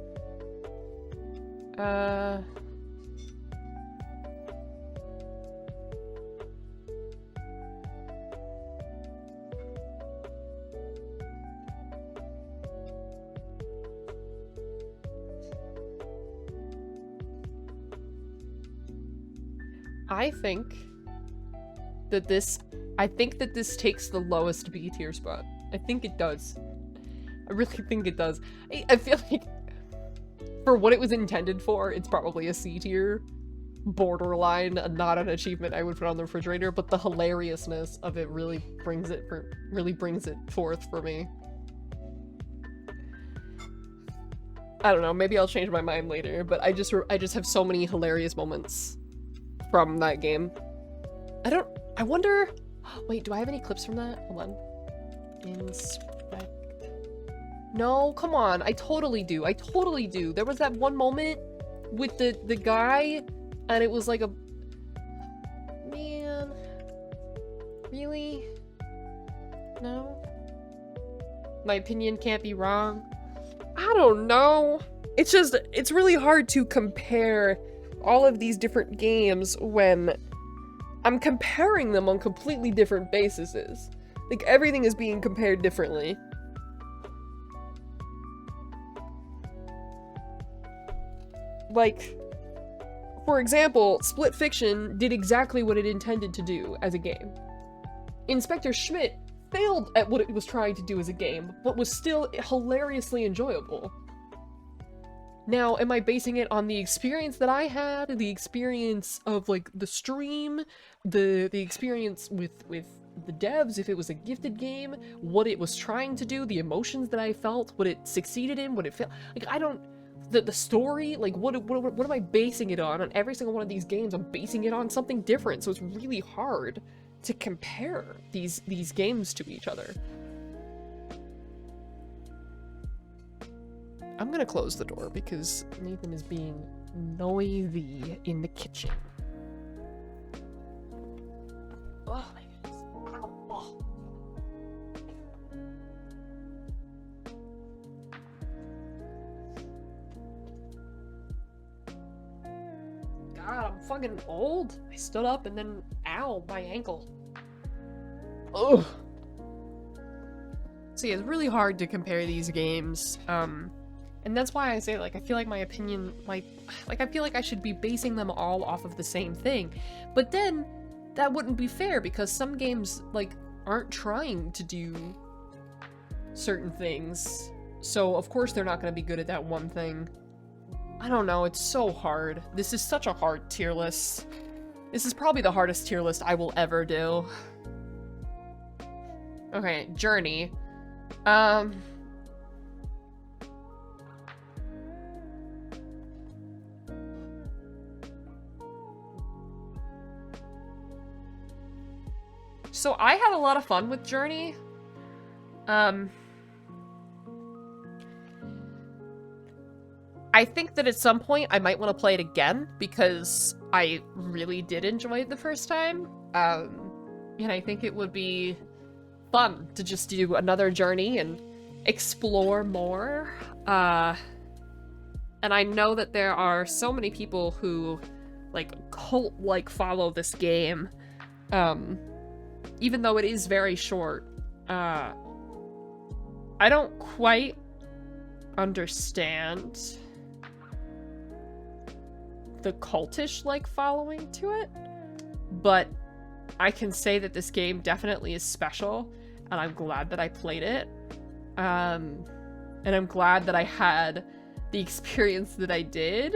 I think that this takes the lowest B tier spot. I think it does. I really think it does. I feel like for what it was intended for, it's probably a C tier. Borderline, not an achievement I would put on the refrigerator, but the hilariousness of it really brings it forth for me. I don't know, maybe I'll change my mind later, but I just have so many hilarious moments from that game. I wonder, wait, do I have any clips from that? Hold on. Inspect. No, come on, I totally do. There was that one moment with the guy, and it was like a, man, really? No? My opinion can't be wrong? I don't know. It's really hard to compare all of these different games when I'm comparing them on completely different bases. Like, everything is being compared differently. Like, for example, Split Fiction did exactly what it intended to do as a game. Inspector Schmidt failed at what it was trying to do as a game, but was still hilariously enjoyable. Now, am I basing it on the experience that I had, the experience of, like, the stream, the experience with the devs, if it was a gifted game, what it was trying to do, the emotions that I felt, what it succeeded in, what it felt, like, I don't, the story, like, what am I basing it on? On every single one of these games, I'm basing it on something different, so it's really hard to compare these games to each other. I'm gonna close the door because Nathan is being noisy in the kitchen. Oh my goodness. Oh. God, I'm fucking old. I stood up and then, ow, my ankle. Ugh. So yeah, it's really hard to compare these games. And that's why I say, like, I feel like my opinion, like I feel like I should be basing them all off of the same thing. But then, that wouldn't be fair, because some games, like, aren't trying to do certain things. So, of course, they're not going to be good at that one thing. I don't know, it's so hard. This is such a hard tier list. This is probably the hardest tier list I will ever do. Okay, Journey. So I had a lot of fun with Journey. I think that at some point I might want to play it again because I really did enjoy it the first time. And I think it would be fun to just do another Journey and explore more. And I know that there are so many people who, like, cult-like follow this game. Even though it is very short, I don't quite understand the cultish-like following to it, but I can say that this game definitely is special, and I'm glad that I played it, and I'm glad that I had the experience that I did.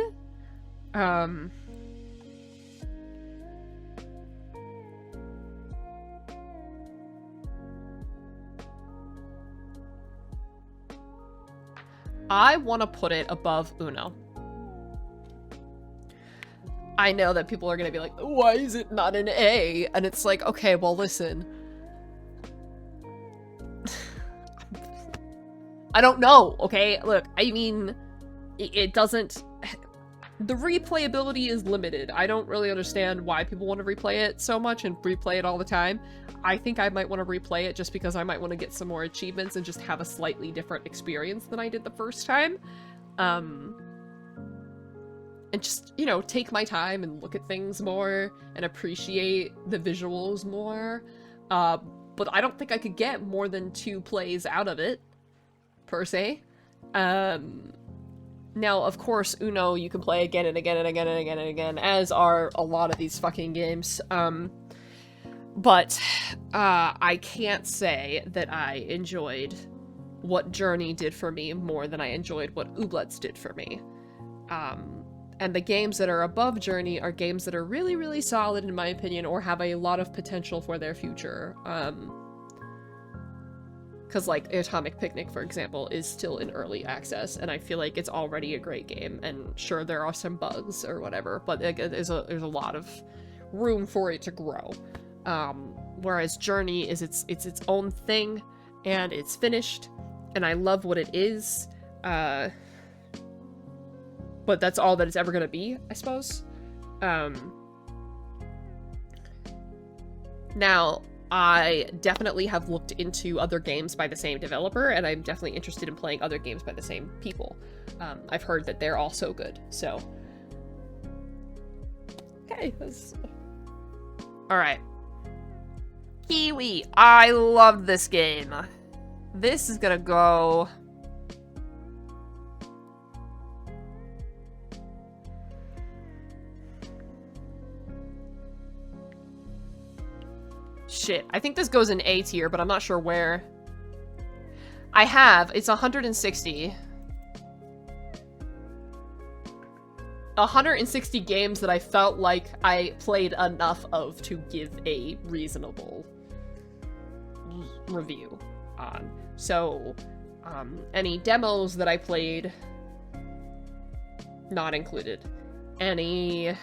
I want to put it above Uno. I know that people are going to be like, why is it not an A? And it's like, okay, well, listen. I don't know, okay? Look, I mean, it doesn't... The replayability is limited. I don't really understand why people want to replay it so much and replay it all the time. I think I might want to replay it just because I might want to get some more achievements and just have a slightly different experience than I did the first time. And just, you know, take my time and look at things more and appreciate the visuals more. But I don't think I could get more than 2 plays out of it, per se. Now, of course, Uno you can play again and again and again and again and again, as are a lot of these fucking games. But I can't say that I enjoyed what Journey did for me more than I enjoyed what Ooblets did for me. And the games that are above Journey are games that are really, really solid, in my opinion, or have a lot of potential for their future. Because, like, Atomic Picnic, for example, is still in early access, and I feel like it's already a great game, and sure, there are some bugs or whatever, but there's a lot of room for it to grow. Whereas Journey is its own thing, and it's finished, and I love what it is, but that's all that it's ever gonna be, I suppose. Now, I definitely have looked into other games by the same developer, and I'm definitely interested in playing other games by the same people. I've heard that they're also good, so... Okay, that's... Alright. Kiwi! I love this game. This is gonna go... Shit, I think this goes in A tier, but I'm not sure where. It's 160. 160 games that I felt like I played enough of to give a reasonable review on. So, any demos that I played, not included. Any,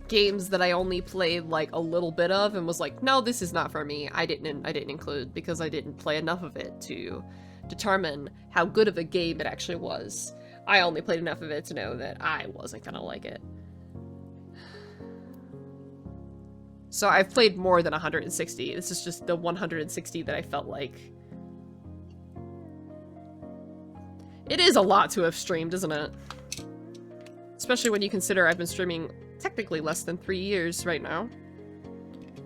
games that I only played like a little bit of and was like, no, this is not for me. I didn't include because I didn't play enough of it to determine how good of a game it actually was. I only played enough of it to know that I wasn't gonna like it. So I've played more than 160. This is just the 160 that I felt like. It is a lot to have streamed, isn't it? Especially when you consider I've been streaming technically less than 3 years right now.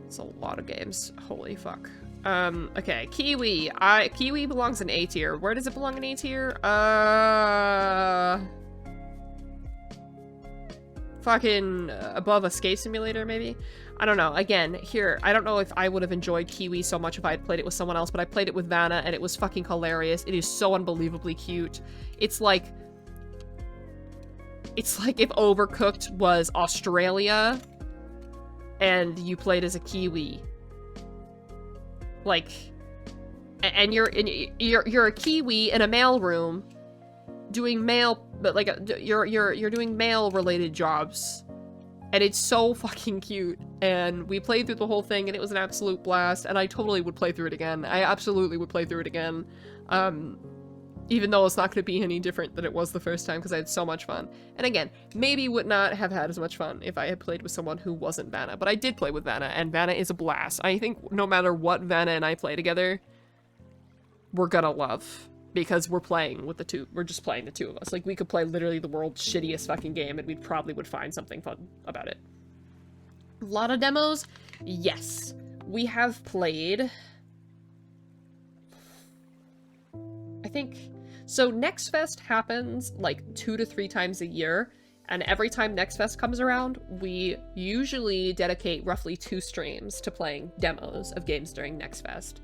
It's a lot of games. Holy fuck. Okay, Kiwi. Kiwi belongs in A tier. Where does it belong in A tier? Fucking above Escape Simulator, maybe? I don't know. Again, here, I don't know if I would have enjoyed Kiwi so much if I had played it with someone else, but I played it with Vanna, and it was fucking hilarious. It is so unbelievably cute. It's like if Overcooked was Australia, and you played as a Kiwi. Like, and you're a Kiwi in a mailroom, doing mail, but like you're doing mail related jobs, and it's so fucking cute. And we played through the whole thing, and it was an absolute blast. And I totally would play through it again. I absolutely would play through it again, even though it's not going to be any different than it was the first time because I had so much fun. And again, maybe would not have had as much fun if I had played with someone who wasn't Vanna, but I did play with Vanna, and Vanna is a blast. I think no matter what Vanna and I play together, we're gonna love, because we're playing with the two. We're just playing the two of us. Like, we could play literally the world's shittiest fucking game, and we probably would find something fun about it. A lot of demos? Yes. We have played... I think... So Next Fest happens like 2 to 3 times a year, and every time Next Fest comes around, we usually dedicate roughly 2 streams to playing demos of games during Next Fest.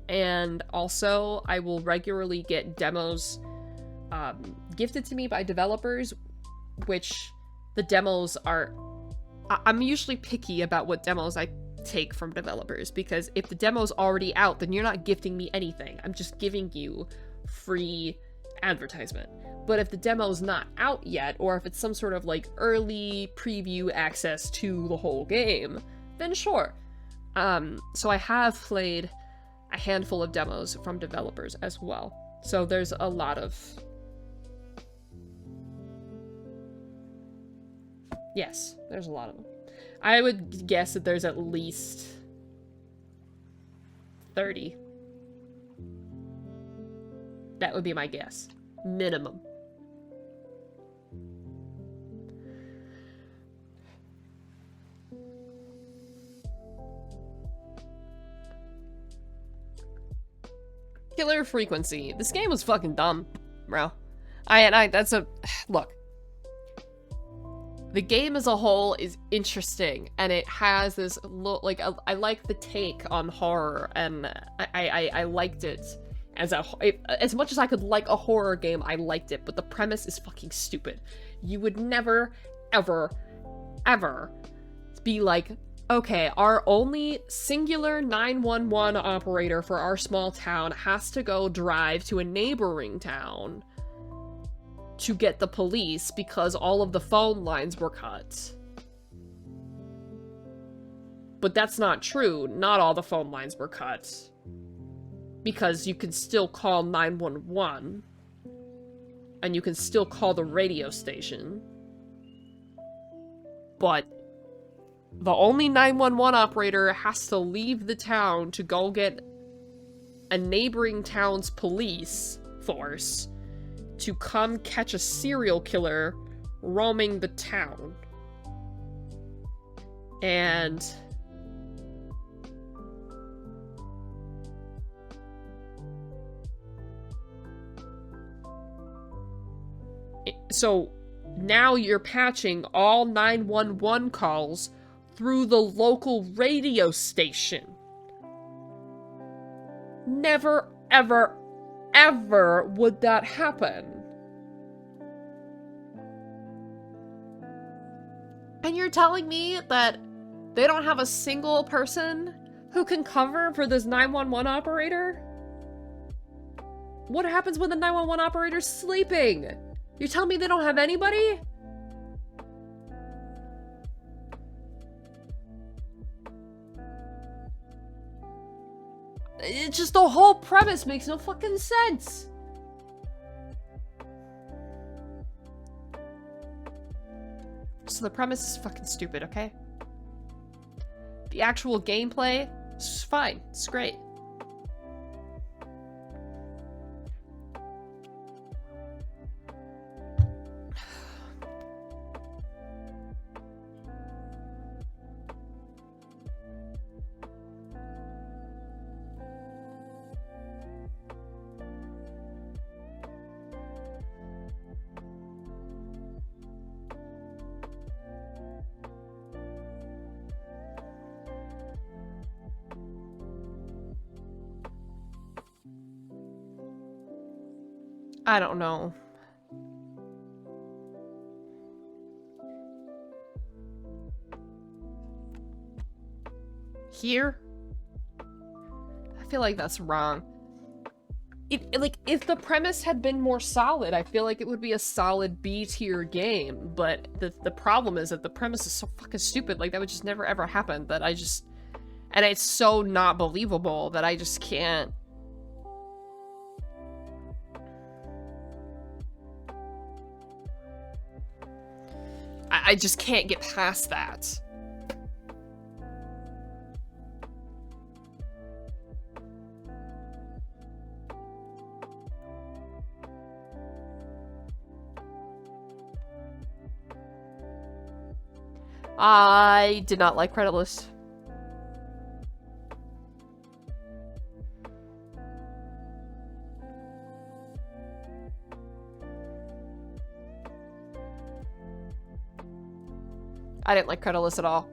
And also, I will regularly get demos gifted to me by developers, which the demos are... I'm usually picky about what demos I take from developers, because if the demo's already out, then you're not gifting me anything. I'm just giving you free advertisement. But if the demo's not out yet, or if it's some sort of like early preview access to the whole game, then sure. So I have played a handful of demos from developers as well. So there's a lot of... Yes, there's a lot of them. I would guess that there's at least 30. That would be my guess. Minimum. Killer frequency. This game was fucking dumb, bro. That's a... Look. The game as a whole is interesting, and it has this like I like the take on horror, and I liked it as much as I could like a horror game. I liked it, but the premise is fucking stupid. You would never, ever, ever be like, okay, our only singular 911 operator for our small town has to go drive to a neighboring town to get the police because all of the phone lines were cut. But that's not true. Not all the phone lines were cut. Because you can still call 911. And you can still call the radio station. But the only 911 operator has to leave the town to go get a neighboring town's police force to come catch a serial killer roaming the town. And so now you're patching all 911 calls through the local radio station. Never, ever, ever would that happen. And you're telling me that they don't have a single person who can cover for this 911 operator? What happens when the 911 operator's sleeping? You're telling me they don't have anybody? It's just the whole premise makes no fucking sense. So the premise is fucking stupid, okay? The actual gameplay is fine. It's great. I don't know. Here? I feel like that's wrong. If the premise had been more solid, I feel like it would be a solid B-tier game, but the problem is that the premise is so fucking stupid, like that would just never ever happen, that and it's so not believable that I just can't. I just can't get past that. I did not like Creditlist. I didn't like Creditlist at all.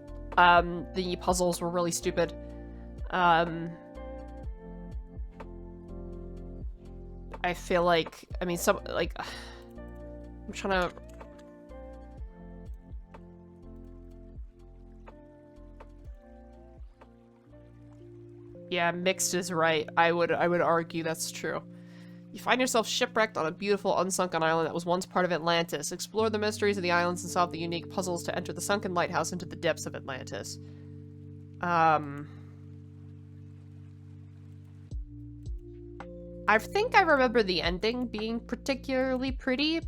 The puzzles were really stupid. I feel like, I mean, I'm trying to... Yeah, mixed is right. I would argue that's true. You find yourself shipwrecked on a beautiful, unsunken island that was once part of Atlantis. Explore the mysteries of the islands and solve the unique puzzles to enter the sunken lighthouse into the depths of Atlantis. I think I remember the ending being particularly pretty.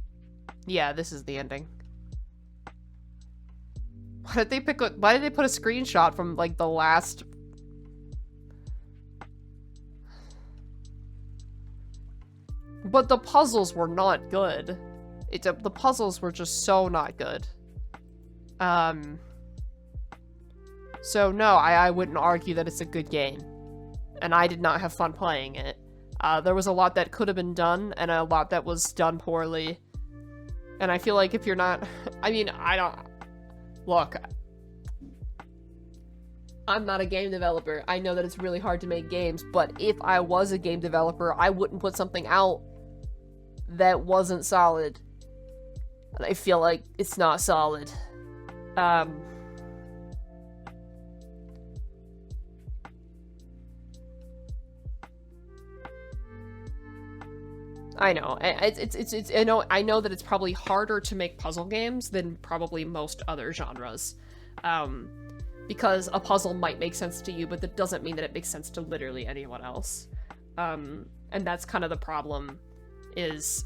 Yeah, this is the ending. Why did they put a screenshot from, like, the last... But the puzzles were not good. The puzzles were just so not good. So no, I wouldn't argue that it's a good game. And I did not have fun playing it. There was a lot that could have been done, and a lot that was done poorly. And I feel like if you're not... I mean, I don't... Look, I'm not a game developer. I know that it's really hard to make games, but if I was a game developer, I wouldn't put something out that wasn't solid. And I feel like it's not solid. I know. I know that it's probably harder to make puzzle games than probably most other genres. Because a puzzle might make sense to you, but that doesn't mean that it makes sense to literally anyone else. And that's kind of the problem, is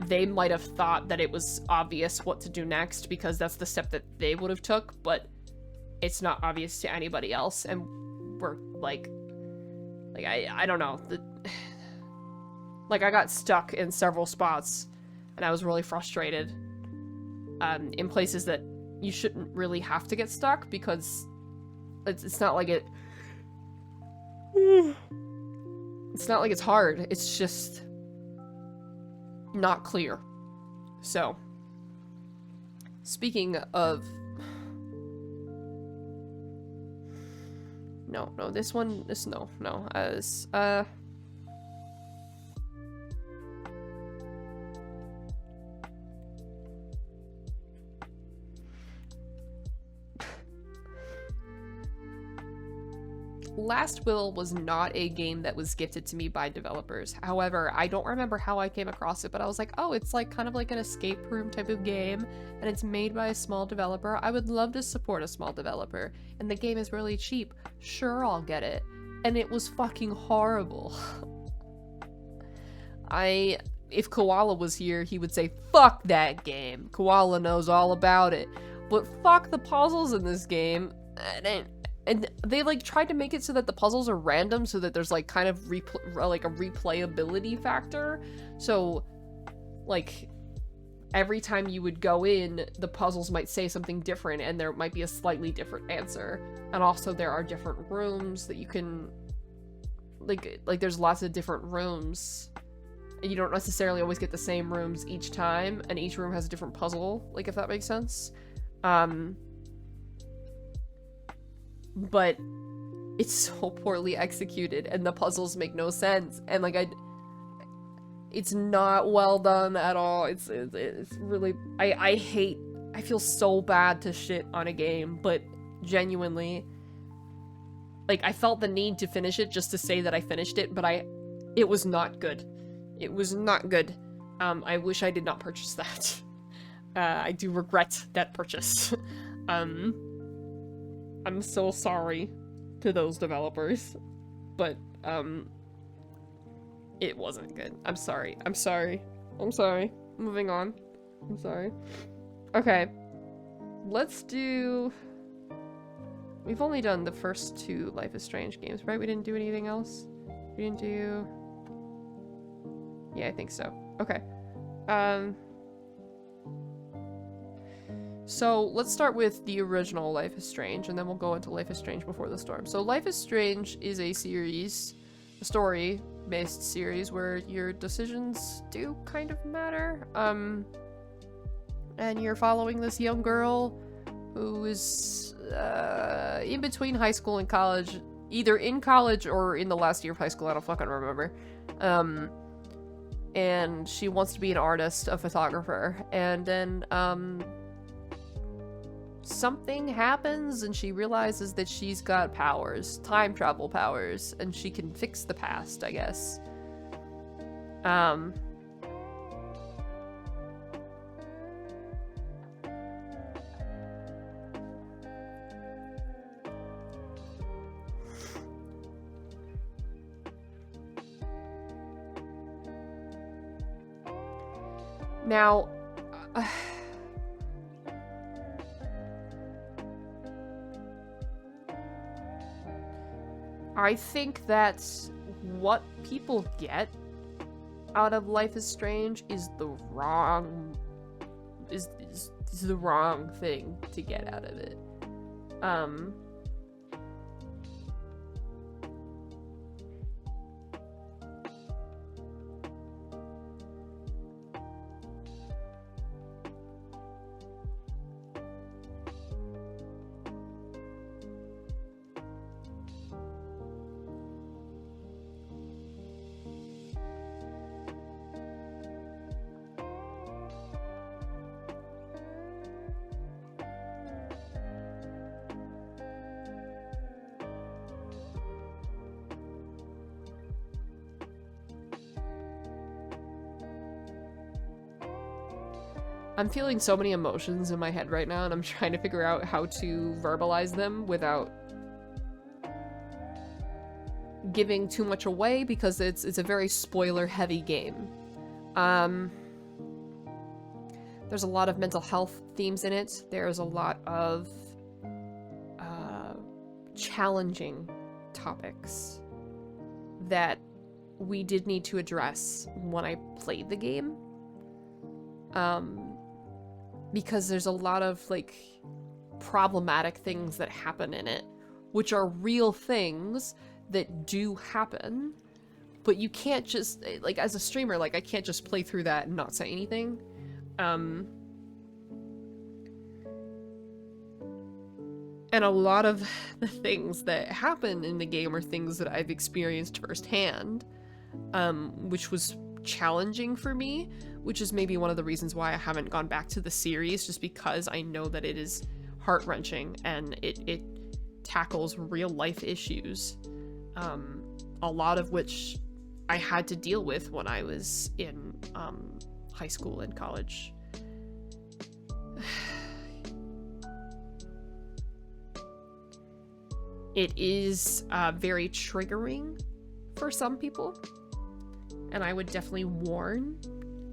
they might have thought that it was obvious what to do next because that's the step that they would have took, but it's not obvious to anybody else, and we're like I don't know. Like, I got stuck in several spots, and I was really frustrated, in places that you shouldn't really have to get stuck, because it's not like it... It's not like it's hard, it's just not clear. So, speaking of... No, Last Will was not a game that was gifted to me by developers. However, I don't remember how I came across it, but I was like, oh, it's like kind of like an escape room type of game, and it's made by a small developer. I would love to support a small developer, and the game is really cheap. Sure, I'll get it. And it was fucking horrible. If Koala was here, he would say, fuck that game. Koala knows all about it. But fuck the puzzles in this game. And they, like, tried to make it so that the puzzles are random, so that there's, like, kind of, a replayability factor. So, like, every time you would go in, the puzzles might say something different, and there might be a slightly different answer. And also, there are different rooms that you can... Like, there's lots of different rooms. And you don't necessarily always get the same rooms each time, and each room has a different puzzle, like, if that makes sense. But it's so poorly executed, and the puzzles make no sense, and like it's not well done at all. It's really, I feel so bad to shit on a game, but genuinely, like, I felt the need to finish it just to say that I finished it, but it was not good. It was not good. I wish I did not purchase that. I do regret that purchase. I'm so sorry to those developers, but, it wasn't good. I'm sorry. Moving on. I'm sorry. Okay. Let's do... We've only done the first 2 Life is Strange games, right? We didn't do anything else? We didn't do... Yeah, I think so. Okay. So let's start with the original Life is Strange, and then we'll go into Life is Strange Before the Storm. So Life is Strange is a story-based series where your decisions do kind of matter. And you're following this young girl who is in between high school and college, either in college or in the last year of high school, I don't fucking remember. And she wants to be an artist, a photographer, and then, something happens and she realizes that she's got powers, time travel powers, and she can fix the past, I guess. Now, I think that what people get out of Life is Strange is the wrong is the wrong thing to get out of it. I'm feeling so many emotions in my head right now, and I'm trying to figure out how to verbalize them without giving too much away, because it's a very spoiler-heavy game. There's a lot of mental health themes in it. There's a lot of challenging topics that we did need to address when I played the game. Because there's a lot of, like, problematic things that happen in it, which are real things that do happen, but you can't just, like, as a streamer, like, I can't just play through that and not say anything. And a lot of the things that happen in the game are things that I've experienced firsthand, which was challenging for me, which is maybe one of the reasons why I haven't gone back to the series, just because I know that it is heart-wrenching and it tackles real-life issues, a lot of which I had to deal with when I was in high school and college. It is very triggering for some people, and I would definitely warn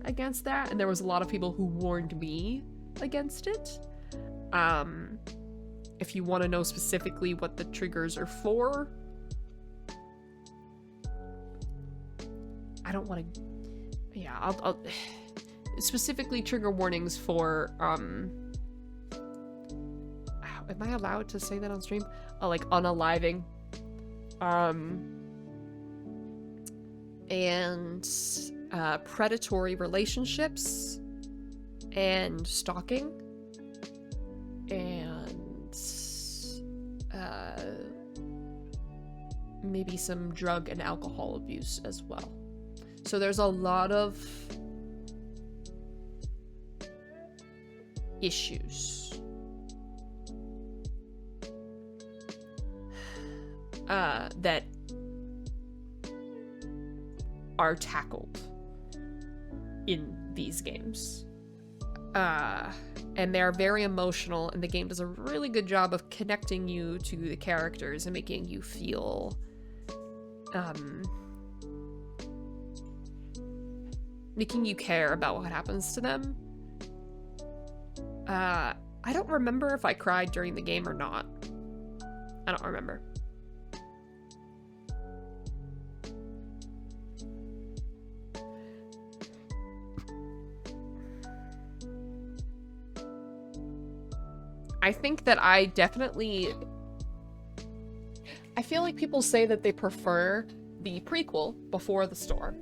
against that, and there was a lot of people who warned me against it. If you want to know specifically what the triggers are for, I don't want to... Yeah, I'll specifically trigger warnings for, am I allowed to say that on stream? Like, unaliving. And predatory relationships, and stalking, and maybe some drug and alcohol abuse as well. So there's a lot of issues that are tackled in these games. And they're very emotional, and the game does a really good job of connecting you to the characters and making you feel making you care about what happens to them. I don't remember if I cried during the game or not. I don't remember. I think that I feel like people say that they prefer the prequel Before the Storm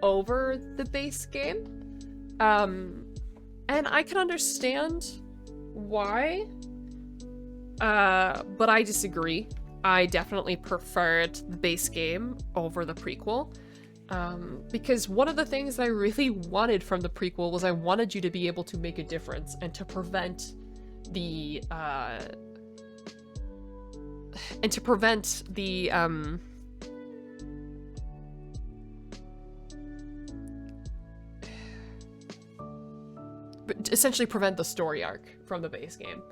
over the base game. And I can understand why. But I disagree. I definitely preferred the base game over the prequel. Because one of the things I really wanted from the prequel was I wanted you to be able to make a difference and to prevent the and to prevent the essentially prevent the story arc from the base game.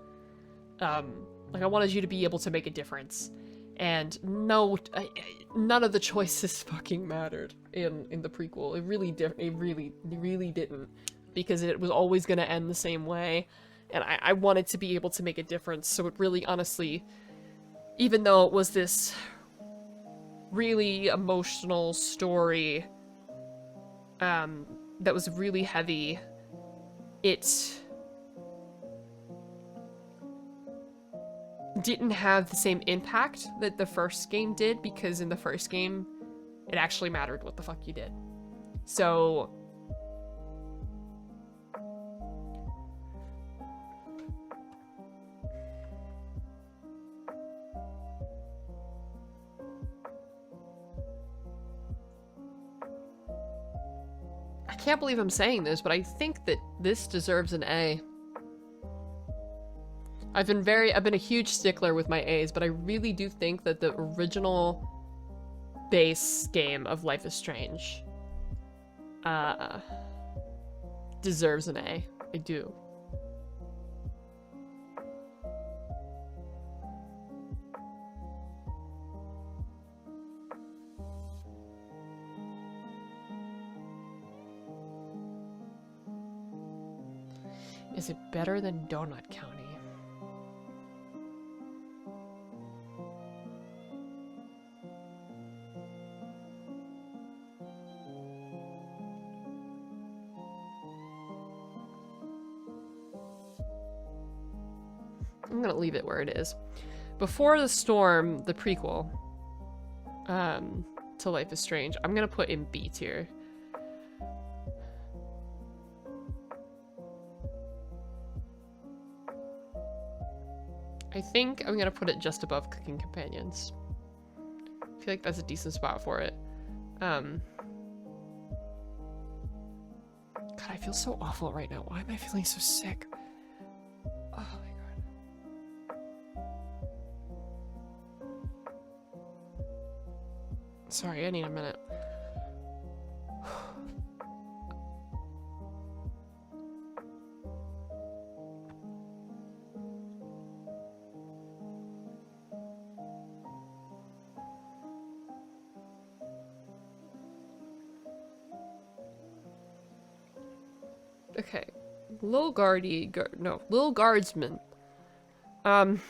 Like I wanted you to be able to make a difference, and no, none of the choices fucking mattered in the prequel. It really didn't, because it was always gonna end the same way, and I wanted to be able to make a difference. So it really, honestly, even though it was this really emotional story, that was really heavy, it didn't have the same impact that the first game did, because in the first game, it actually mattered what the fuck you did. So I can't believe I'm saying this, but I think that this deserves an A. I've been a huge stickler with my A's, but I really do think that the original base game of Life is Strange deserves an A. I do. Is it better than Donut County? I'm gonna leave it where it is. Before the Storm, the prequel, to Life is Strange, I'm gonna put in B tier. I think I'm gonna put it just above Cooking Companions. I feel like that's a decent spot for it. God, I feel so awful right now. Why am I feeling so sick? Oh my god. Sorry, I need a minute. Okay, Lil Guardsman. I'm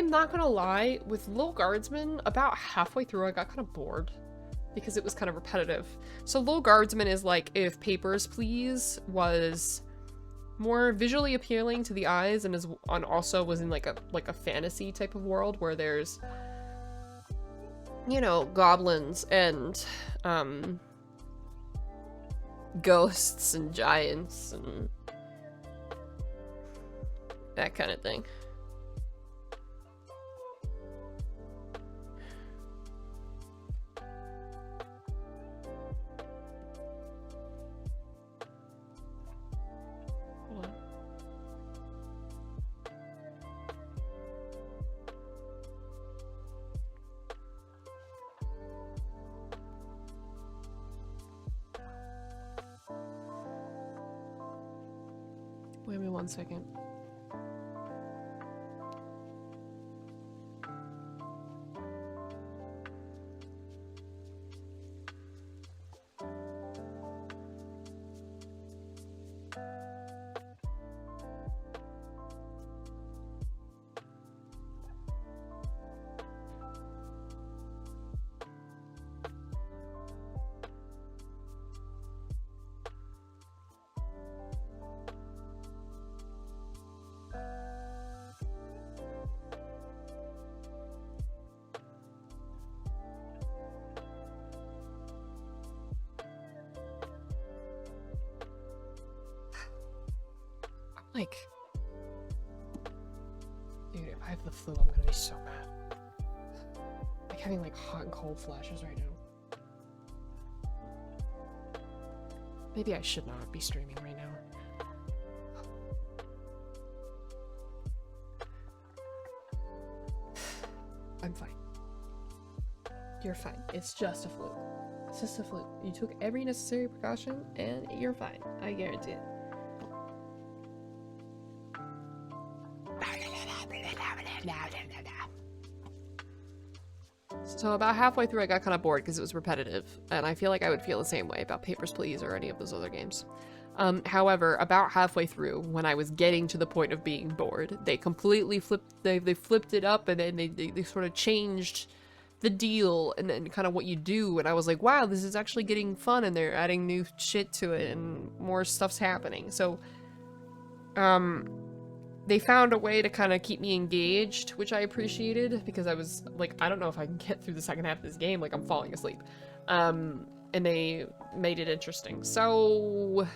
not gonna lie, with Lil Guardsman, about halfway through I got kind of bored, because it was kind of repetitive. So Lil Guardsman is like if Papers, Please was more visually appealing to the eyes, and also was in like a fantasy type of world where there's, you know, goblins and ghosts and giants and that kind of thing. Wait me 1 second. Like, dude, if I have the flu, I'm gonna be so mad. Like having like hot and cold flashes right now. Maybe I should not be streaming right now. I'm fine. You're fine. It's just a fluke. It's just a fluke. You took every necessary precaution and you're fine. I guarantee it. So about halfway through I got kind of bored because it was repetitive, and I feel like I would feel the same way about Papers, Please or any of those other games. However, about halfway through, when I was getting to the point of being bored, they completely flipped it up, and then they sort of changed the deal and then kind of what you do, and I was like, wow, this is actually getting fun, and they're adding new shit to it and more stuff's happening. So they found a way to kind of keep me engaged, which I appreciated, because I was like, I don't know if I can get through the second half of this game, like I'm falling asleep. And they made it interesting. So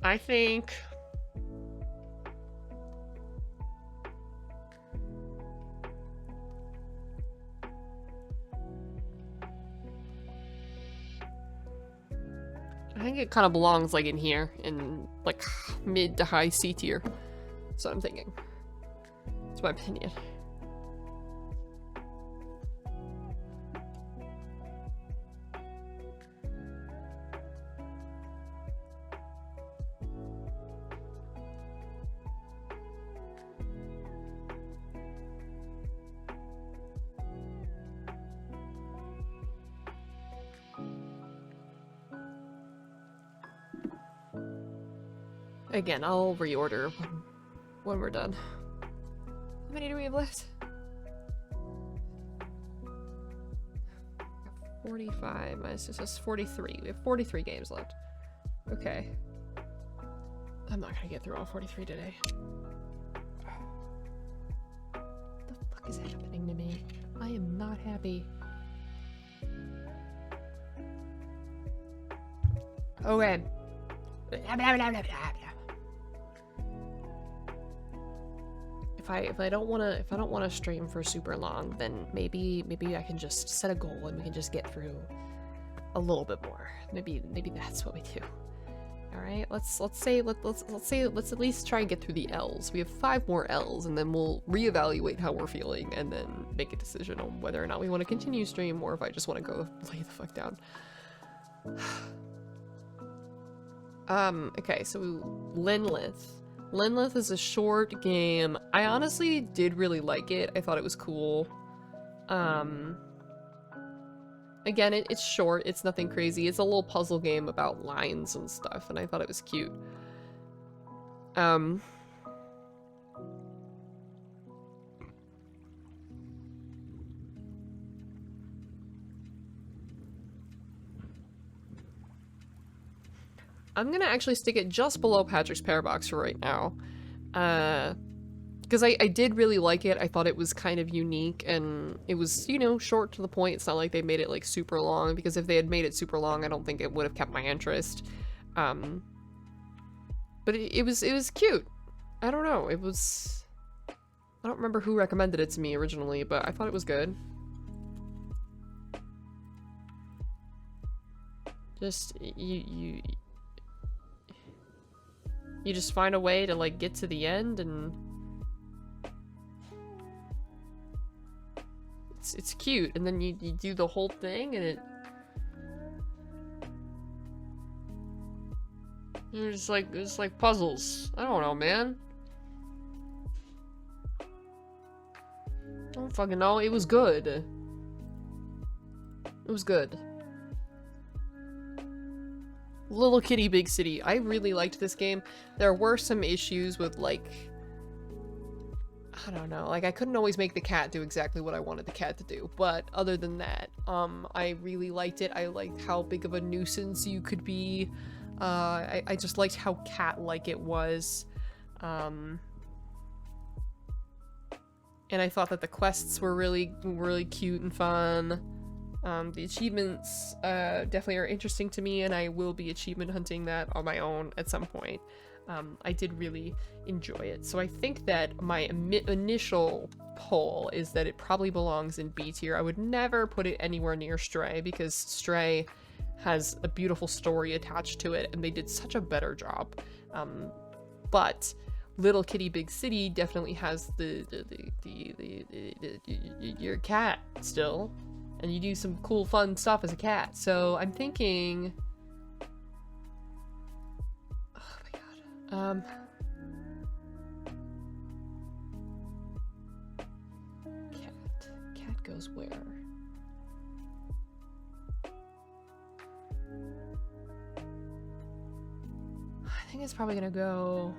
I think it kind of belongs like in here, in like mid to high C tier. That's what I'm thinking. That's my opinion. Again, I'll reorder when we're done. How many do we have left? 45 minus this is 43. We have 43 games left. Okay. I'm not gonna get through all 43 today. What the fuck is happening to me? I am not happy. Okay. If I don't want to stream for super long, then maybe I can just set a goal and we can just get through a little bit more. Maybe that's what we do. All right, let's at least try and get through the L's. We have 5 more L's, and then we'll reevaluate how we're feeling, and then make a decision on whether or not we want to continue stream or if I just want to go lay the fuck down. Okay, so Linlith. Linlith is a short game. I honestly did really like it. I thought it was cool. Again, it's short. It's nothing crazy. It's a little puzzle game about lines and stuff, and I thought it was cute. I'm gonna actually stick it just below Patrick's Parabox for right now. Because I did really like it. I thought it was kind of unique, and it was, you know, short to the point. It's not like they made it, like, super long, because if they had made it super long, I don't think it would have kept my interest. But it was cute. I don't know, it was... I don't remember who recommended it to me originally, but I thought it was good. Just, you just find a way to, like, get to the end, and it's cute, and then you do the whole thing, and it's like puzzles. I don't know, man. I don't fucking know. It was good. It was good. Little Kitty Big City. I really liked this game. There were some issues with, like, I don't know, like I couldn't always make the cat do exactly what I wanted the cat to do, but other than that, I really liked it. I liked how big of a nuisance you could be. I just liked how cat-like it was. and I thought that the quests were really cute and fun. The achievements definitely are interesting to me, and I will be achievement hunting that on my own at some point. I did really enjoy it. So I think that my initial poll is that it probably belongs in B tier. I would never put it anywhere near Stray, because Stray has a beautiful story attached to it, and they did such a better job. But Little Kitty Big City definitely has your cat still, and you do some cool fun stuff as a cat. So I'm thinking, oh my god, cat goes where? I think it's probably gonna go.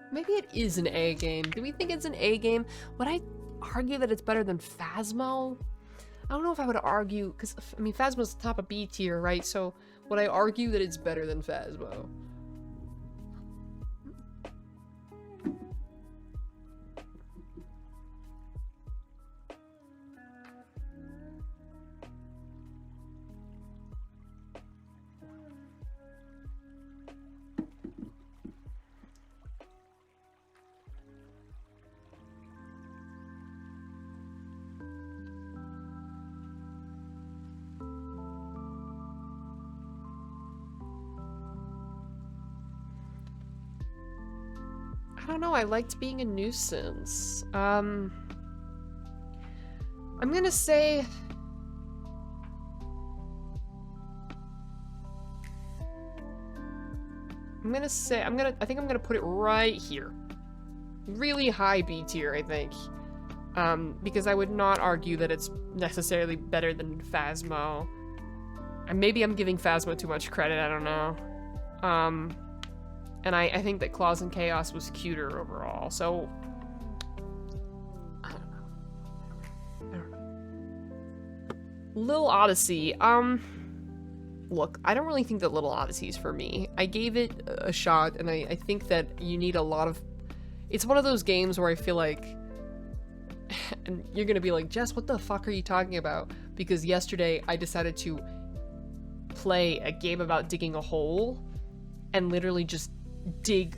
Maybe it is an A game. Do we think it's an A game? Would I argue that it's better than Phasmo? I don't know if I would argue, because, I mean, Phasmo's the top of B tier, right? So, would I argue that it's better than Phasmo? I don't know, I liked being a nuisance. I'm gonna say... I think I'm gonna put it right here. Really high B tier, I think. Because I would not argue that it's necessarily better than Phasmo. And maybe I'm giving Phasmo too much credit, I don't know. And I think that Claws and Chaos was cuter overall, so... I don't know. Little Odyssey, look, I don't really think that Little Odyssey is for me. I gave it a shot, and I think that you need a lot of... It's one of those games where I feel like... And you're gonna be like, Jess, what the fuck are you talking about? Because yesterday I decided to play a game about digging a hole, and literally just dig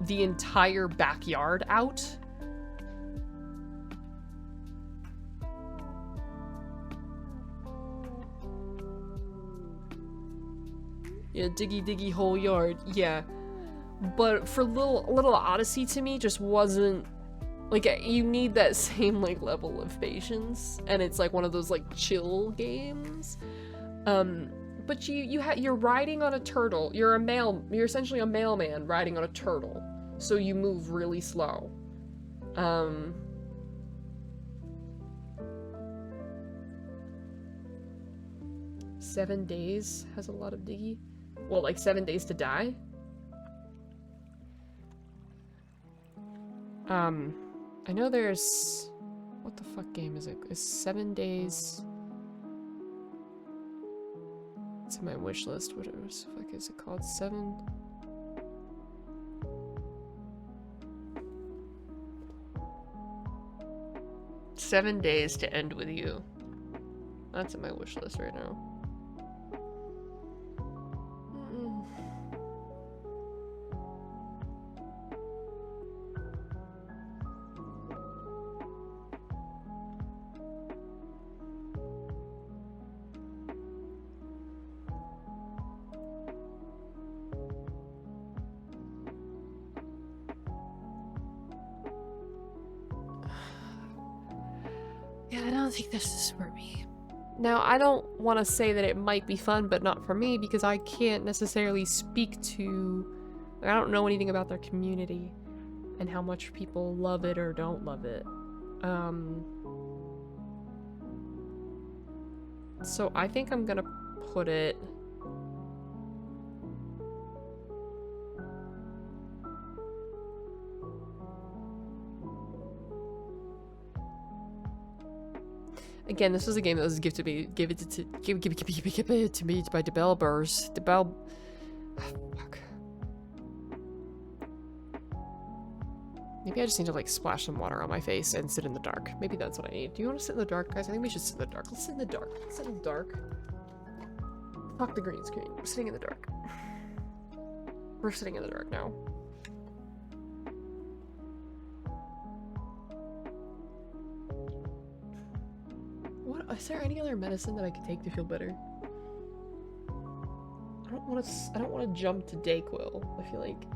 the entire backyard out. Yeah, diggy whole yard, yeah. But for Little Odyssey to me just wasn't, like, you need that same, like, level of patience, and it's like one of those, like, chill games. But you're riding on a turtle. You're essentially a mailman riding on a turtle. So you move really slow. 7 days has a lot of diggy. Well, like 7 days to die? I know there's... What the fuck game is it? Is 7 days... It's in my wish list. What the fuck is it called? 7 days to end with you. That's in my wish list right now. Yeah, I don't think this is for me. Now, I don't want to say that it might be fun, but not for me, because I can't necessarily speak to... I don't know anything about their community and how much people love it or don't love it. So I think I'm gonna put it... Again, this was a game that was given to me by developers. Fuck. Maybe I just need to, like, splash some water on my face and sit in the dark. Maybe that's what I need. Do you want to sit in the dark, guys? I think we should sit in the dark. Let's sit in the dark. Let's sit in the dark. Fuck the green screen. We're sitting in the dark. We're sitting in the dark now. What? Is there any other medicine that I could take to feel better? I don't want to jump to Dayquil. I feel like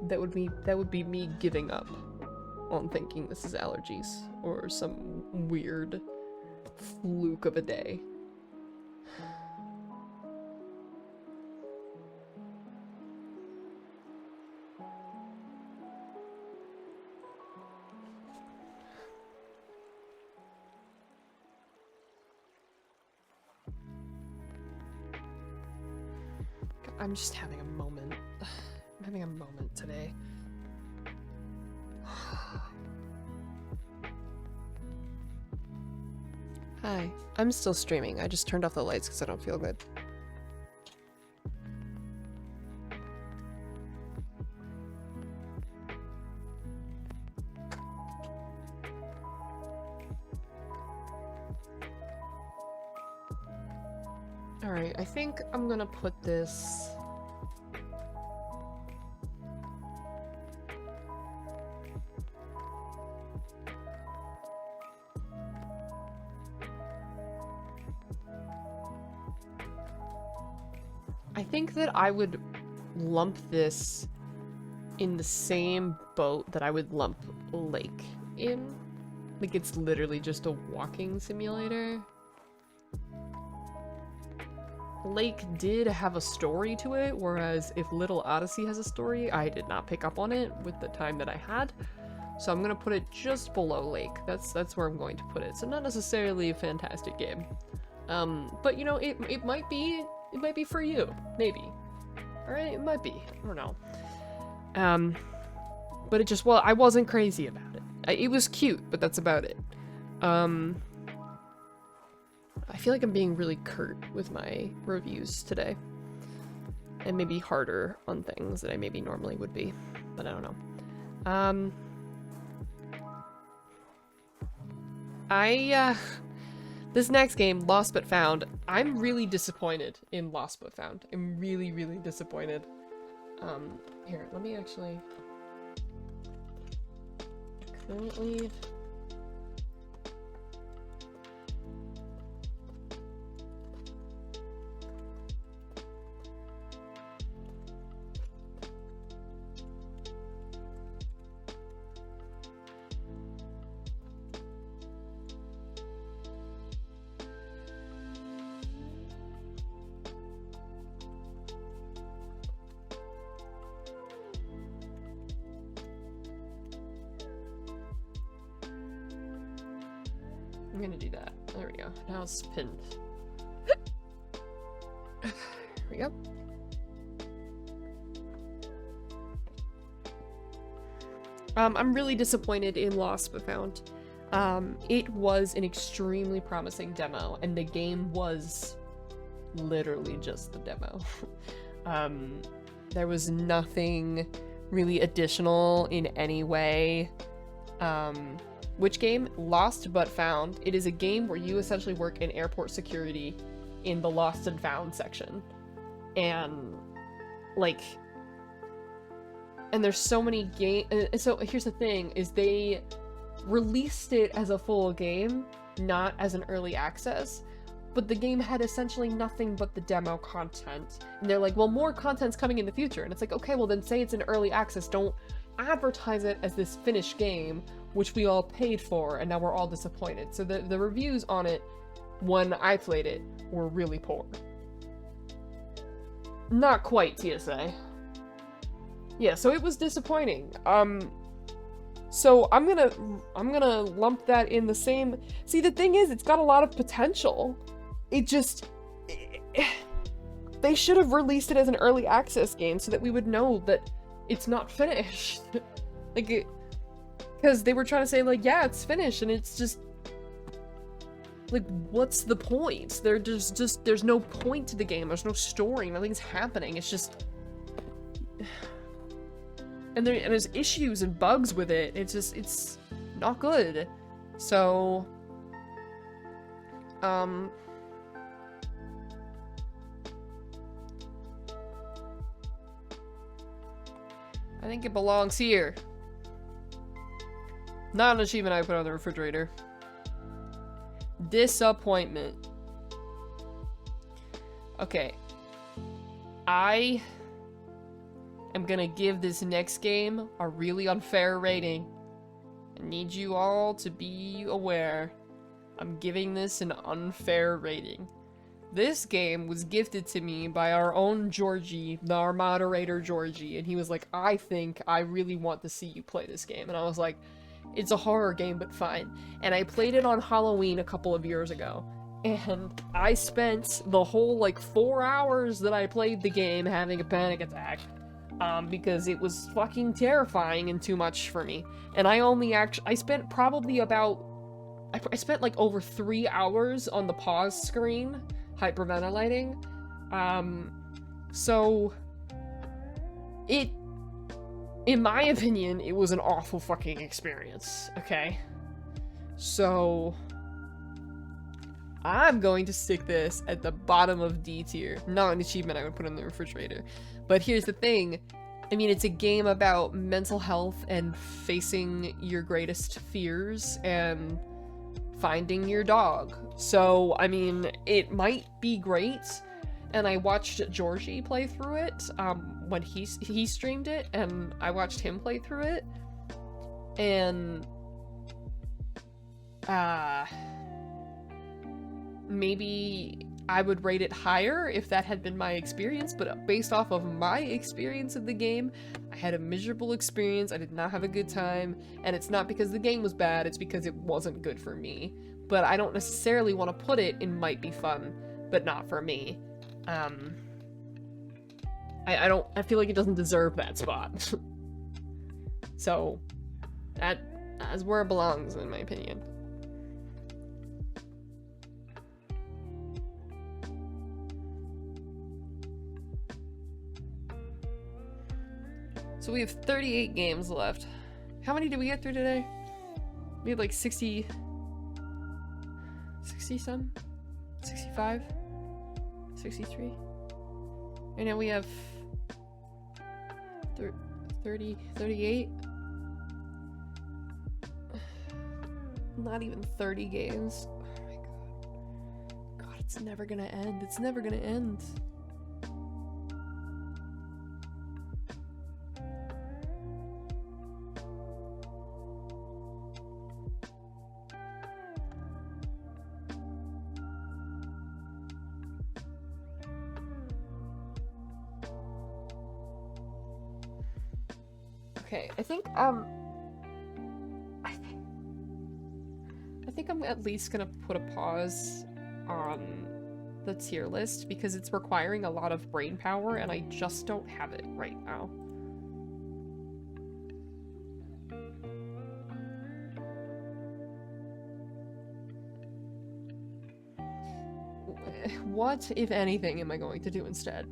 that would be me giving up on thinking this is allergies or some weird fluke of a day. I'm just having a moment. I'm having a moment today. Hi. I'm still streaming. I just turned off the lights because I don't feel good. Alright, I think I'm gonna put this... I think that I would lump this in the same boat that I would lump Lake in. Like, it's literally just a walking simulator. Lake did have a story to it, whereas if Little Odyssey has a story, I did not pick up on it with the time that I had. So I'm gonna put it just below Lake. That's where I'm going to put it. So not necessarily a fantastic game. But you know, it might be for you. Maybe. Alright, it might be. I don't know. But it just, well, I wasn't crazy about it. It was cute, but that's about it. I feel like I'm being really curt with my reviews today. And maybe harder on things that I maybe normally would be. But I don't know. This next game, Lost But Found, I'm really disappointed in Lost But Found. I'm really, really disappointed. Here, let me actually... Currently... I'm gonna do that. There we go. Now it's pinned. There we go. I'm really disappointed in Lost But Found. It was an extremely promising demo, and the game was literally just the demo. There was nothing really additional in any way. Which game? Lost But Found. It is a game where you essentially work in airport security in the Lost and Found section. And, like... And there's so many games... So here's the thing, is they released it as a full game, not as an early access. But the game had essentially nothing but the demo content. And they're like, well, more content's coming in the future. And it's like, okay, well then say it's an early access. Don't advertise it as this finished game, which we all paid for, and now we're all disappointed. So the reviews on it, when I played it, were really poor. Not quite TSA. Yeah, so it was disappointing. So I'm gonna lump that in the same... See, the thing is, it's got a lot of potential. It just... They should have released it as an early access game so that we would know that it's not finished. Like, because they were trying to say, like, yeah, it's finished, and it's just... Like, what's the point? There's no point to the game, there's no story, nothing's happening, it's just... And there's issues and bugs with it. It's not good. So, I think it belongs here. Not an achievement I put on the refrigerator. Disappointment. Okay. I am gonna give this next game a really unfair rating. I need you all to be aware. I'm giving this an unfair rating. This game was gifted to me by our own Georgie, our moderator Georgie, and he was like, I think I really want to see you play this game. And I was like, it's a horror game, but fine. And I played it on Halloween a couple of years ago. And I spent the whole, like, 4 hours that I played the game having a panic attack. Because it was fucking terrifying and too much for me. And I spent probably about, I spent like over 3 hours on the pause screen, hyperventilating. So, in my opinion, it was an awful fucking experience, okay? So, I'm going to stick this at the bottom of D tier. Not an achievement I would put in the refrigerator. But here's the thing. I mean, it's a game about mental health and facing your greatest fears and finding your dog. So, I mean, it might be great. And I watched Georgie play through it when he streamed it, and I watched him play through it. And maybe I would rate it higher if that had been my experience, but based off of my experience of the game, I had a miserable experience. I did not have a good time, and it's not because the game was bad, it's because it wasn't good for me. But I don't necessarily want to put it in might be fun, but not for me. I feel like it doesn't deserve that spot. So, that's where it belongs, in my opinion. So we have 38 games left. How many did we get through today? We had like 60 some? 65? 63? And now we have 30, 38? Not even 30 games. Oh my god. God, it's never gonna end. It's never gonna end. Okay, I think I'm at least gonna put a pause on the tier list because it's requiring a lot of brain power and I just don't have it right now. What, if anything, am I going to do instead?